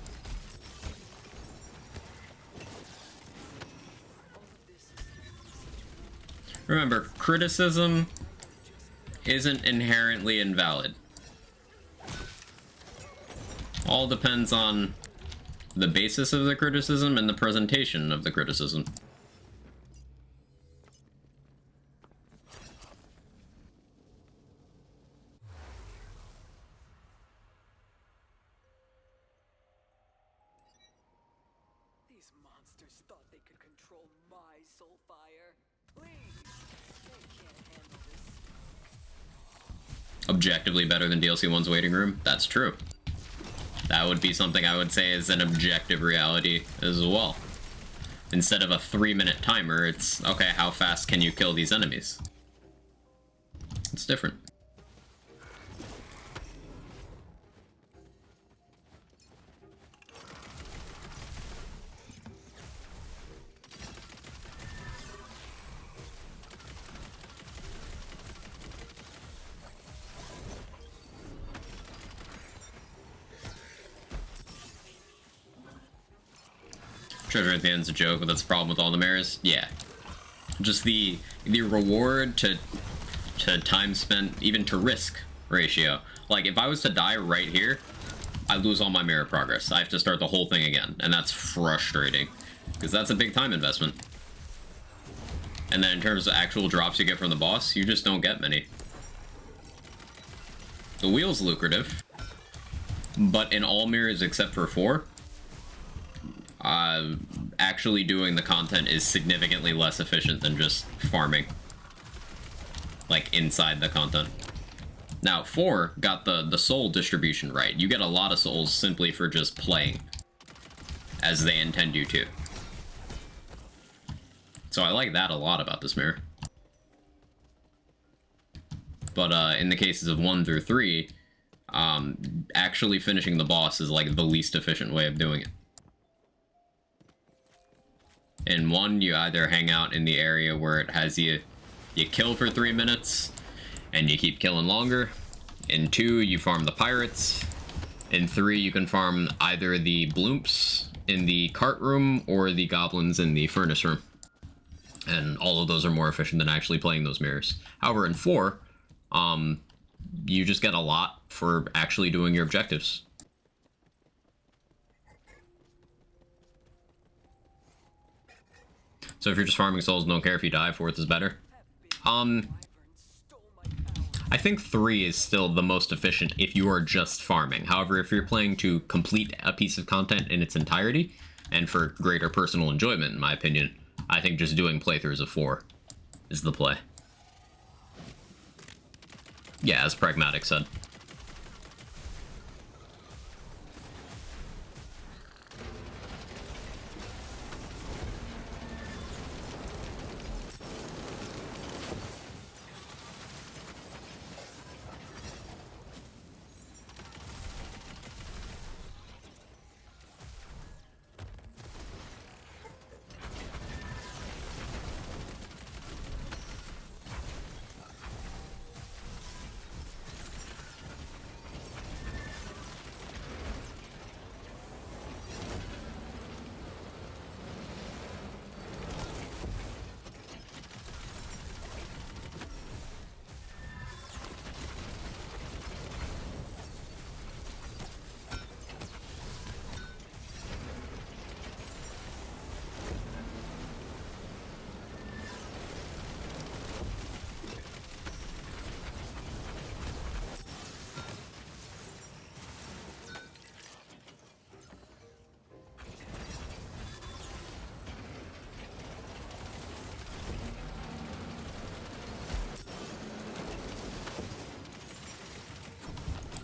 Remember, criticism isn't inherently invalid. All depends on the basis of the criticism and the presentation of the criticism. These monsters thought they could control my soul fire. Please, they can't handle this. Objectively better than DLC 1's waiting room? That's true. That would be something I would say is an objective reality as well. Instead of a 3-minute timer, it's, okay, how fast can you kill these enemies? It's different. Treasure at the end's a joke, but that's the problem with all the mirrors. Yeah. Just the reward to time spent, even to risk ratio. Like, if I was to die right here, I lose all my mirror progress. I have to start the whole thing again, and that's frustrating. Because that's a big time investment. And then in terms of actual drops you get from the boss, you just don't get many. The wheel's lucrative, but in all mirrors except for 4, actually doing the content is significantly less efficient than just farming. Like, inside the content. Now, 4 got the soul distribution right. You get a lot of souls simply for just playing, as they intend you to. So I like that a lot about this mirror. But in the cases of 1 through 3, actually finishing the boss is like the least efficient way of doing it. In 1, you either hang out in the area where it has you kill for 3 minutes, and you keep killing longer. In 2, you farm the pirates. In 3, you can farm either the bloomps in the cart room or the goblins in the furnace room. And all of those are more efficient than actually playing those mirrors. However, in 4, you just get a lot for actually doing your objectives. So if you're just farming souls and don't care if you die, 4th is better. I think 3 is still the most efficient if you are just farming. However, if you're playing to complete a piece of content in its entirety, and for greater personal enjoyment, in my opinion, I think just doing playthroughs of 4 is the play. Yeah, as Pragmatic said.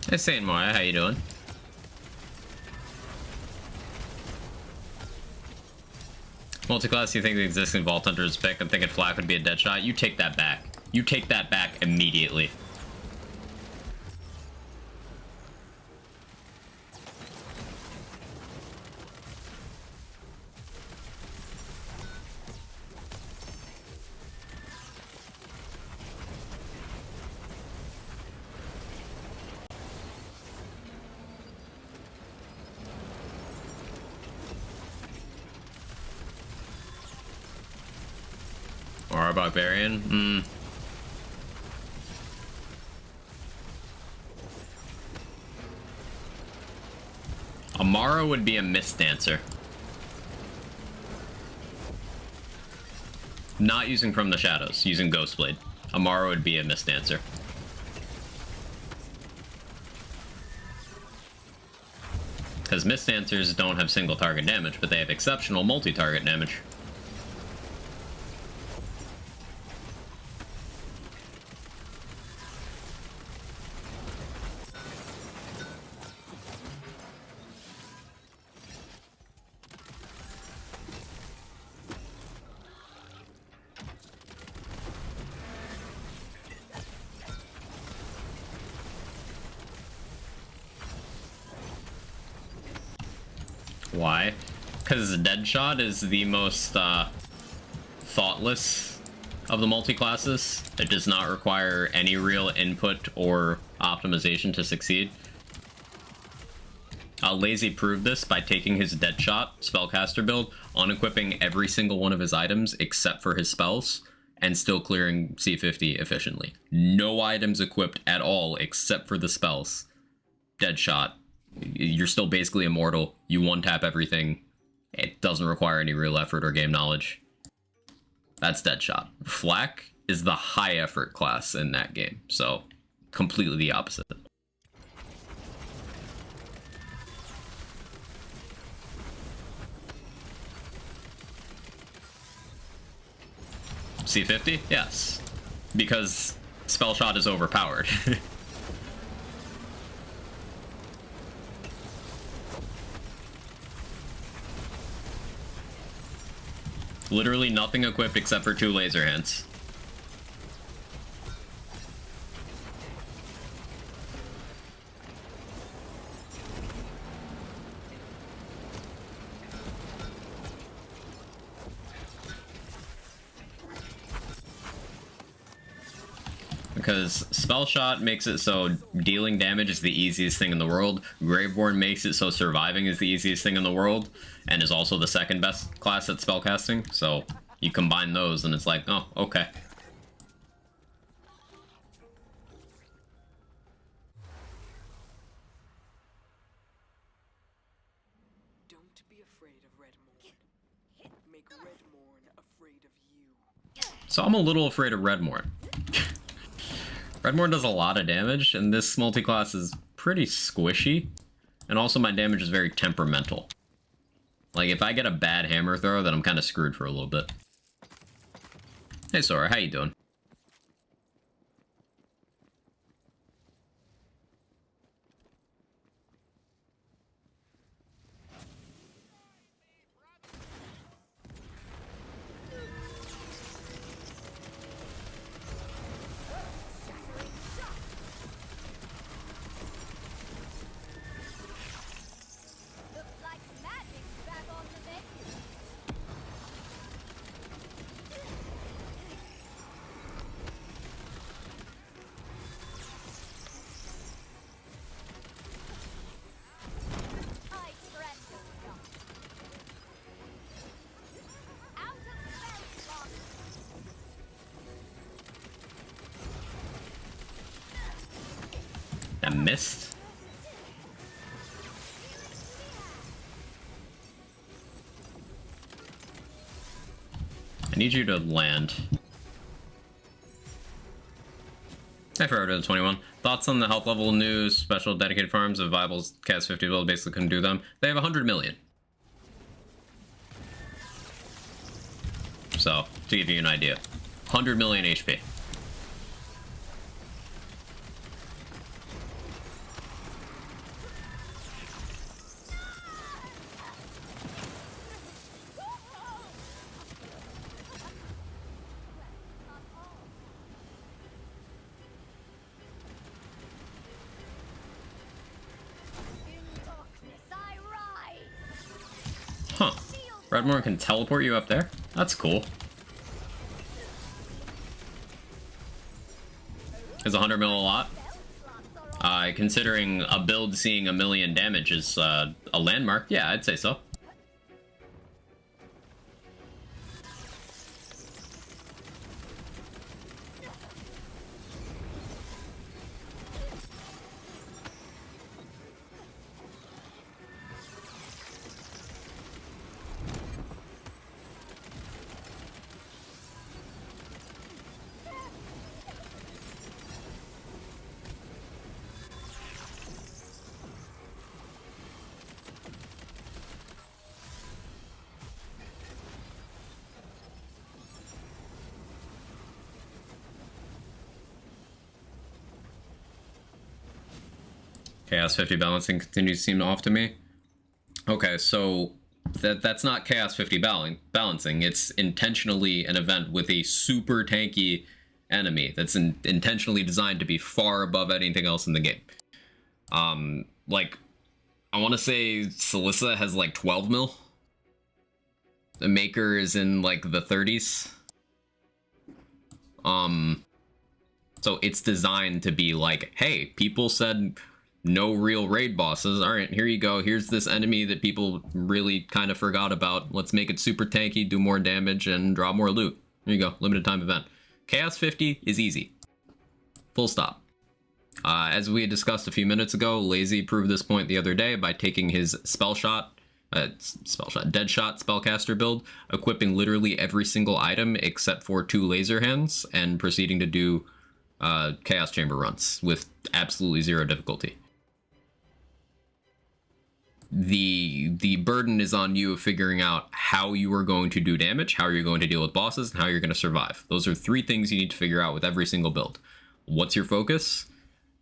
Hey, Saint Maya, how you doing? Multiclass, you think the existing Vault Hunter is pick? I'm thinking Flak would be a dead shot. You take that back. You take that back immediately. Or Barbarian? Amara would be a Mist Dancer. Not using From the Shadows, using Ghostblade. Amara would be a Mist Dancer. Because Mist Dancers don't have single target damage, but they have exceptional multi-target damage. Why? Because Deadshot is the most thoughtless of the multi-classes. It does not require any real input or optimization to succeed. Lazy proved this by taking his Deadshot spellcaster build, unequipping every single one of his items except for his spells, and still clearing C50 efficiently. No items equipped at all except for the spells. Deadshot. You're still basically immortal. You one-tap everything. It doesn't require any real effort or game knowledge. That's Deadshot. Flak is the high-effort class in that game, so completely the opposite. C50? Yes. Because Spell Shot is overpowered. Literally nothing equipped except for 2 laser hands. Because Spell Shot makes it so dealing damage is the easiest thing in the world. Redmourne makes it so surviving is the easiest thing in the world, and is also the second best class at spellcasting. So you combine those and it's like, oh, okay. Don't be afraid of Redmourne. Make Redmourne afraid of you. So I'm a little afraid of Redmourne. Redmourne does a lot of damage, and this multi-class is pretty squishy. And also my damage is very temperamental. Like, if I get a bad hammer throw, then I'm kind of screwed for a little bit. Hey Sora, how you doing? Looks like magic's back on the menu. I trend the stuff. Out of spell slot. That missed. I need you to land. Hey, Forever 21. Thoughts on the health level news? Special dedicated farms of viable Cas 50 build basically couldn't do them. They have 100 million. So, to give you an idea, 100 million HP. In darkness I rise. Huh. Redmourne can teleport you up there? That's cool. Is 100 mil a lot? Considering a build seeing 1 million damage is a landmark, yeah, I'd say so. Chaos 50 balancing continues to seem off to me. Okay, so that's not Chaos 50 balancing. It's intentionally an event with a super tanky enemy that's intentionally designed to be far above anything else in the game. Like, I want to say Celissa has like 12 mil. The Maker is in like the 30s. So it's designed to be like, hey, people said no real raid bosses. All right, here you go. Here's this enemy that people really kind of forgot about. Let's make it super tanky, do more damage, and draw more loot. Here you go, limited time event. Chaos 50 is easy. Full stop. As we had discussed a few minutes ago, Lazy proved this point the other day by taking his dead shot spellcaster build, equipping literally every single item except for 2 laser hands, and proceeding to do Chaos Chamber runs with absolutely 0 difficulty. The burden is on you of figuring out how you are going to do damage, how you're going to deal with bosses, and how you're going to survive. Those are 3 things you need to figure out with every single build. What's your focus?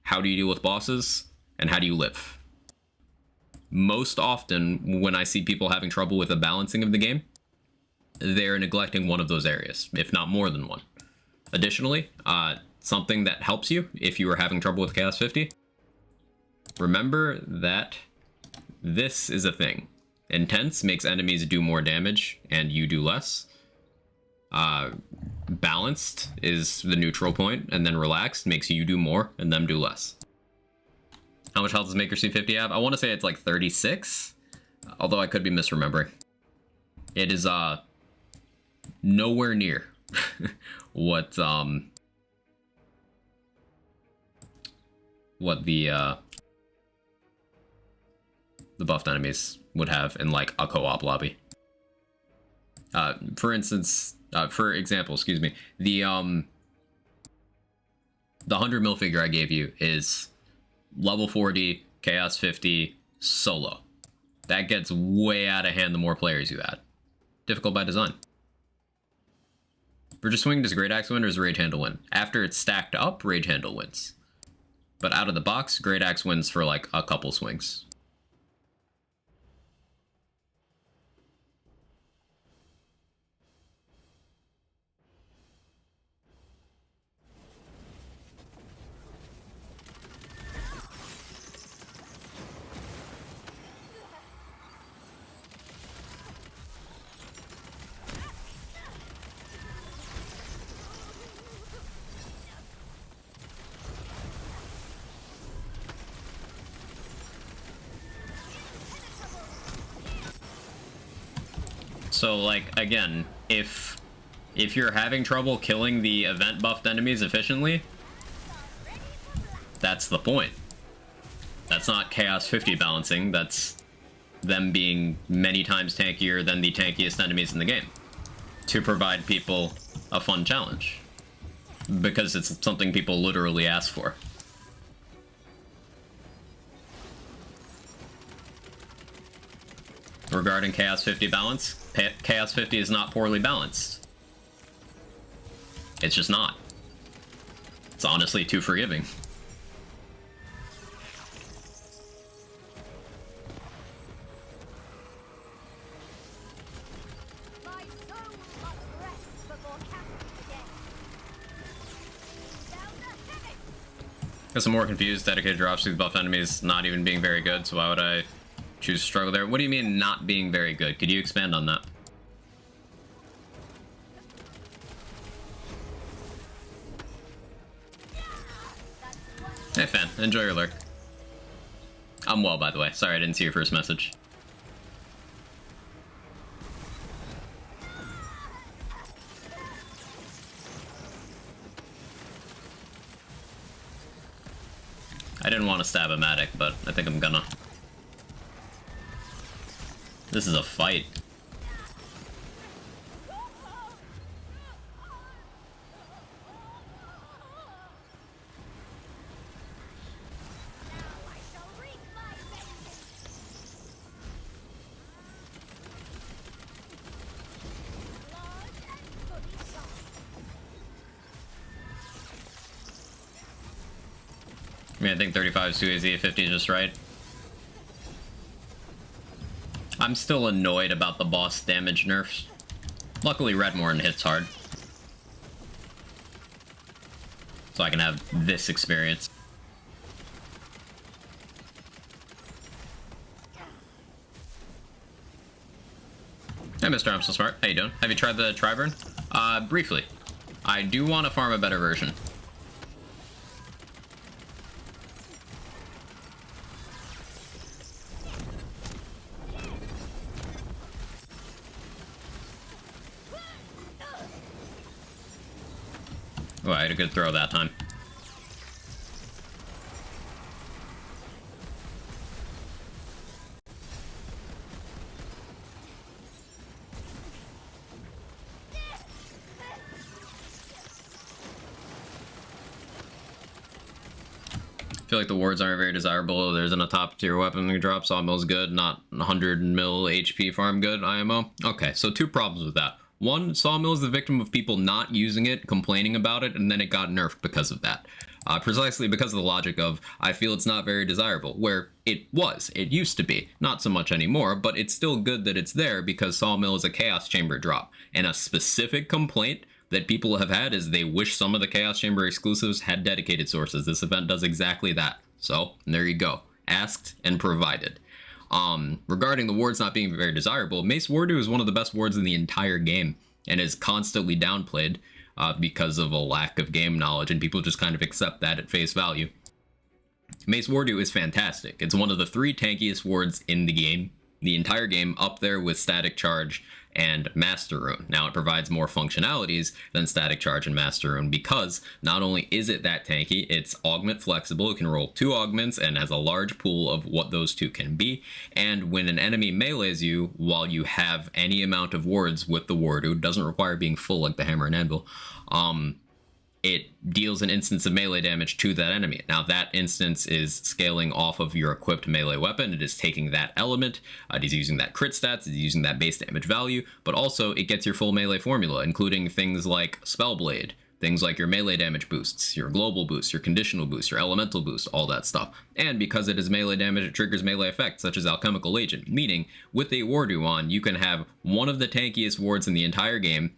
How do you deal with bosses? And how do you live? Most often, when I see people having trouble with the balancing of the game, they're neglecting one of those areas, if not more than one. Additionally, something that helps you if you are having trouble with Chaos 50, remember that this is a thing. Intense makes enemies do more damage and you do less. Balanced is the neutral point, and then relaxed makes you do more and them do less. How much health does Maker C50 have? I want to say it's like 36, although I could be misremembering. It is nowhere near what the buffed enemies would have in like a co-op lobby. For example, excuse me, the 100 mil figure I gave you is level 40, Chaos 50, solo. That gets way out of hand the more players you add. Difficult by design. For just swing, does Great Axe win or does Rage Handle win? After it's stacked up, Rage Handle wins. But out of the box, Great Axe wins for like a couple swings. So, like, again, if you're having trouble killing the event buffed enemies efficiently, that's the point. That's not Chaos 50 balancing, that's them being many times tankier than the tankiest enemies in the game, to provide people a fun challenge. Because it's something people literally ask for. Regarding Chaos 50 balance, Chaos 50 is not poorly balanced. It's just not. It's honestly too forgiving. My soul must rest before casting again. Down the heavens! Guess I'm more confused. Dedicated dropship buff enemies not even being very good, so why would I choose to struggle there? What do you mean not being very good? Could you expand on that? Hey fan, enjoy your lurk. I'm well, by the way. Sorry I didn't see your first message. I didn't want to stab a Matic, but I think I'm gonna. This is a fight. mean, I think 35 is too easy, 50 is just right. I'm still annoyed about the boss damage nerfs. Luckily, Redmourne hits hard. So I can have this experience. Hey, Mr. I'm So Smart. How you doing? Have you tried the Triburn? Briefly. I do want to farm a better version. Oh, I had a good throw that time. I feel like the wards aren't very desirable. There isn't a top tier weapon that drops. Sawmill's good, not 100 mil HP farm good, IMO. Okay, so two problems with that. One, Sawmill is the victim of people not using it, complaining about it, and then it got nerfed because of that. Precisely because of the logic of, I feel it's not very desirable, where it was. It used to be. Not so much anymore, but it's still good that it's there because Sawmill is a Chaos Chamber drop. And a specific complaint that people have had is they wish some of the Chaos Chamber exclusives had dedicated sources. This event does exactly that. So, there you go. Asked and provided. Regarding the wards not being very desirable, Mace Wardu is one of the best wards in the entire game and is constantly downplayed because of a lack of game knowledge, and people just kind of accept that at face value. Mace Wardu is fantastic. It's one of the 3 tankiest wards in the entire game, up there with Static Charge and Master Rune. Now, it provides more functionalities than Static Charge and Master Rune because not only is it that tanky, it's augment flexible. It can roll 2 augments and has a large pool of what those 2 can be. And when an enemy melees you while you have any amount of wards with the ward, it doesn't require being full like the Hammer and Anvil, it deals an instance of melee damage to that enemy. Now, that instance is scaling off of your equipped melee weapon. It is taking that element, it is using that crit stats, it is using that base damage value, but also it gets your full melee formula, including things like Spellblade, things like your melee damage boosts, your global boosts, your conditional boosts, your elemental boosts, all that stuff. And because it is melee damage, it triggers melee effects, such as Alchemical Agent, meaning with a Wardu on, you can have one of the tankiest wards in the entire game,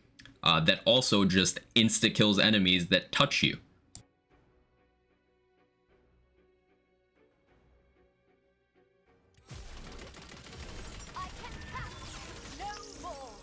that also just insta-kills enemies that touch you. I can cast no more.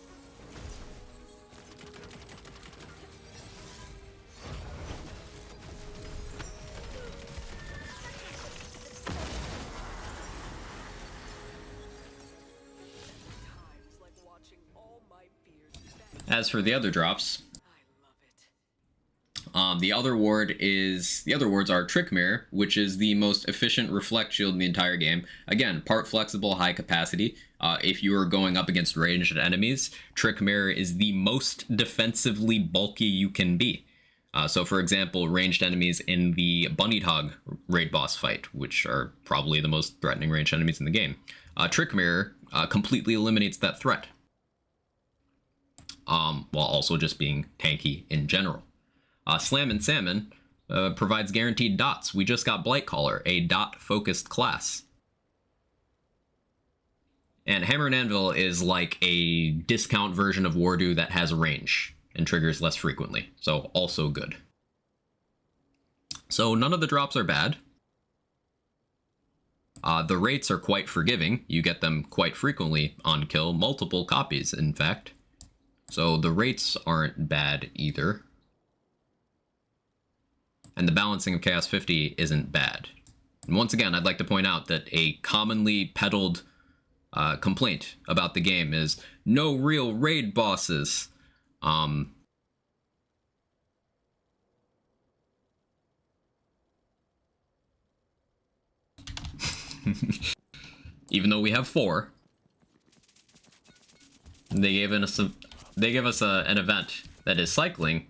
Times like watching all my fears vanish. As for the other drops, I love it. the other wards are Trick Mirror, which is the most efficient reflect shield in the entire game. Again, part flexible, high capacity. If you are going up against ranged enemies, Trick Mirror is the most defensively bulky you can be. So for example, ranged enemies in the Bunny Hog raid boss fight, which are probably the most threatening ranged enemies in the game. Trick Mirror completely eliminates that threat, while also just being tanky in general. Slam and Salmon provides guaranteed dots. We just got Blightcaller, a dot-focused class. And Hammer and Anvil is like a discount version of Wardu that has range and triggers less frequently, so also good. So none of the drops are bad. The rates are quite forgiving. You get them quite frequently on kill, multiple copies, in fact. So the rates aren't bad either. And the balancing of Chaos 50 isn't bad. And once again, I'd like to point out that a commonly peddled complaint about the game is no real raid bosses. Even though we have 4, they gave us an event that is cycling,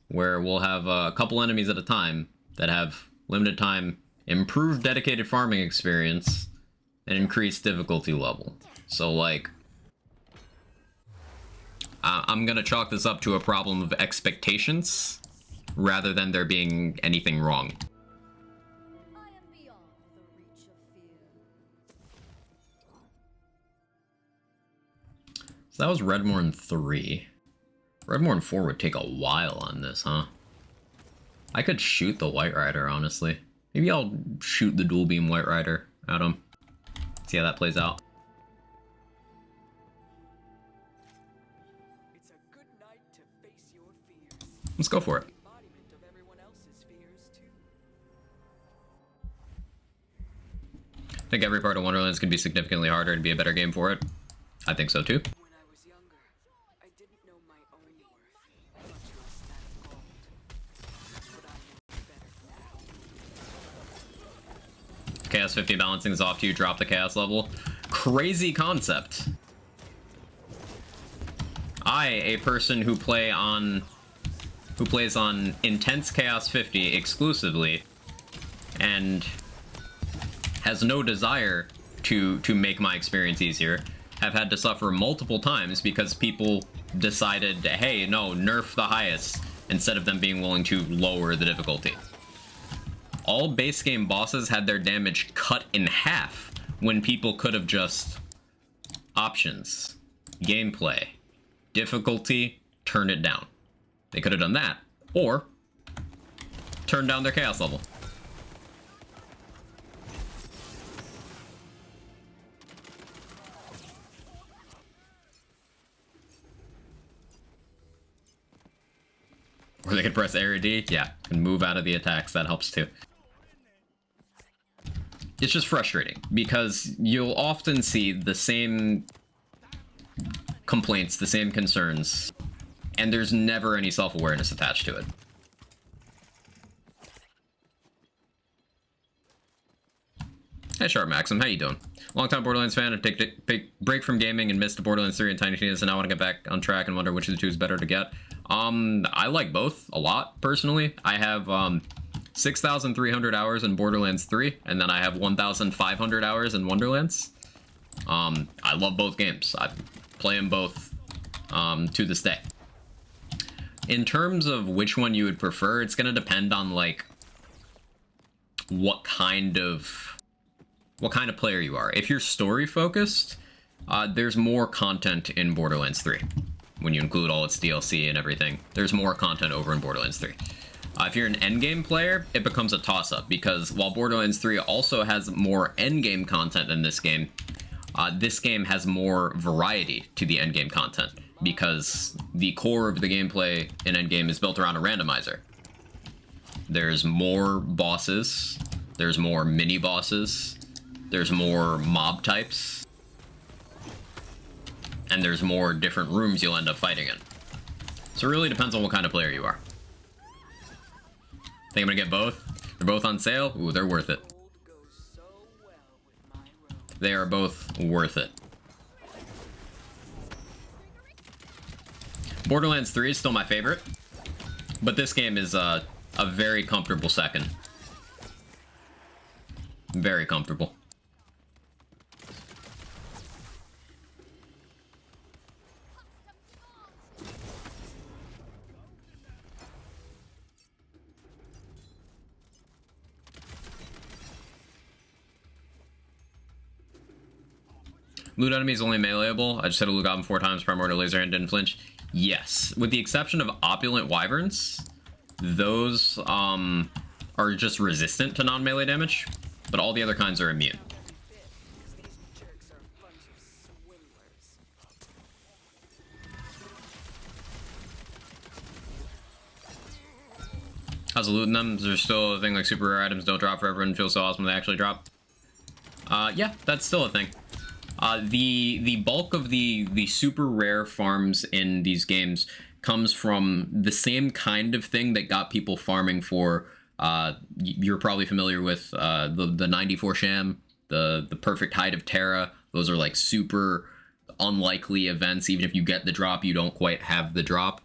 where we'll have a couple enemies at a time that have limited time, improved dedicated farming experience, and increased difficulty level. So like, I'm gonna chalk this up to a problem of expectations rather than there being anything wrong. So that was Redmourne 3. Redmourne 4 would take a while on this, huh? I could shoot the White Rider, honestly. Maybe I'll shoot the dual beam White Rider at him. See how that plays out. It's a good night to face your fears. Let's go for it. Embodiment of everyone else's fears too. I think every part of Wonderlands can be significantly harder and be a better game for it. I think so too. When I was younger, I didn't know my own worth, much less that of gold. But I know better now. Chaos 50 balancing is off to you, drop the chaos level. Crazy concept. A person who plays on intense chaos 50 exclusively and has no desire to make my experience easier, have had to suffer multiple times because people decided, hey, no, nerf the highest, instead of them being willing to lower the difficulty. All base game bosses had their damage cut in half when people could have just options, gameplay, difficulty, turn it down. They could have done that, or turn down their chaos level. Or they could press A or D, yeah, and move out of the attacks, that helps too. It's just frustrating, because you'll often see the same complaints, the same concerns, and there's never any self-awareness attached to it. Hey Sharp Maxim, how you doing? Longtime Borderlands fan, I take a break from gaming and missed Borderlands 3 and Tiny Tina's, and I want to get back on track and wonder which of the two is better to get. I like both a lot, personally. I have 6,300 hours in Borderlands 3, and then I have 1,500 hours in Wonderlands. I love both games. I play them both to this day. In terms of which one you would prefer, it's going to depend on, like, what kind of player you are. If you're story focused, there's more content in Borderlands 3. When you include all its DLC and everything, there's more content over in Borderlands 3. If you're an endgame player, it becomes a toss-up, because while Borderlands 3 also has more endgame content than this game has more variety to the endgame content, because the core of the gameplay in endgame is built around a randomizer. There's more bosses, there's more mini-bosses, there's more mob types, and there's more different rooms you'll end up fighting in. So it really depends on what kind of player you are. Think I'm gonna get both? They're both on sale? Ooh, they're worth it. Gold goes so well with my robe. They are both worth it. Borderlands 3 is still my favorite, but this game is a very comfortable second. Very comfortable. Loot enemies only meleeable. I just hit a loot goblin 4 times, primordial laser and didn't flinch. Yes, with the exception of opulent wyverns, those are just resistant to non-melee damage, but all the other kinds are immune. Because these jerks are a bunch of swindlers. How's looting them? Is there still a thing like super rare items don't drop forever and feel so awesome when they actually drop? Yeah, that's still a thing. The bulk of the super rare farms in these games comes from the same kind of thing that got people farming for, you're probably familiar with the 94 Sham, the Perfect Height of Terra. Those are like super unlikely events. Even if you get the drop, you don't quite have the drop.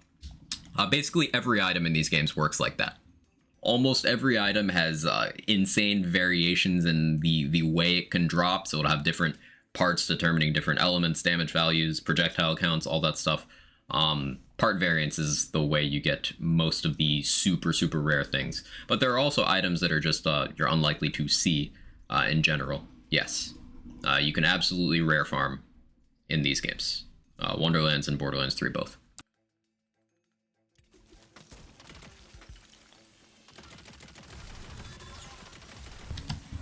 Basically every item in these games works like that. Almost every item has insane variations in the way it can drop, so it'll have different parts determining different elements, damage values, projectile counts, all that stuff. Part variance is the way you get most of the super rare things. But there are also items that are just you're unlikely to see in general. Yes, you can absolutely rare farm in these games. Wonderlands and Borderlands 3 both.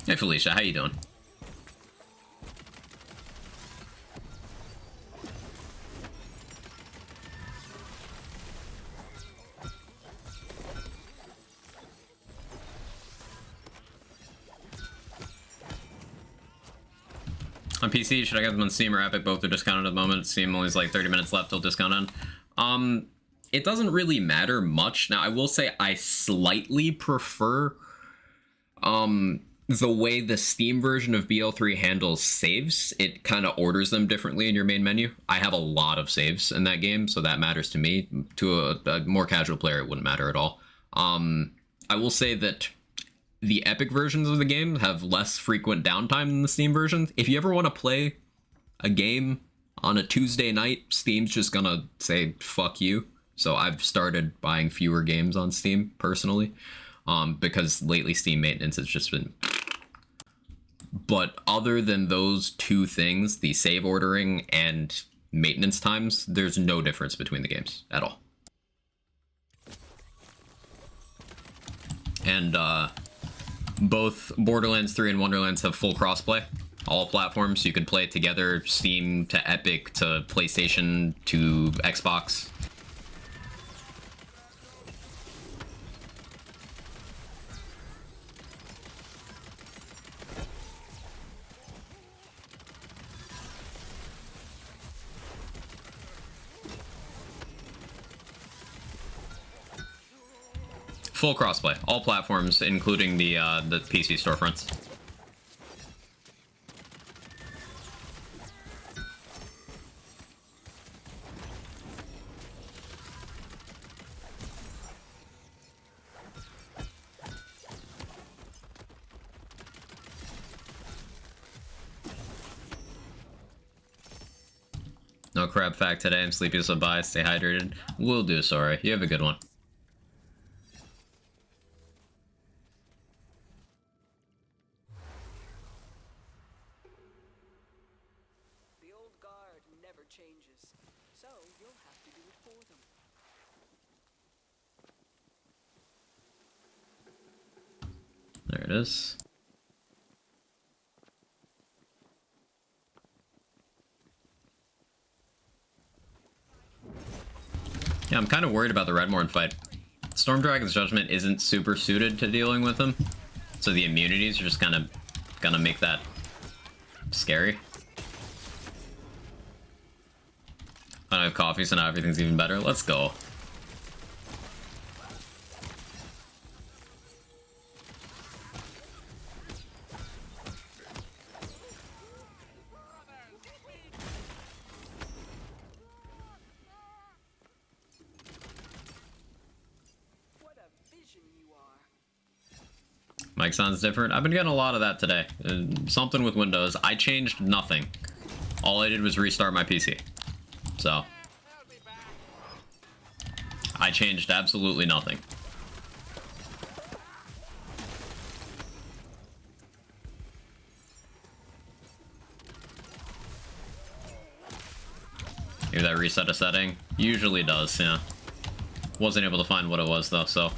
Hey Felicia, how you doing? On PC, should I get them on Steam or Epic? Both are discounted at the moment. Steam only has like 30 minutes left till discount end. It doesn't really matter much. Now, I will say I slightly prefer the way the Steam version of BL3 handles saves. It kind of orders them differently in your main menu. I have a lot of saves in that game, so that matters to me. To a more casual player, it wouldn't matter at all. I will say that the Epic versions of the game have less frequent downtime than the Steam versions. If you ever want to play a game on a Tuesday night, Steam's just gonna say, fuck you. So I've started buying fewer games on Steam, personally, because lately Steam maintenance has just been... But other than those two things, the save ordering and maintenance times, there's no difference between the games at all. And, both Borderlands 3 and Wonderlands have full crossplay. All platforms, you can play it together, Steam to Epic to PlayStation to Xbox. Full crossplay, all platforms, including the PC storefronts. No crab fact today. I'm sleepy, so bye. Stay hydrated. Will do, sorry. You have a good one. The old guard never changes, so you'll have to do it for them. There it is. Yeah, I'm kind of worried about the Redmourne fight. Storm Dragon's Judgment isn't super suited to dealing with him, so the immunities are just kind of gonna make that scary. I have coffee, so now everything's even better. Let's go. What a vision you are. Mic sounds different. I've been getting a lot of that today. Something with Windows. I changed nothing. All I did was restart my PC. So I changed absolutely nothing. Maybe that reset a setting? Usually does, yeah. Wasn't able to find what it was though, so.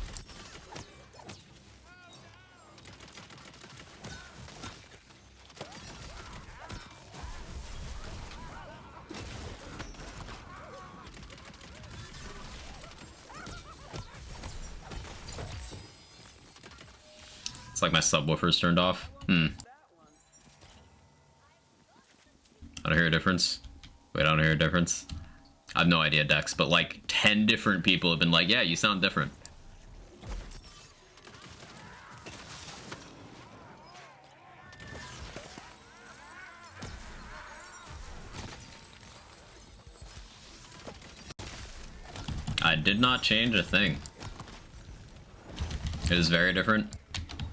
It's like my subwoofer's turned off. I don't hear a difference. Wait, I don't hear a difference. I have no idea, Dex, but like 10 different people have been like, yeah, you sound different. I did not change a thing. It is very different.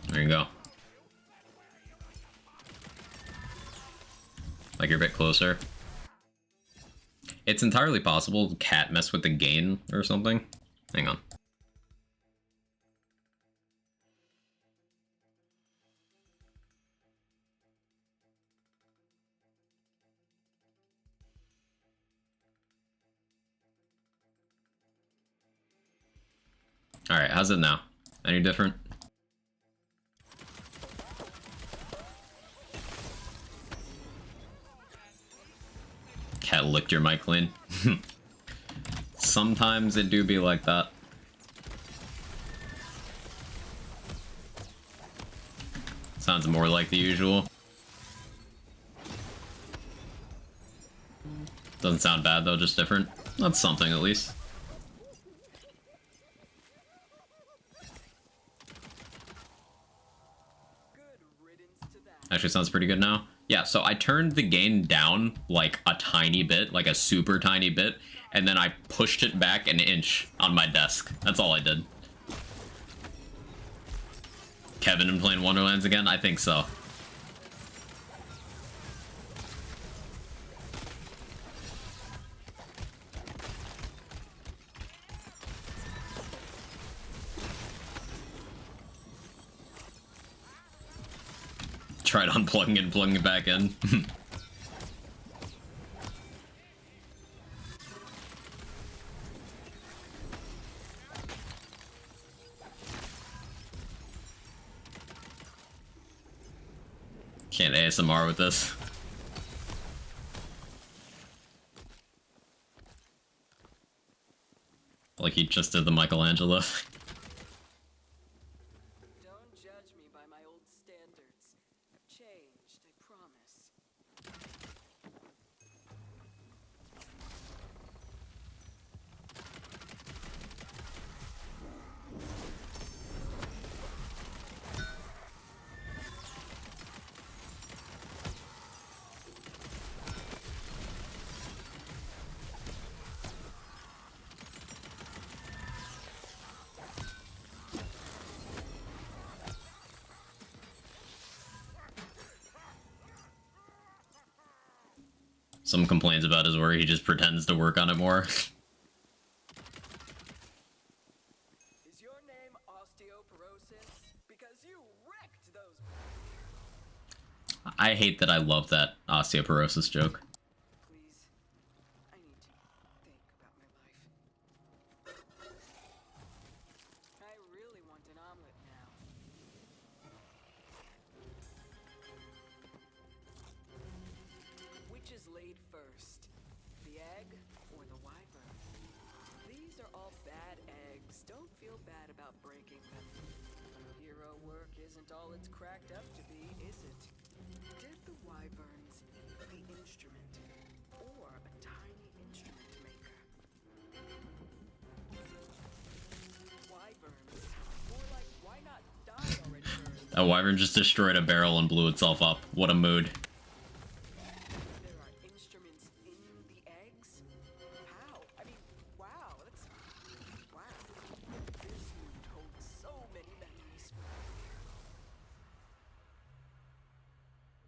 There you go. Like you're a bit closer. It's entirely possible cat messed with the gain or something. Hang on. Alright, how's it now? Any different? Cat licked your mic clean. Sometimes it do be like that. Sounds more like the usual. Doesn't sound bad though, just different. That's something at least. Actually sounds pretty good now. Yeah, so I turned the gain down like a tiny bit, like a super tiny bit, and then I pushed it back an inch on my desk. That's all I did. Kevin and playing Wonderlands again? I think so. Tried unplugging it and plugging it back in. Can't ASMR with this. Like he just did the Michelangelo. Don't judge me by my old standards. I've changed, I promise. Some complaints about is where he just pretends to work on it more. Is your name osteoporosis? Because you wrecked those. I hate that I love that osteoporosis joke. Please, I need to think about my life. I really want an omelet now. Which is laid first, the egg or the wyvern? These are all bad eggs. Don't feel bad about breaking them. Hero work isn't all it's cracked up to be, is it? Did the wyverns the instrument or a tiny instrument maker? Wyverns. Or like, why not die already, birds? A wyvern just destroyed a barrel and blew itself up. What a mood. There are instruments in the eggs? How? I mean, wow, that's... Wow. This mood holds so many memories.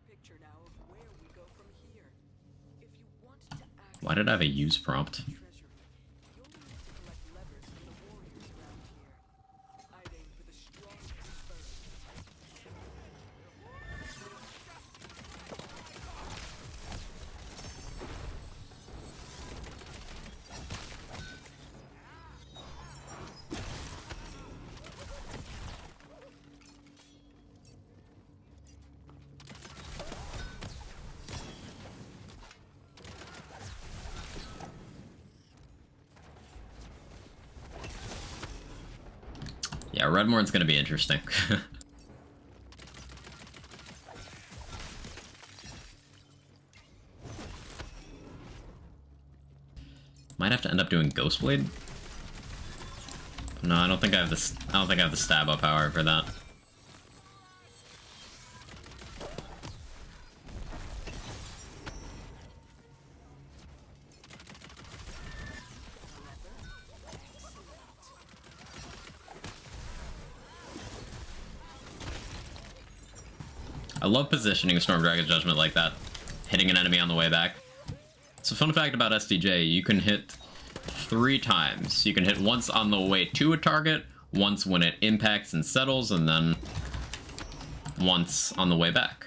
Picture now of where we go from here. If you want to access Why did I have a use prompt? treasury, you'll need to collect levers from the warriors around here. I'd aim for the strongest first. Yeah, Redmourne's gonna be interesting. Might have to end up doing Ghostblade. No, I don't think I have the. I don't think I have the stab up power for that. I love positioning Storm Dragon's Judgment like that, hitting an enemy on the way back. So fun fact about SDJ, you can hit 3 times. You can hit once on the way to a target, once when it impacts and settles, and then once on the way back.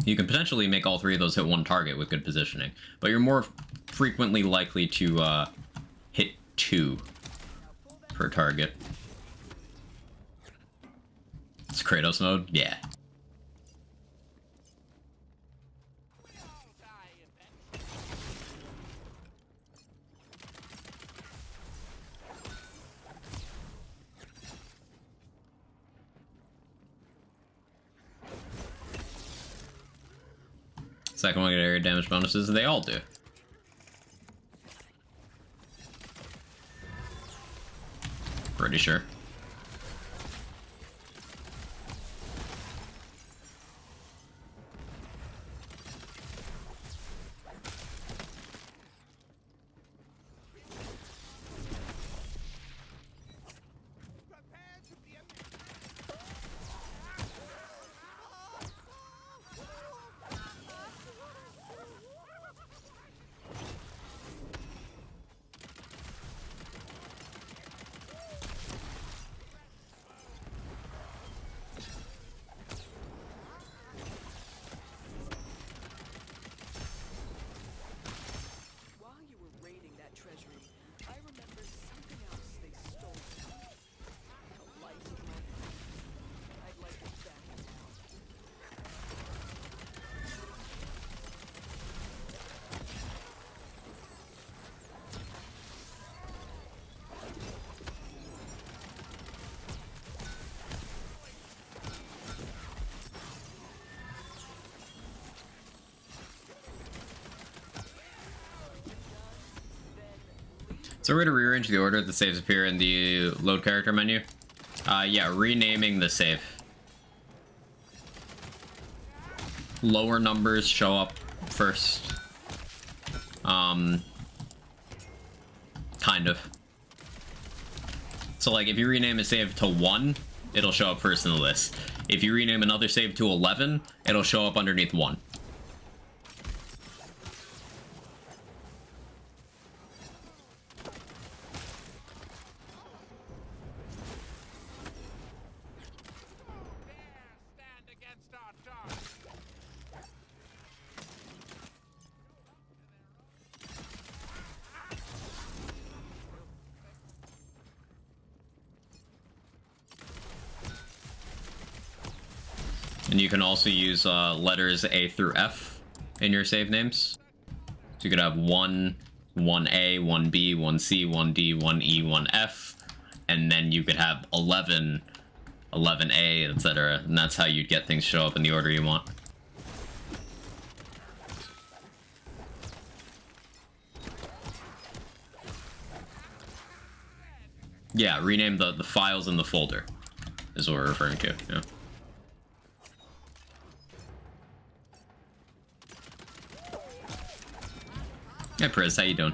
You can potentially make all 3 of those hit one target with good positioning, but you're more frequently likely to hit 2 per target. Kratos mode? Yeah. We all die eventually. Second one get area damage bonuses, they all do. Pretty sure. Prepare to be a While you were raiding that treasury, I remembered something else they stole. A light in my heart. I'd like it back now. Is there a way to rearrange the order that saves appear in the load character menu? Yeah, renaming the save. Lower numbers show up first. Kind of. So like if you rename a save to 1, it'll show up first in the list. If you rename another save to 11, it'll show up underneath 1. Dare stand against our dark. And you can also use letters A through F in your save names. So you could have 1, 1A, 1B, 1C, 1D, 1E, 1F, and then you could have 11, 11A, etc. And that's how you'd get things show up in the order you want. Yeah, rename the files in the folder is what we're referring to. Yeah. Hey Priz, how you doing?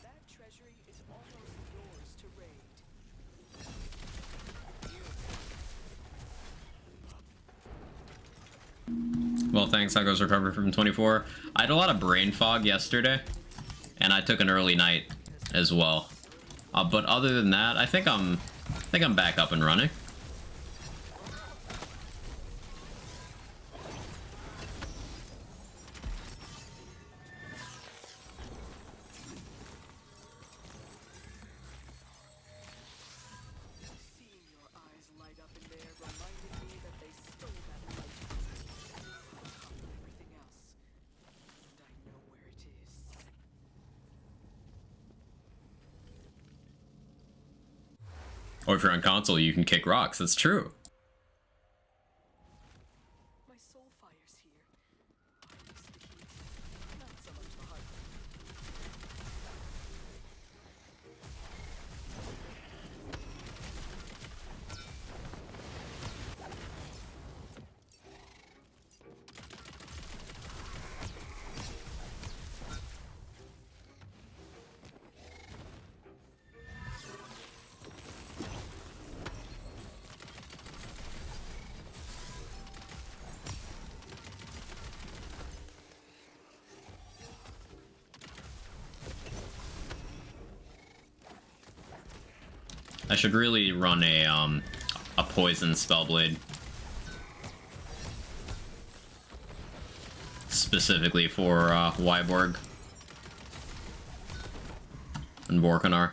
That treasury is almost yours to raid. Well, thanks. How goes recovery from 24? I had a lot of brain fog yesterday, and I took an early night as well. But other than that, I think I'm back up and running. Seeing your eyes light up in there reminded me that they stole that light from me. On top of everything else. And I know where it is. Or if you're on console, you can kick rocks. That's true. My soul fire's here. I miss the heat. Not so much the heart. I should really run a poison spellblade. Specifically for Wyborg and Vorkanar.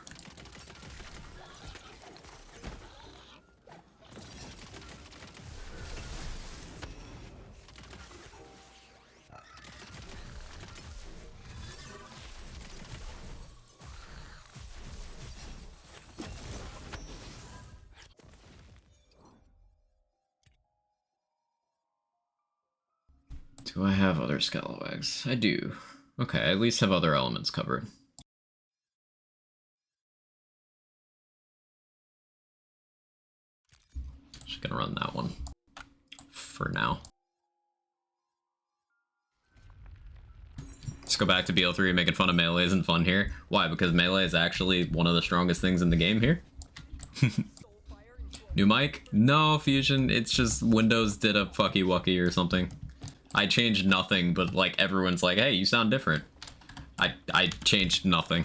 Do I have other Scalawags? I do. Okay, I at least have other elements covered. Just gonna run that one for now. Let's go back to BL3. Making fun of melee isn't fun here. Why? Because melee is actually one of the strongest things in the game here. New mic? No, Fusion. It's just Windows did a fucky wucky or something. I changed nothing, but like everyone's like, hey, you sound different. I changed nothing.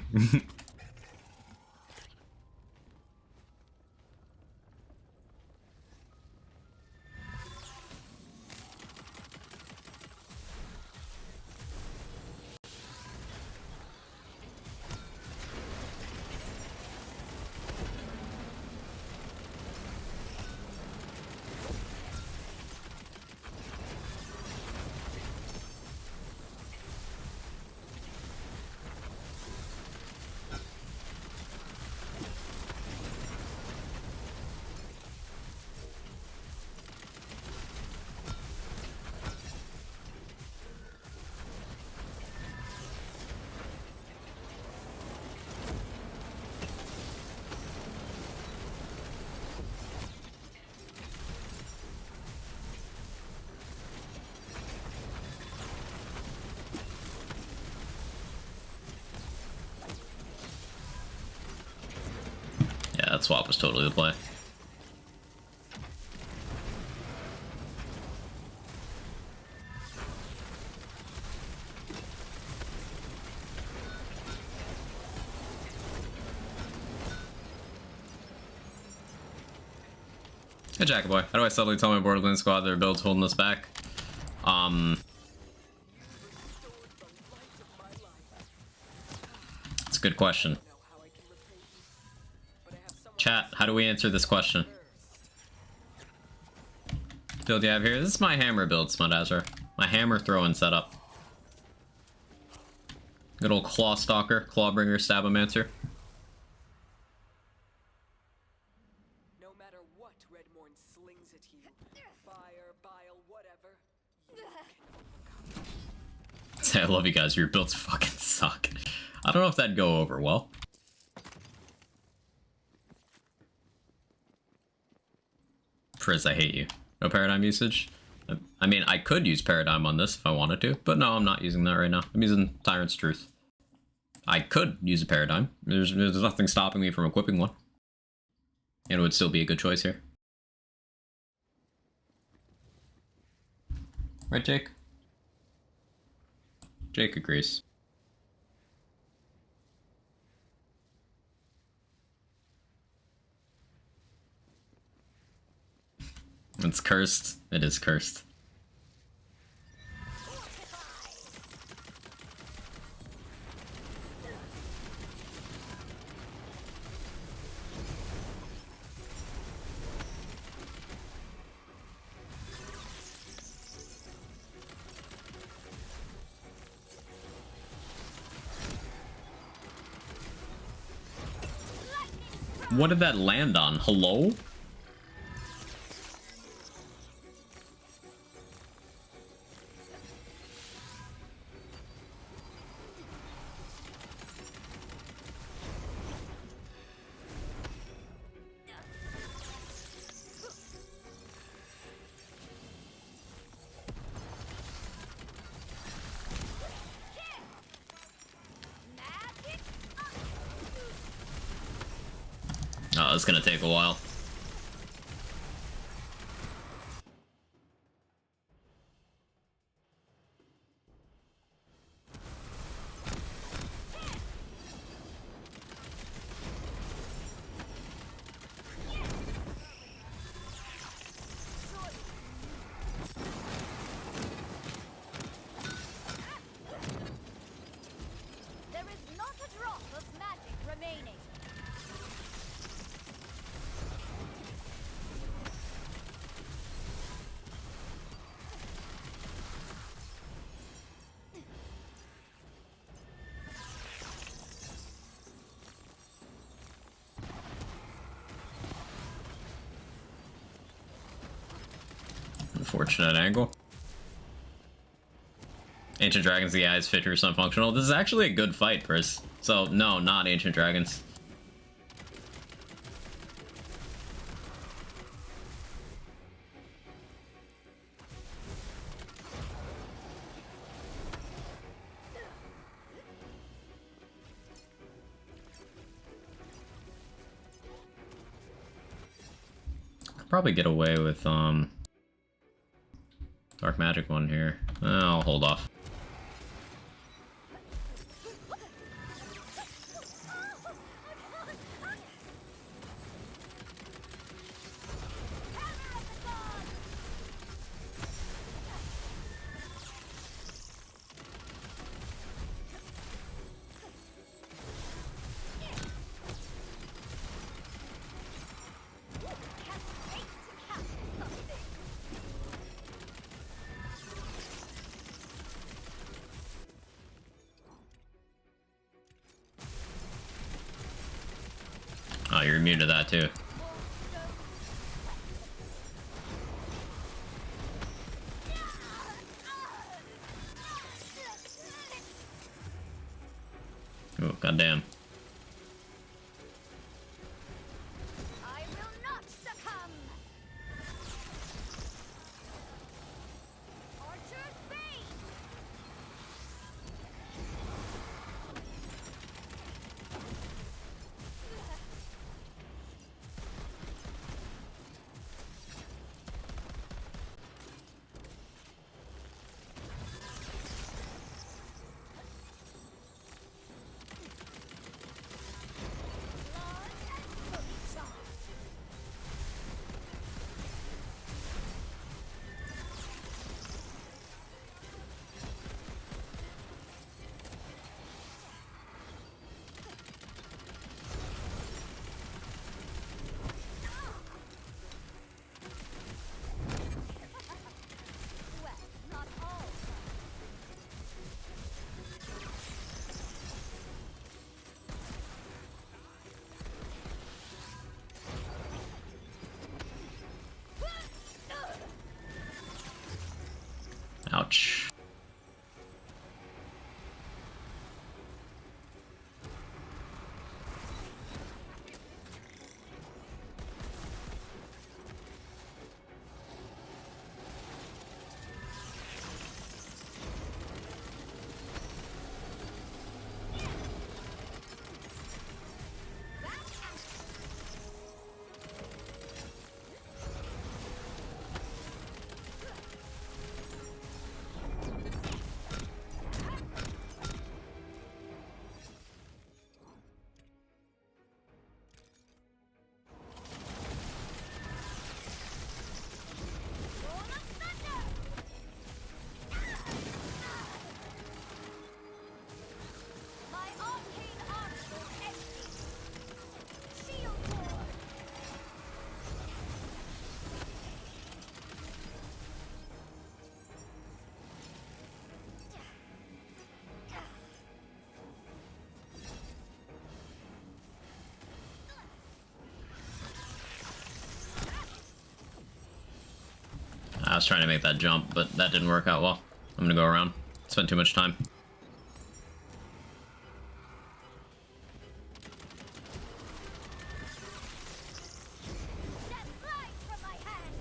Yeah, that swap was totally the play. Hey, Jackaboy. How do I subtly tell my Borderlands squad their build's holding us back? It's a good question. Chat, how do we answer this question? Build you have here? This is my hammer build, Smudazzer. My hammer throwing setup. Good old Claw Stalker, Clawbringer, Stabomancer. No matter what Redmourne slings at you, fire, bile, whatever, you can overcome. Say, I love you guys, your builds fucking suck. I don't know if that'd go over well. Frizz, I hate you. No paradigm usage? I mean, I could use paradigm on this if I wanted to, but no, I'm not using that right now. I'm using Tyrant's Truth. I could use a paradigm. There's nothing stopping me from equipping one. And it would still be a good choice here. Right, Jake? Jake agrees. It's cursed. It is cursed. What did that land on? Hello? Oh, it's gonna take a while. Unfortunate angle. Ancient Dragons, the eyes, 50% functional. This is actually a good fight, Chris. So, no, not Ancient Dragons. Could probably get away with, Dark Magic one here. I'll hold off. Oh, you're immune to that too. Oh, goddamn. I will not succumb. Archer's Bane. Well, not all. Ouch. Roll of thunder. My arcane arsenal empty. Shield ward. I was trying to make that jump, but that didn't work out well. I'm gonna go around. Spent too much time. Death flies from my hand.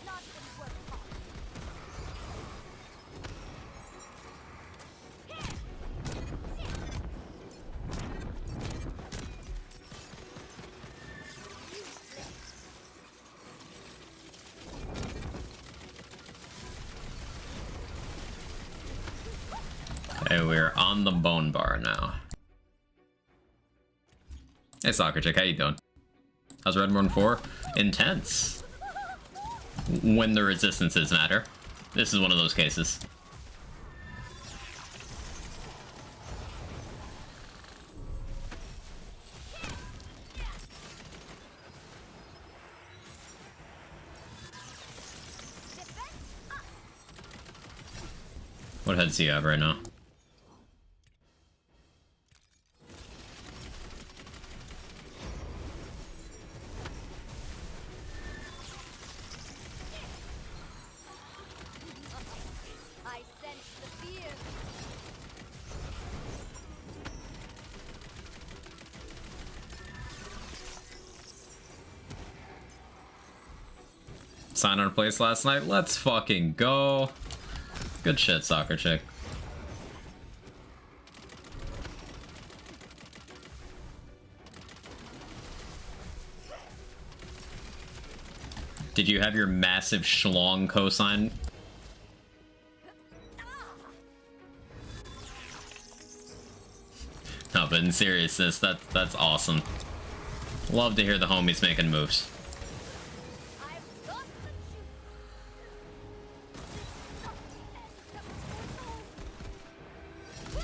Not been worth hard. Okay, we're on the bone bar now. Hey, Soccer Chick, how you doing? How's Redmourne 4? Intense. When the resistances matter. This is one of those cases. What heads do you have right now? I sense the fear. Signed on a place last night. Let's fucking go. Good shit, soccer chick. Did you have your massive schlong cosign? No, but in seriousness, that's awesome. Love to hear the homies making moves. I've got the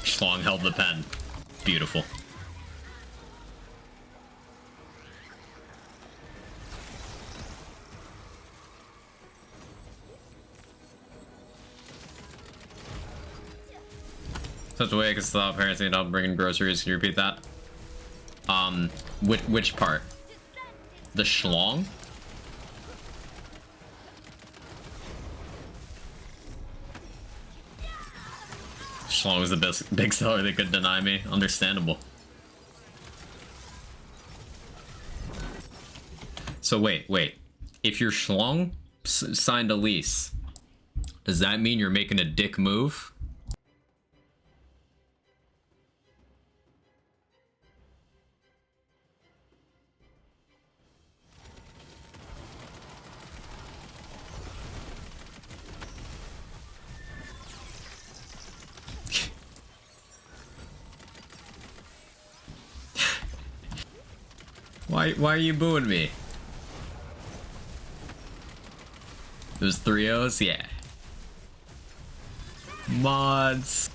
juice. Schlong held the pen. Beautiful. Such a way I can stop parents and not bringing groceries. Can you repeat that? Which part? The schlong? Schlong was the big seller they could deny me. Understandable. So wait. If your schlong signed a lease, does that mean you're making a dick move? Why are you booing me? It was 3 O's? Yeah. Mods.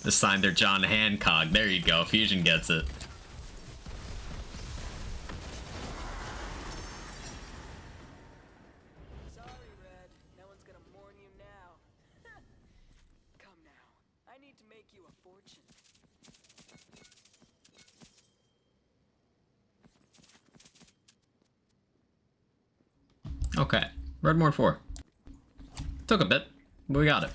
Assigned their John Hancock. There you go. Fusion gets it. Sorry, Red. No one's gonna mourn you now. Come now. I need to make you a fortune. Okay. Redmourne 4. Took a bit, but we got it.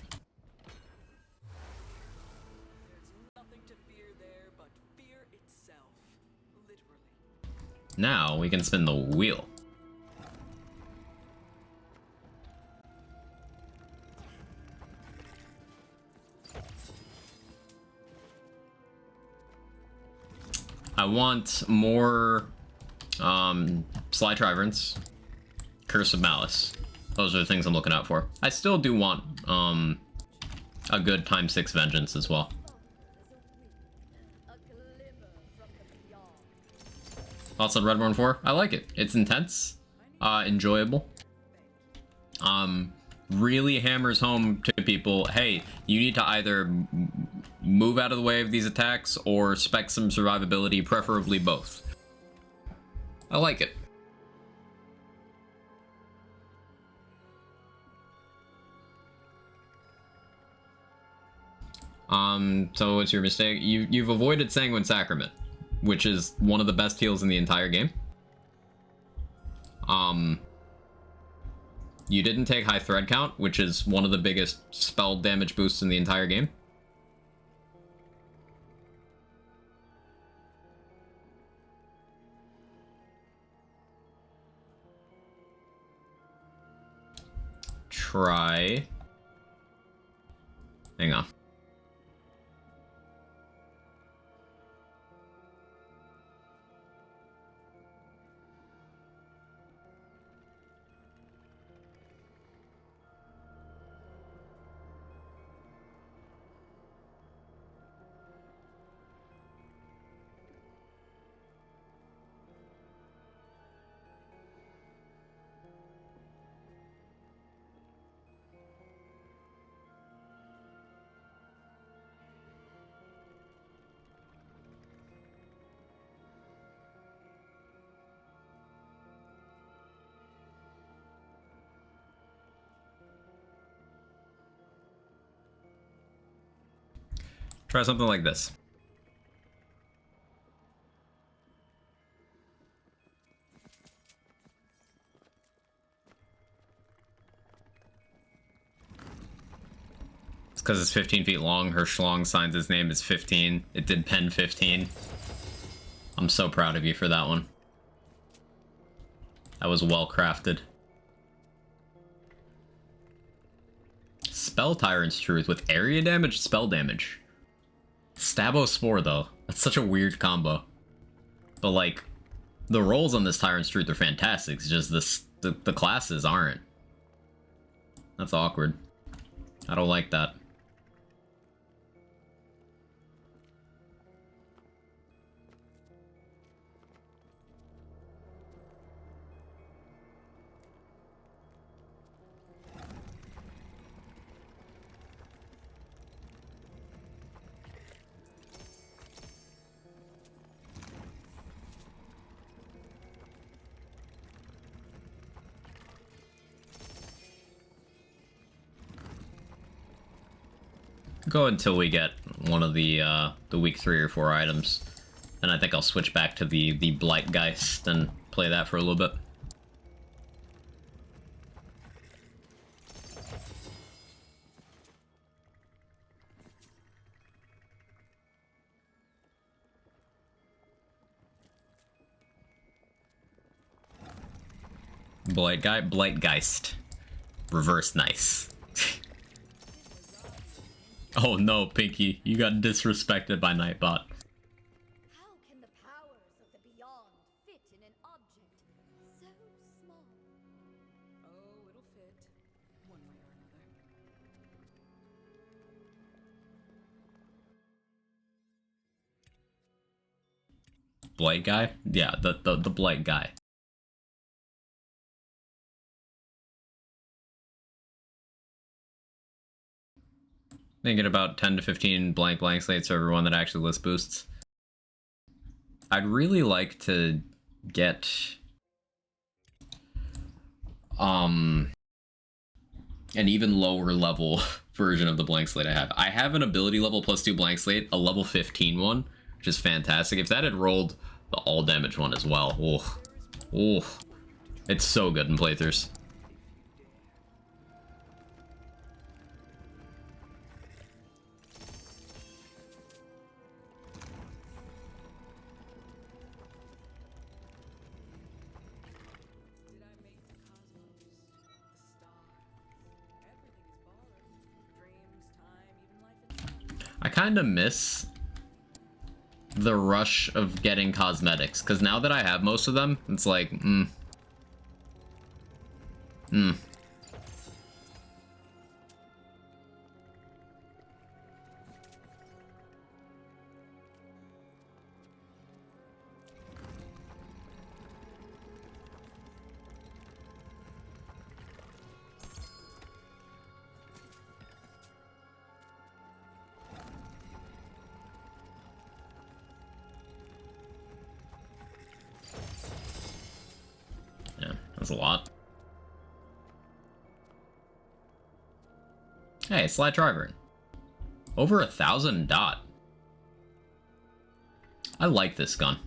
There's nothing to fear there but fear itself. Literally. Now we can spin the wheel. I want more Sly Triverns, Curse of Malice. Those are the things I'm looking out for. I still do want a good ×6 Vengeance as well. A glimmer from the beyond. Thoughts on Redmourne 4? I like it. It's intense, enjoyable. Really hammers home to people, hey, you need to either move out of the way of these attacks or spec some survivability, preferably both. I like it. So what's your mistake? You've avoided Sanguine Sacrament, which is one of the best heals in the entire game. You didn't take high thread count, which is one of the biggest spell damage boosts in the entire game. Try. Hang on. Try something like this. It's because it's 15 feet long. Her schlong signs his name as 15. It did pen 15. I'm so proud of you for that one. That was well crafted. Spell Tyrant's Truth with area damage, spell damage. Stabospore though. That's such a weird combo. But like, the rolls on this Tyrant's Truth are fantastic. It's just the classes aren't. That's awkward. I don't like that. Go until we get one of the week 3 or 4 items, and I think I'll switch back to the Blightgeist and play that for a little bit. Blightgeist, reverse nice. Oh no, Pinky, you got disrespected by Nightbot. How can the powers of the beyond fit in an object so small? Oh, it'll fit. One way or another. Blight guy? Yeah, the Blight guy. Thinking about 10 to 15 blank slates for everyone that actually list boosts. I'd really like to get an even lower level version of the blank slate I have. I have an ability level +2 blank slate, a level 15 one, which is fantastic. If that had rolled the all damage one as well, oh, it's so good in playthroughs. Did I make the cosmos, the stars? Everything is borrowed. Dreams, time, even life itself. I kind of miss the rush of getting cosmetics, because now that I have most of them, it's like, yeah, that's a lot. Hey, Sly Driver. Over 1,000 dot. I like this gun.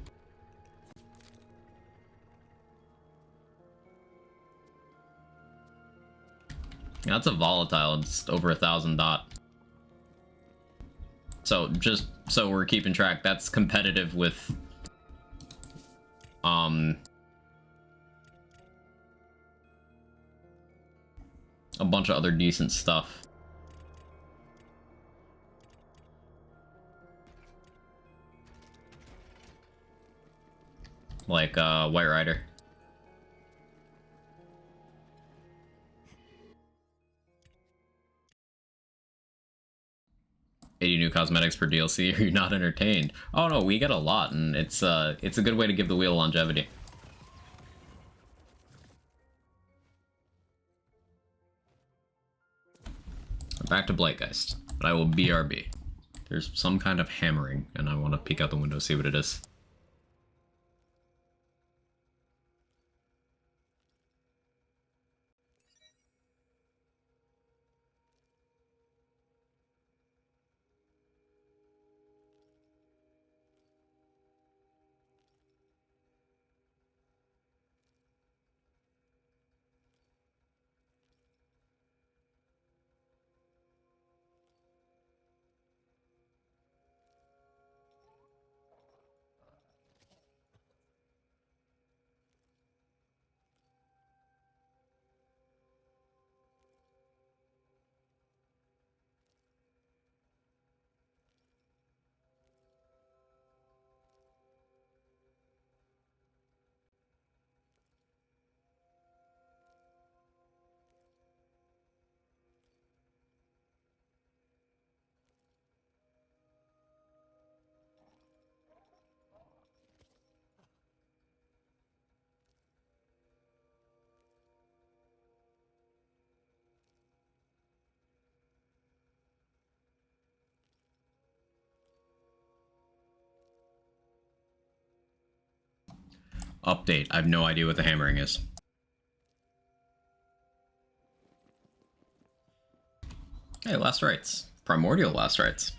Yeah, that's a volatile. It's over 1,000 dot. So just so we're keeping track, that's competitive with a bunch of other decent stuff. Like White Rider. $80 new cosmetics per DLC. Are you not entertained? Oh no, we get a lot, and it's a good way to give the wheel longevity. Back to Blightgeist, but I will BRB. There's some kind of hammering, and I want to peek out the window, see what it is. Update. I have no idea what the hammering is. Hey, last rites. Primordial last rites.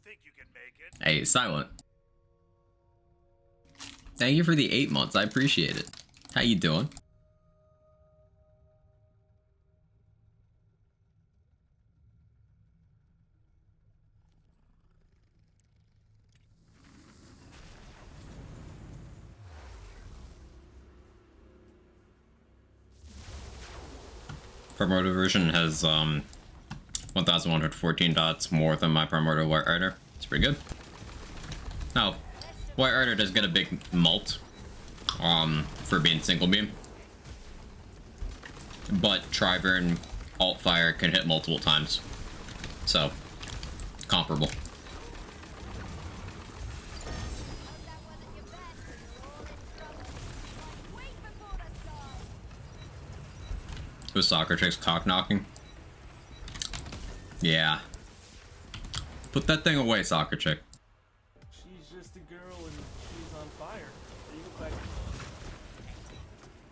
Think you can make it? Hey, Silent. Thank you for the 8 months. I appreciate it. How you doing? Primordial version has 1,114 dots more than my Primordial White Rider. It's pretty good. Now, White Rider does get a big mult for being single beam. But Triburn Alt Fire can hit multiple times. So, comparable. Was Soccer Chick's cock knocking? Yeah. Put that thing away, Soccer Chick. She's just a girl and she's on fire. Are you back?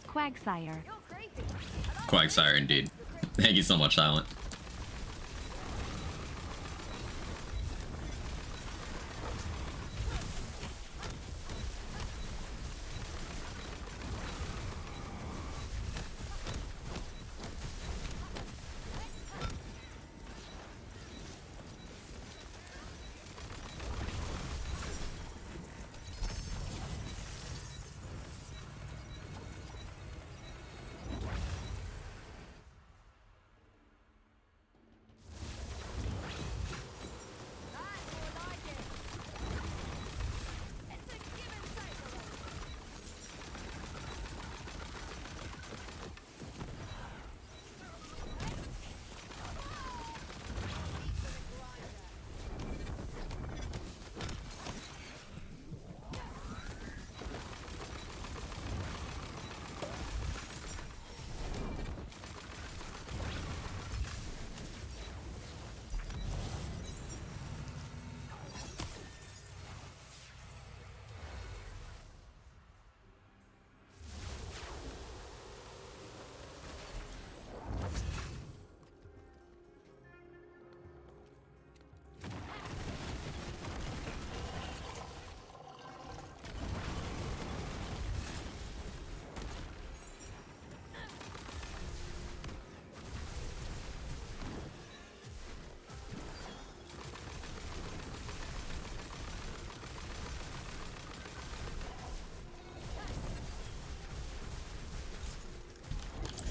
Quagsire. Quagsire, indeed. Thank you so much, Silent.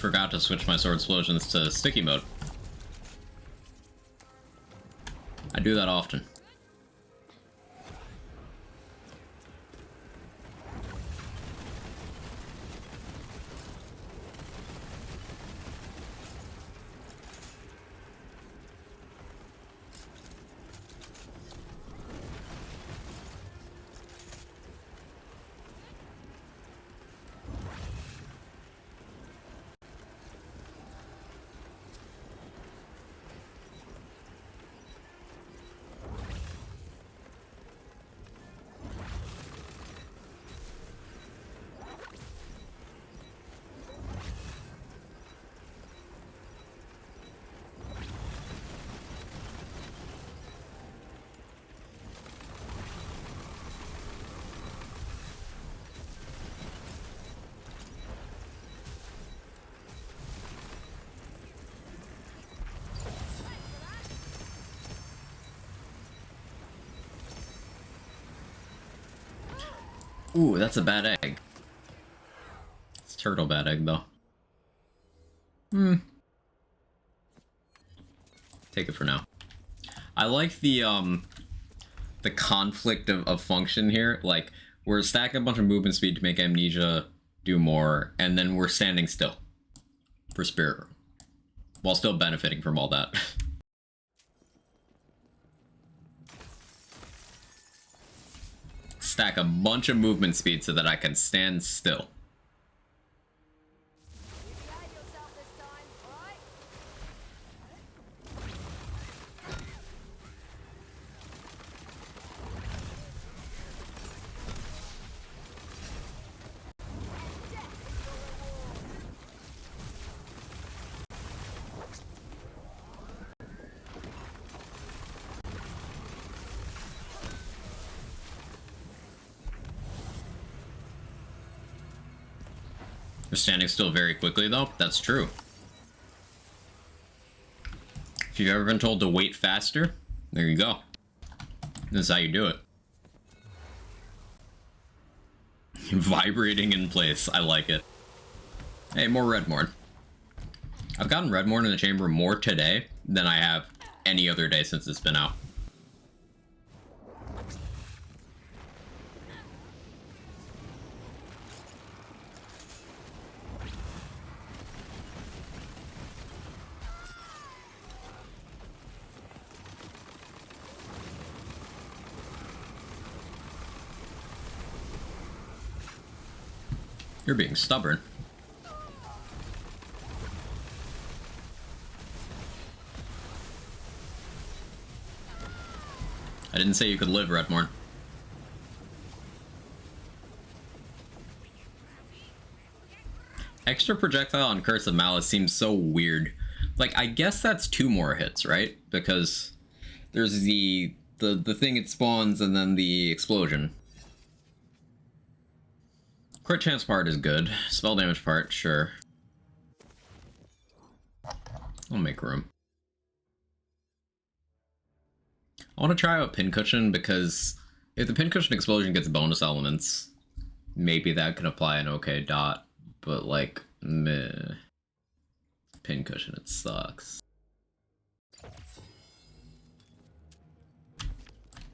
Forgot to switch my sword explosions to sticky mode. I do that often. Ooh, that's a bad egg. It's turtle bad egg, though. Take it for now. I like the conflict of function here. Like, we're stacking a bunch of movement speed to make Amnesia do more, and then we're standing still for Spirit, while still benefiting from all that. stack a bunch of movement speed so that I can stand still. You behave yourself this time, alright? You're standing still very quickly, though. That's true. If you've ever been told to wait faster, there you go. This is how you do it. Vibrating in place. I like it. Hey, more Redmourne. I've gotten Redmourne in the chamber more today than I have any other day since it's been out. You're being stubborn. I didn't say you could live, Redmourne. Extra projectile on Curse of Malice seems so weird. Like, I guess that's 2 more hits, right? Because there's the thing it spawns and then the explosion. Crit chance part is good. Spell damage part, sure. I'll make room. I want to try out Pincushion because if the Pincushion explosion gets bonus elements, maybe that can apply an okay dot, but like, meh. Pincushion, it sucks.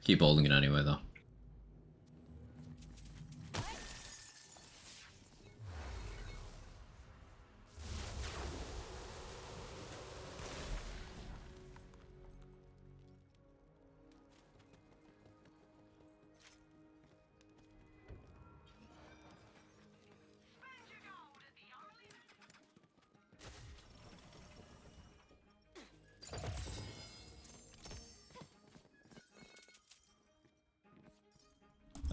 Keep holding it anyway, though.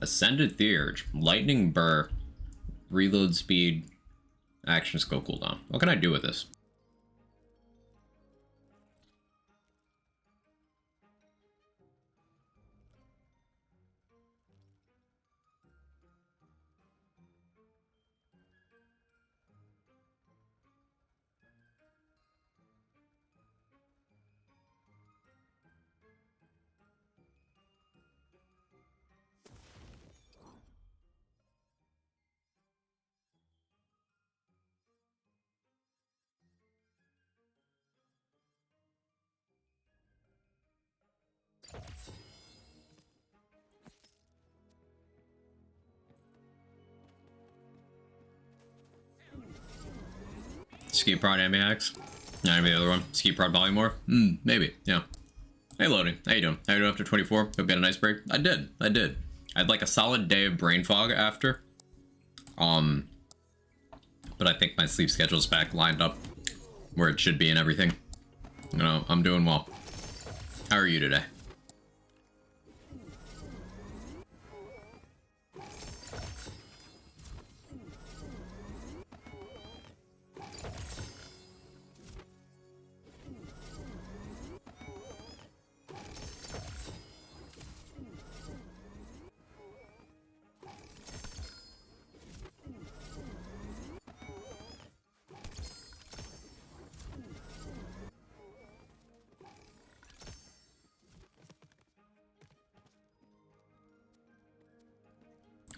Ascended Theurge, Lightning Burr, reload speed, action skill cooldown. What can I do with this? Ski Prod Ambiax? Not even the other one. Ski Prod Polymorph? Maybe, yeah. Hey Loading, how you doing? How you doing after 24? Hope you had a nice break. I did. I had like a solid day of brain fog after. But I think my sleep schedule's back lined up where it should be and everything. You know, I'm doing well. How are you today?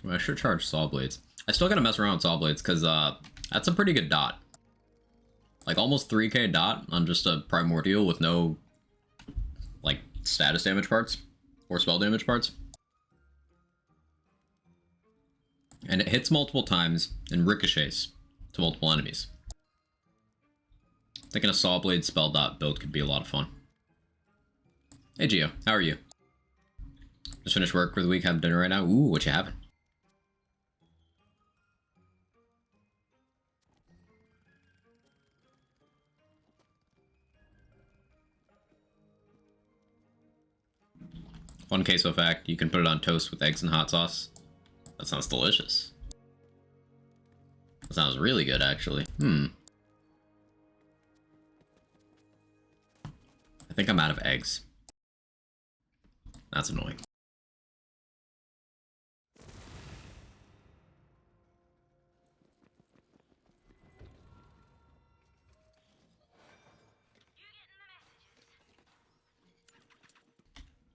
Well, I should charge Saw Blades. I still gotta mess around with Saw Blades because that's a pretty good dot. Like almost 3k dot on just a Primordial with no like status damage parts or spell damage parts. And it hits multiple times and ricochets to multiple enemies. Thinking a Saw Blade spell dot build could be a lot of fun. Hey Gio, how are you? Just finished work for the week, have dinner right now. Ooh, what you having? One queso fact, you can put it on toast with eggs and hot sauce. That sounds delicious. That sounds really good, actually. I think I'm out of eggs. That's annoying.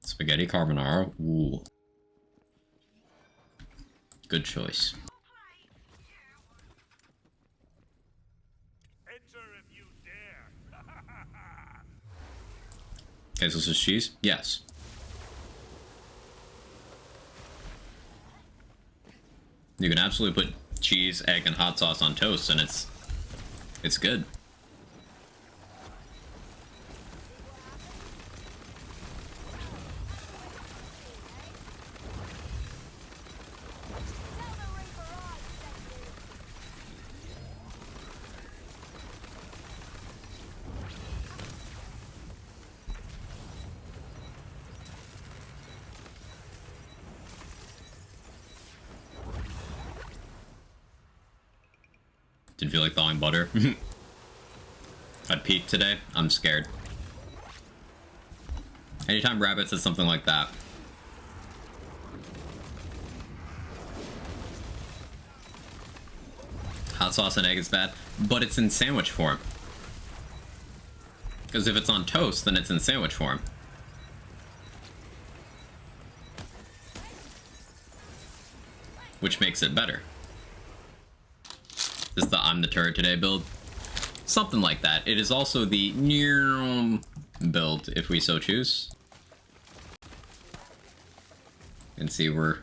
Spaghetti carbonara? Ooh. Good choice. Enter if you dare. Okay, so this is cheese? Yes. You can absolutely put cheese, egg, and hot sauce on toast, and it's good. Didn't feel like thawing butter. I'd peek today. I'm scared. Anytime Rabbit says something like that, hot sauce and egg is bad, but it's in sandwich form. Because if it's on toast, then it's in sandwich form. Which makes it better. This is the I'm the turret today build. Something like that. It is also the build, if we so choose. You can see we're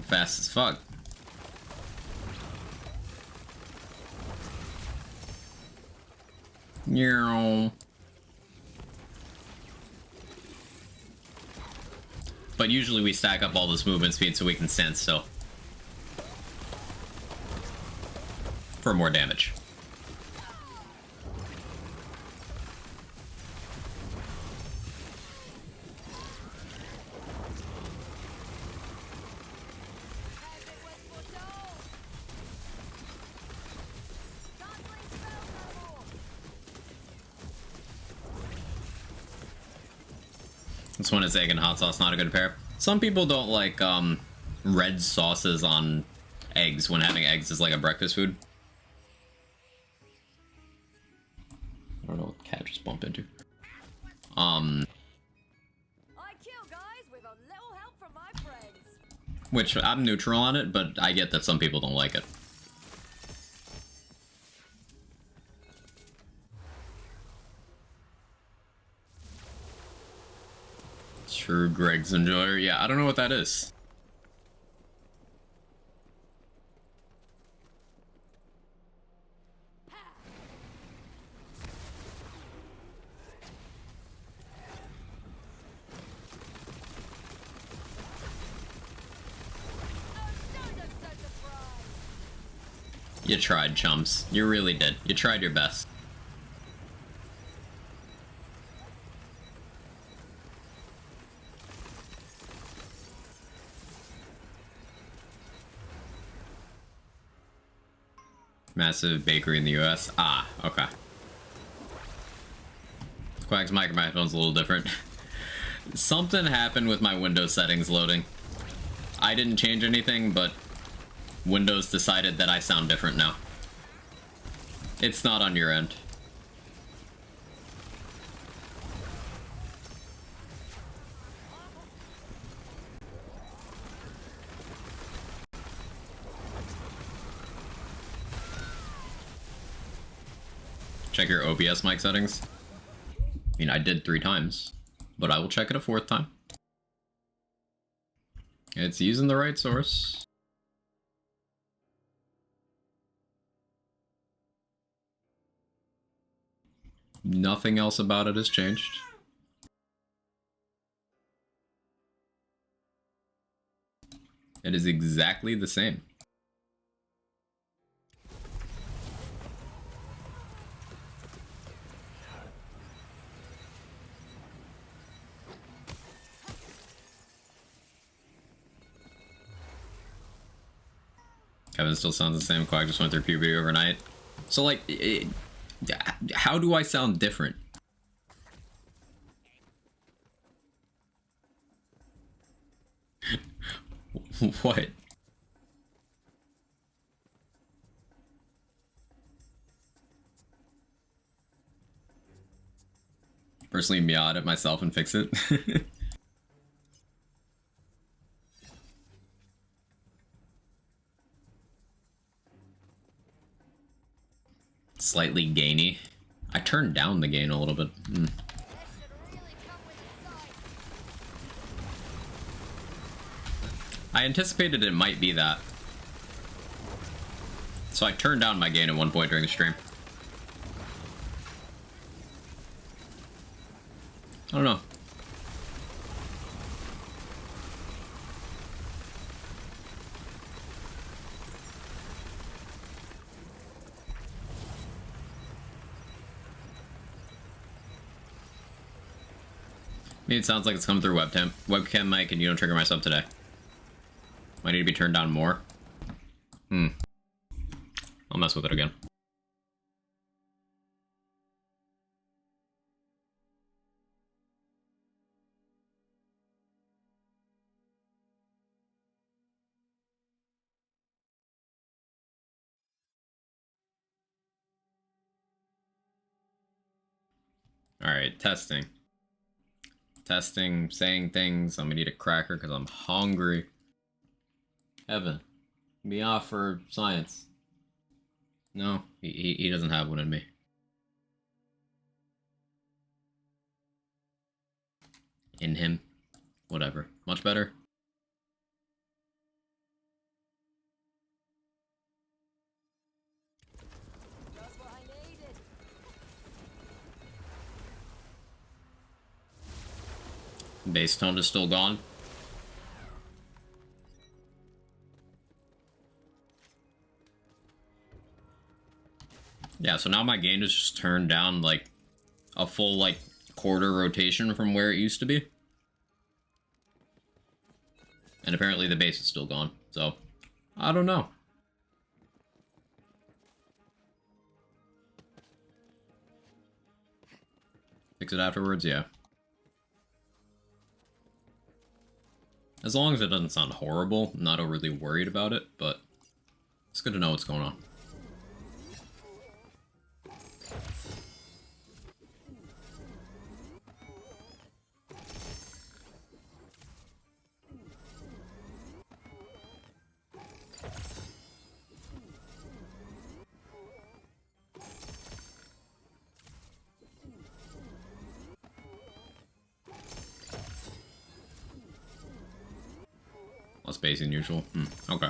fast as fuck. But usually we stack up all this movement speed so we can stand still. For more damage. This one is egg and hot sauce, not a good pair. Some people don't like red sauces on eggs when having eggs is like a breakfast food. I don't know what the cat just bumped into. I kill guys with a little help from my friends. Which I'm neutral on it, but I get that some people don't like it. True Greg's enjoyer. Yeah, I don't know what that is. You tried, chumps. You really did. You tried your best. Massive bakery in the US. Ah, okay. Quack's microphone's a little different. Something happened with my Windows settings loading. I didn't change anything, but Windows decided that I sound different now. It's not on your end. Check your OBS mic settings. I mean, I did 3 times, but I will check it a 4th time. It's using the right source. Nothing else about it has changed. It is exactly the same. Kevin still sounds the same. Quack just went through puberty overnight. So, like, how do I sound different? What? Personally meowed at myself and fix it. Slightly gainy. I turned down the gain a little bit. That should really come with a sight. I anticipated it might be that. So I turned down my gain at one point during the stream. I don't know. Maybe it sounds like it's coming through webcam mic and you don't trigger my sub today. Might need to be turned down more. I'll mess with it again. Alright, testing. Testing, saying things. I'm gonna eat a cracker because I'm hungry. Evan, me off for science. No, he doesn't have one in me. In him. Whatever. Much better? Just what I needed. Bass tone is still gone. Yeah, so now my gain is just turned down like a full like quarter rotation from where it used to be. And apparently the bass is still gone, so I don't know. Fix it afterwards, yeah. As long as it doesn't sound horrible, I'm not overly worried about it, but it's good to know what's going on. Less bass than usual. Okay.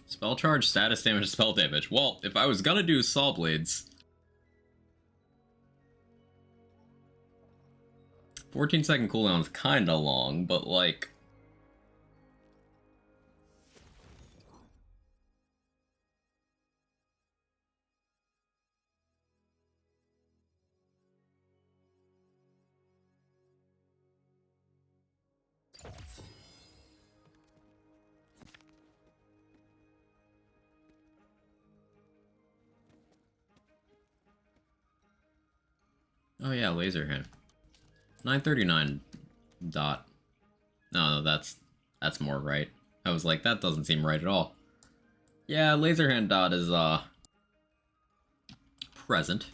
Spell charge, status damage, spell damage. Well, if I was gonna do Saw Blades... 14-second cooldown is kinda long, but like... Oh yeah, laser hand. 939 dot. No, that's more right. I was like, that doesn't seem right at all. Yeah, laser hand dot is present.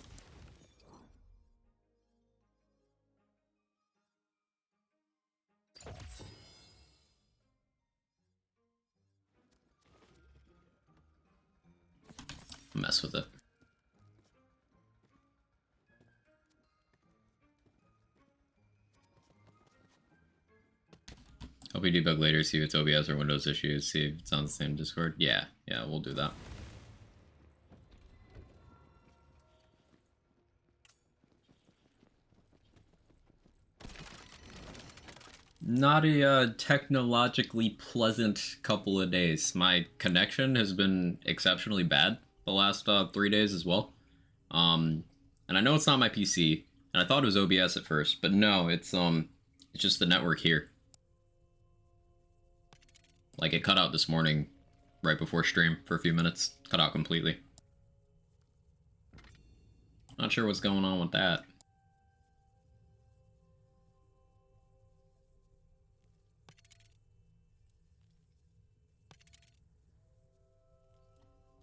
Mess with it. Hope we debug later, see if it's OBS or Windows issues, see if it's on the same Discord. Yeah, we'll do that. Not a technologically pleasant couple of days. My connection has been exceptionally bad the last 3 days as well. And I know it's not my PC, and I thought it was OBS at first, but no, it's just the network here. Like, it cut out this morning right before stream for a few minutes. Cut out completely. Not sure what's going on with that.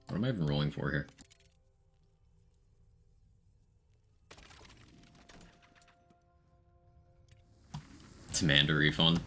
What am I even rolling for here? Demand a refund.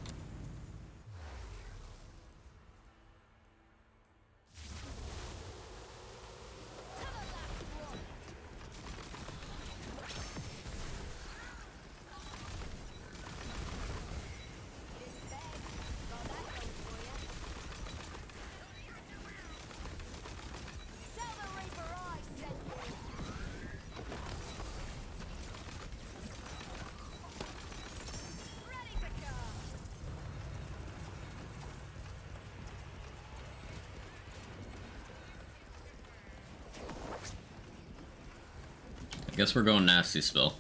I guess we're going nasty spill.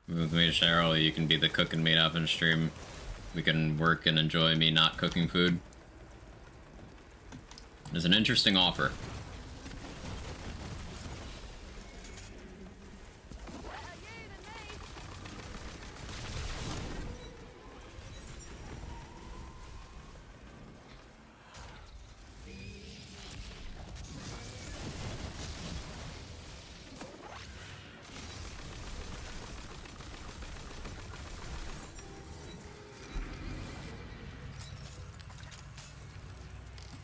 With me, Cheryl, you can be the cook and meat up in stream. We can work and enjoy me not cooking food. It's an interesting offer.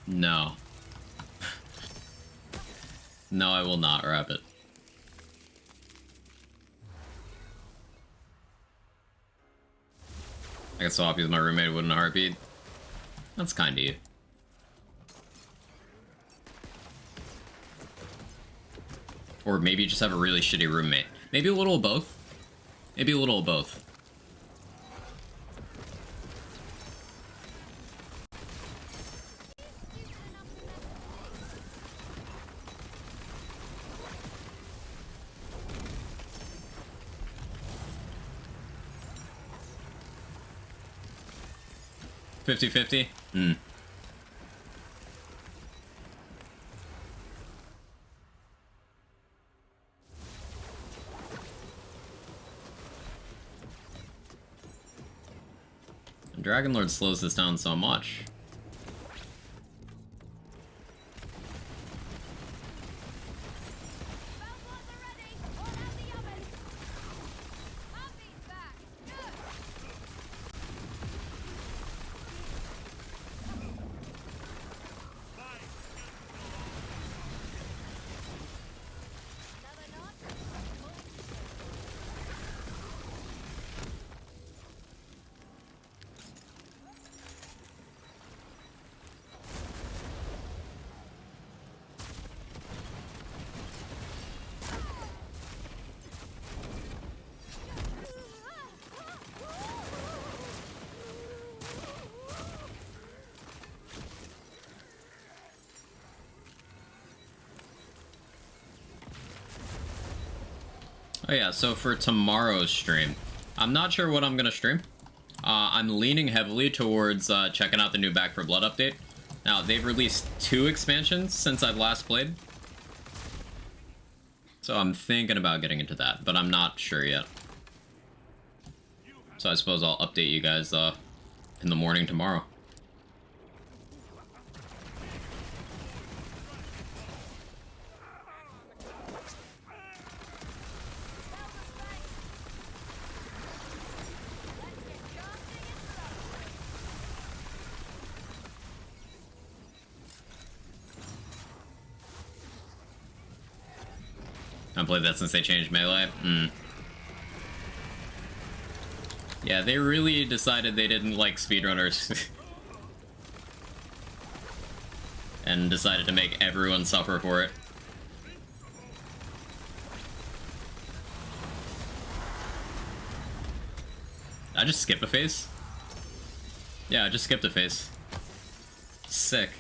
No. No, I will not wrap it. I got swap with my roommate wouldn't a heartbeat. That's kind of you. Or maybe you just have a really shitty roommate. Maybe a little of both. Maybe a little of both. $50-50? Hmm. Dragon Lord slows this down so much. Oh yeah, so for tomorrow's stream, I'm not sure what I'm gonna stream. I'm leaning heavily towards checking out the new Back for Blood update. Now, they've released 2 expansions since I've last played. So I'm thinking about getting into that, but I'm not sure yet. So I suppose I'll update you guys in the morning tomorrow. I haven't played that since they changed Melee. Hmm. Yeah, they really decided they didn't like speedrunners. And decided to make everyone suffer for it. I just skipped a phase? Yeah, I just skipped a phase. Sick.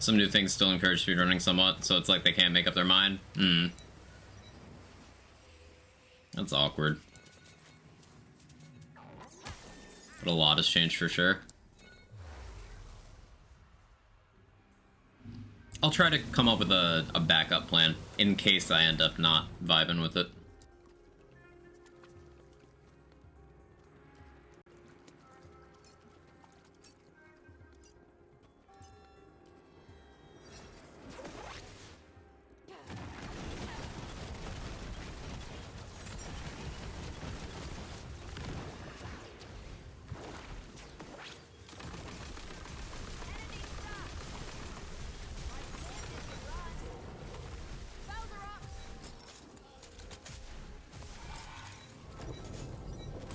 Some new things still encourage speedrunning somewhat, so it's like they can't make up their mind. That's awkward. But a lot has changed for sure. I'll try to come up with a backup plan in case I end up not vibing with it.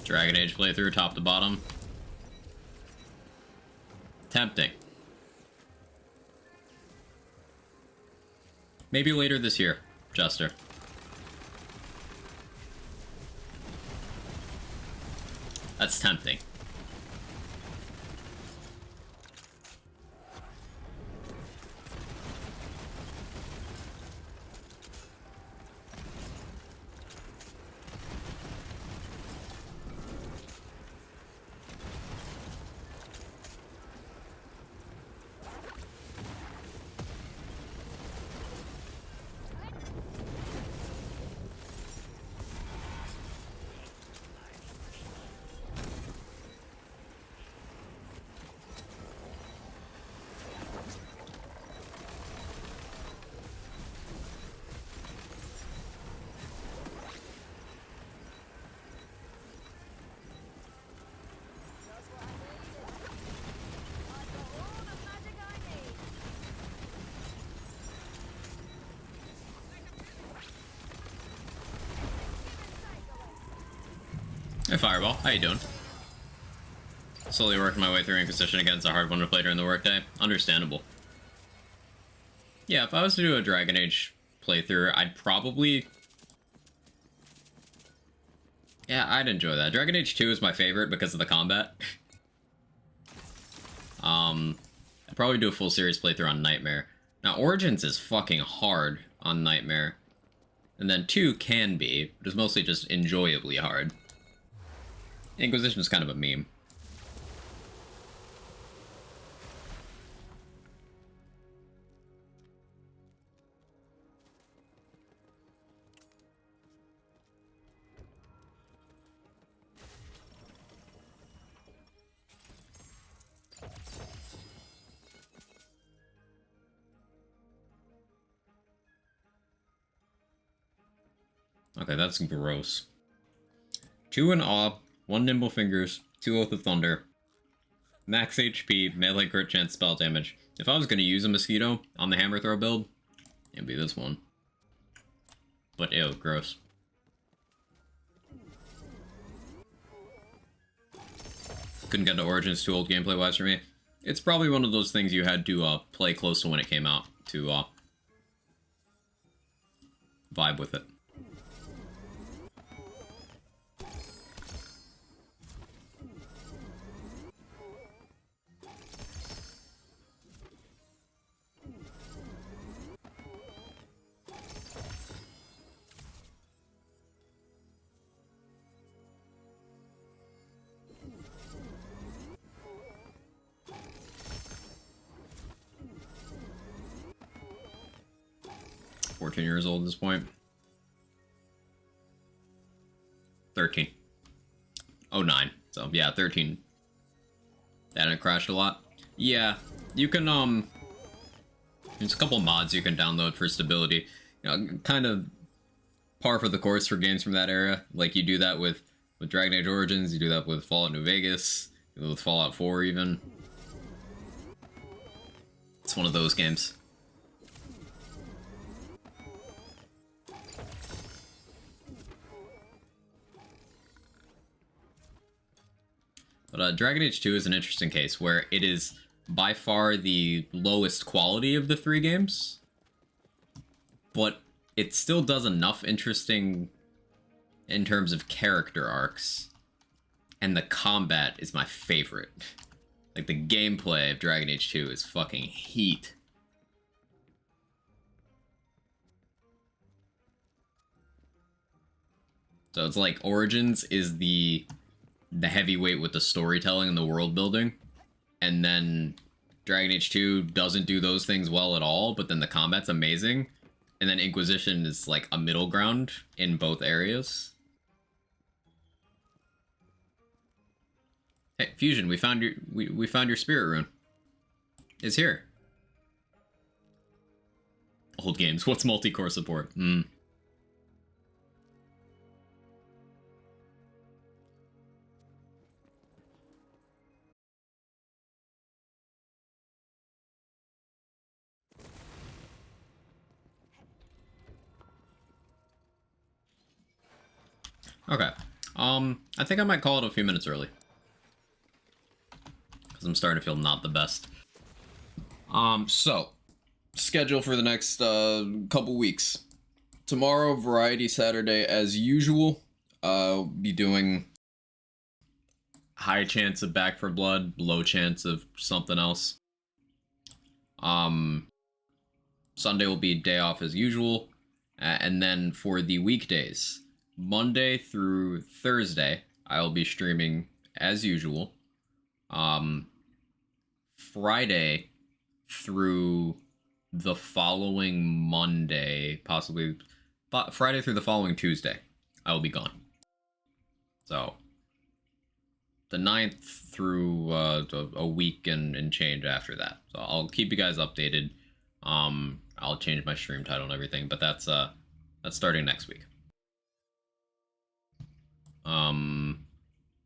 Dragon Age playthrough, top to bottom. Tempting. Maybe later this year, Jester. That's tempting. Hey Fireball, how you doing? Slowly working my way through Inquisition again. It's a hard one to play during the workday. Understandable. Yeah, if I was to do a Dragon Age playthrough, I'd probably... Yeah, I'd enjoy that. Dragon Age 2 is my favorite because of the combat. I'd probably do a full series playthrough on Nightmare. Now, Origins is fucking hard on Nightmare. And then 2 can be, but it's mostly just enjoyably hard. Inquisition is kind of a meme. Okay, that's gross. 2 in Awe, 1 Nimble Fingers, 2 Oath of Thunder, max HP, melee crit chance, spell damage. If I was going to use a Mosquito on the Hammer Throw build, it'd be this one. But ew, gross. Couldn't get to Origins too old gameplay-wise for me. It's probably one of those things you had to play close to when it came out to vibe with it. 14 years old at this point. 13. Oh, 09. So, yeah, 13. And it crashed a lot. Yeah, you can, there's a couple mods you can download for stability. You know, kind of par for the course for games from that era. Like, you do that with Dragon Age Origins, you do that with Fallout New Vegas, you do it with Fallout 4 even. It's one of those games. But Dragon Age 2 is an interesting case where it is by far the lowest quality of the three games, but it still does enough interesting in terms of character arcs, and the combat is my favorite. Like, the gameplay of Dragon Age 2 is fucking heat. So it's like Origins is the heavyweight with the storytelling and the world building, and then Dragon Age 2 doesn't do those things well at all, but then the combat's amazing, and then Inquisition is like a middle ground in both areas. Hey, Fusion, we found your spirit rune. It's here. Old games. What's multi-core support? Okay. I think I might call it a few minutes early. Because I'm starting to feel not the best. So, schedule for the next, couple weeks. Tomorrow, Variety Saturday, as usual. Be doing high chance of Back for Blood, low chance of something else. Sunday will be day off as usual. And then for the weekdays, Monday through Thursday, I'll be streaming as usual. Friday through the following Monday, possibly Friday through the following Tuesday, I will be gone. So, the 9th through a week and change after that. So I'll keep you guys updated. I'll change my stream title and everything, but that's starting next week.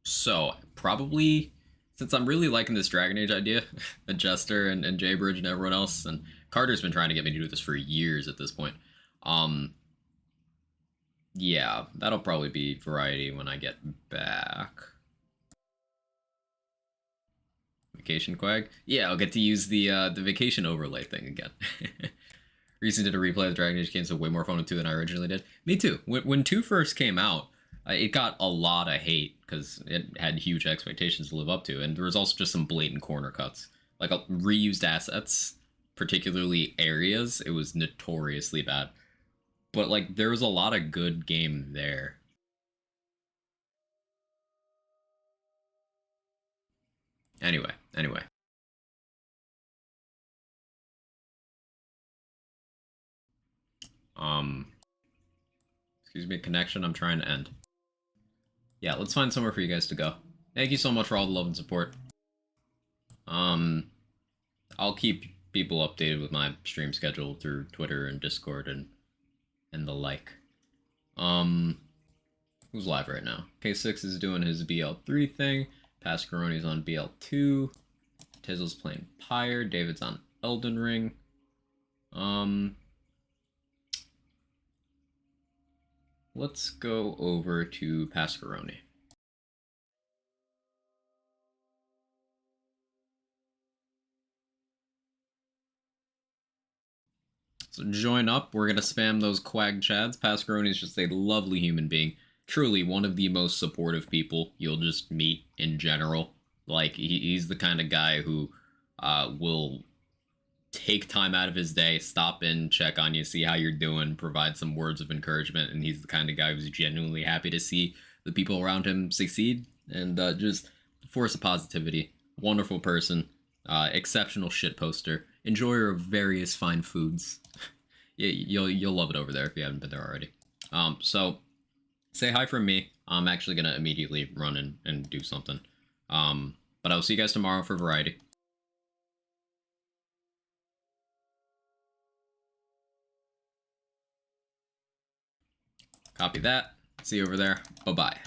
So probably, since I'm really liking this Dragon Age idea, Adjuster and Jaybridge and everyone else, and Carter's been trying to get me to do this for years at this point. Yeah, that'll probably be Variety when I get back. Vacation Quag? Yeah, I'll get to use the vacation overlay thing again. Recently did a replay of the Dragon Age games, so way more fun with 2 than I originally did. Me too. When 2 first came out, it got a lot of hate because it had huge expectations to live up to, and there was also just some blatant corner cuts. Like, reused assets, particularly areas, it was notoriously bad. But, like, there was a lot of good game there. Anyway. Excuse me, connection, I'm trying to end. Yeah, let's find somewhere for you guys to go. Thank you so much for all the love and support. I'll keep people updated with my stream schedule through Twitter and Discord and the like. Who's live right now? K6 is doing his BL3 thing. Pascaroni's on BL2. Tizzle's playing Pyre. David's on Elden Ring. Let's go over to Pascaroni. So join up. We're gonna spam those quag chads. Pascaroni is just a lovely human being. Truly one of the most supportive people you'll just meet in general. Like, he's the kind of guy who will take time out of his day, stop in, check on you, see how you're doing, provide some words of encouragement, and he's the kind of guy who's genuinely happy to see the people around him succeed, and just force of positivity. Wonderful person, exceptional shit poster, enjoyer of various fine foods. Yeah, you'll love it over there if you haven't been there already. So say hi from me. I'm actually gonna immediately run and do something. But I'll see you guys tomorrow for variety. Copy that. See you over there. Bye-bye.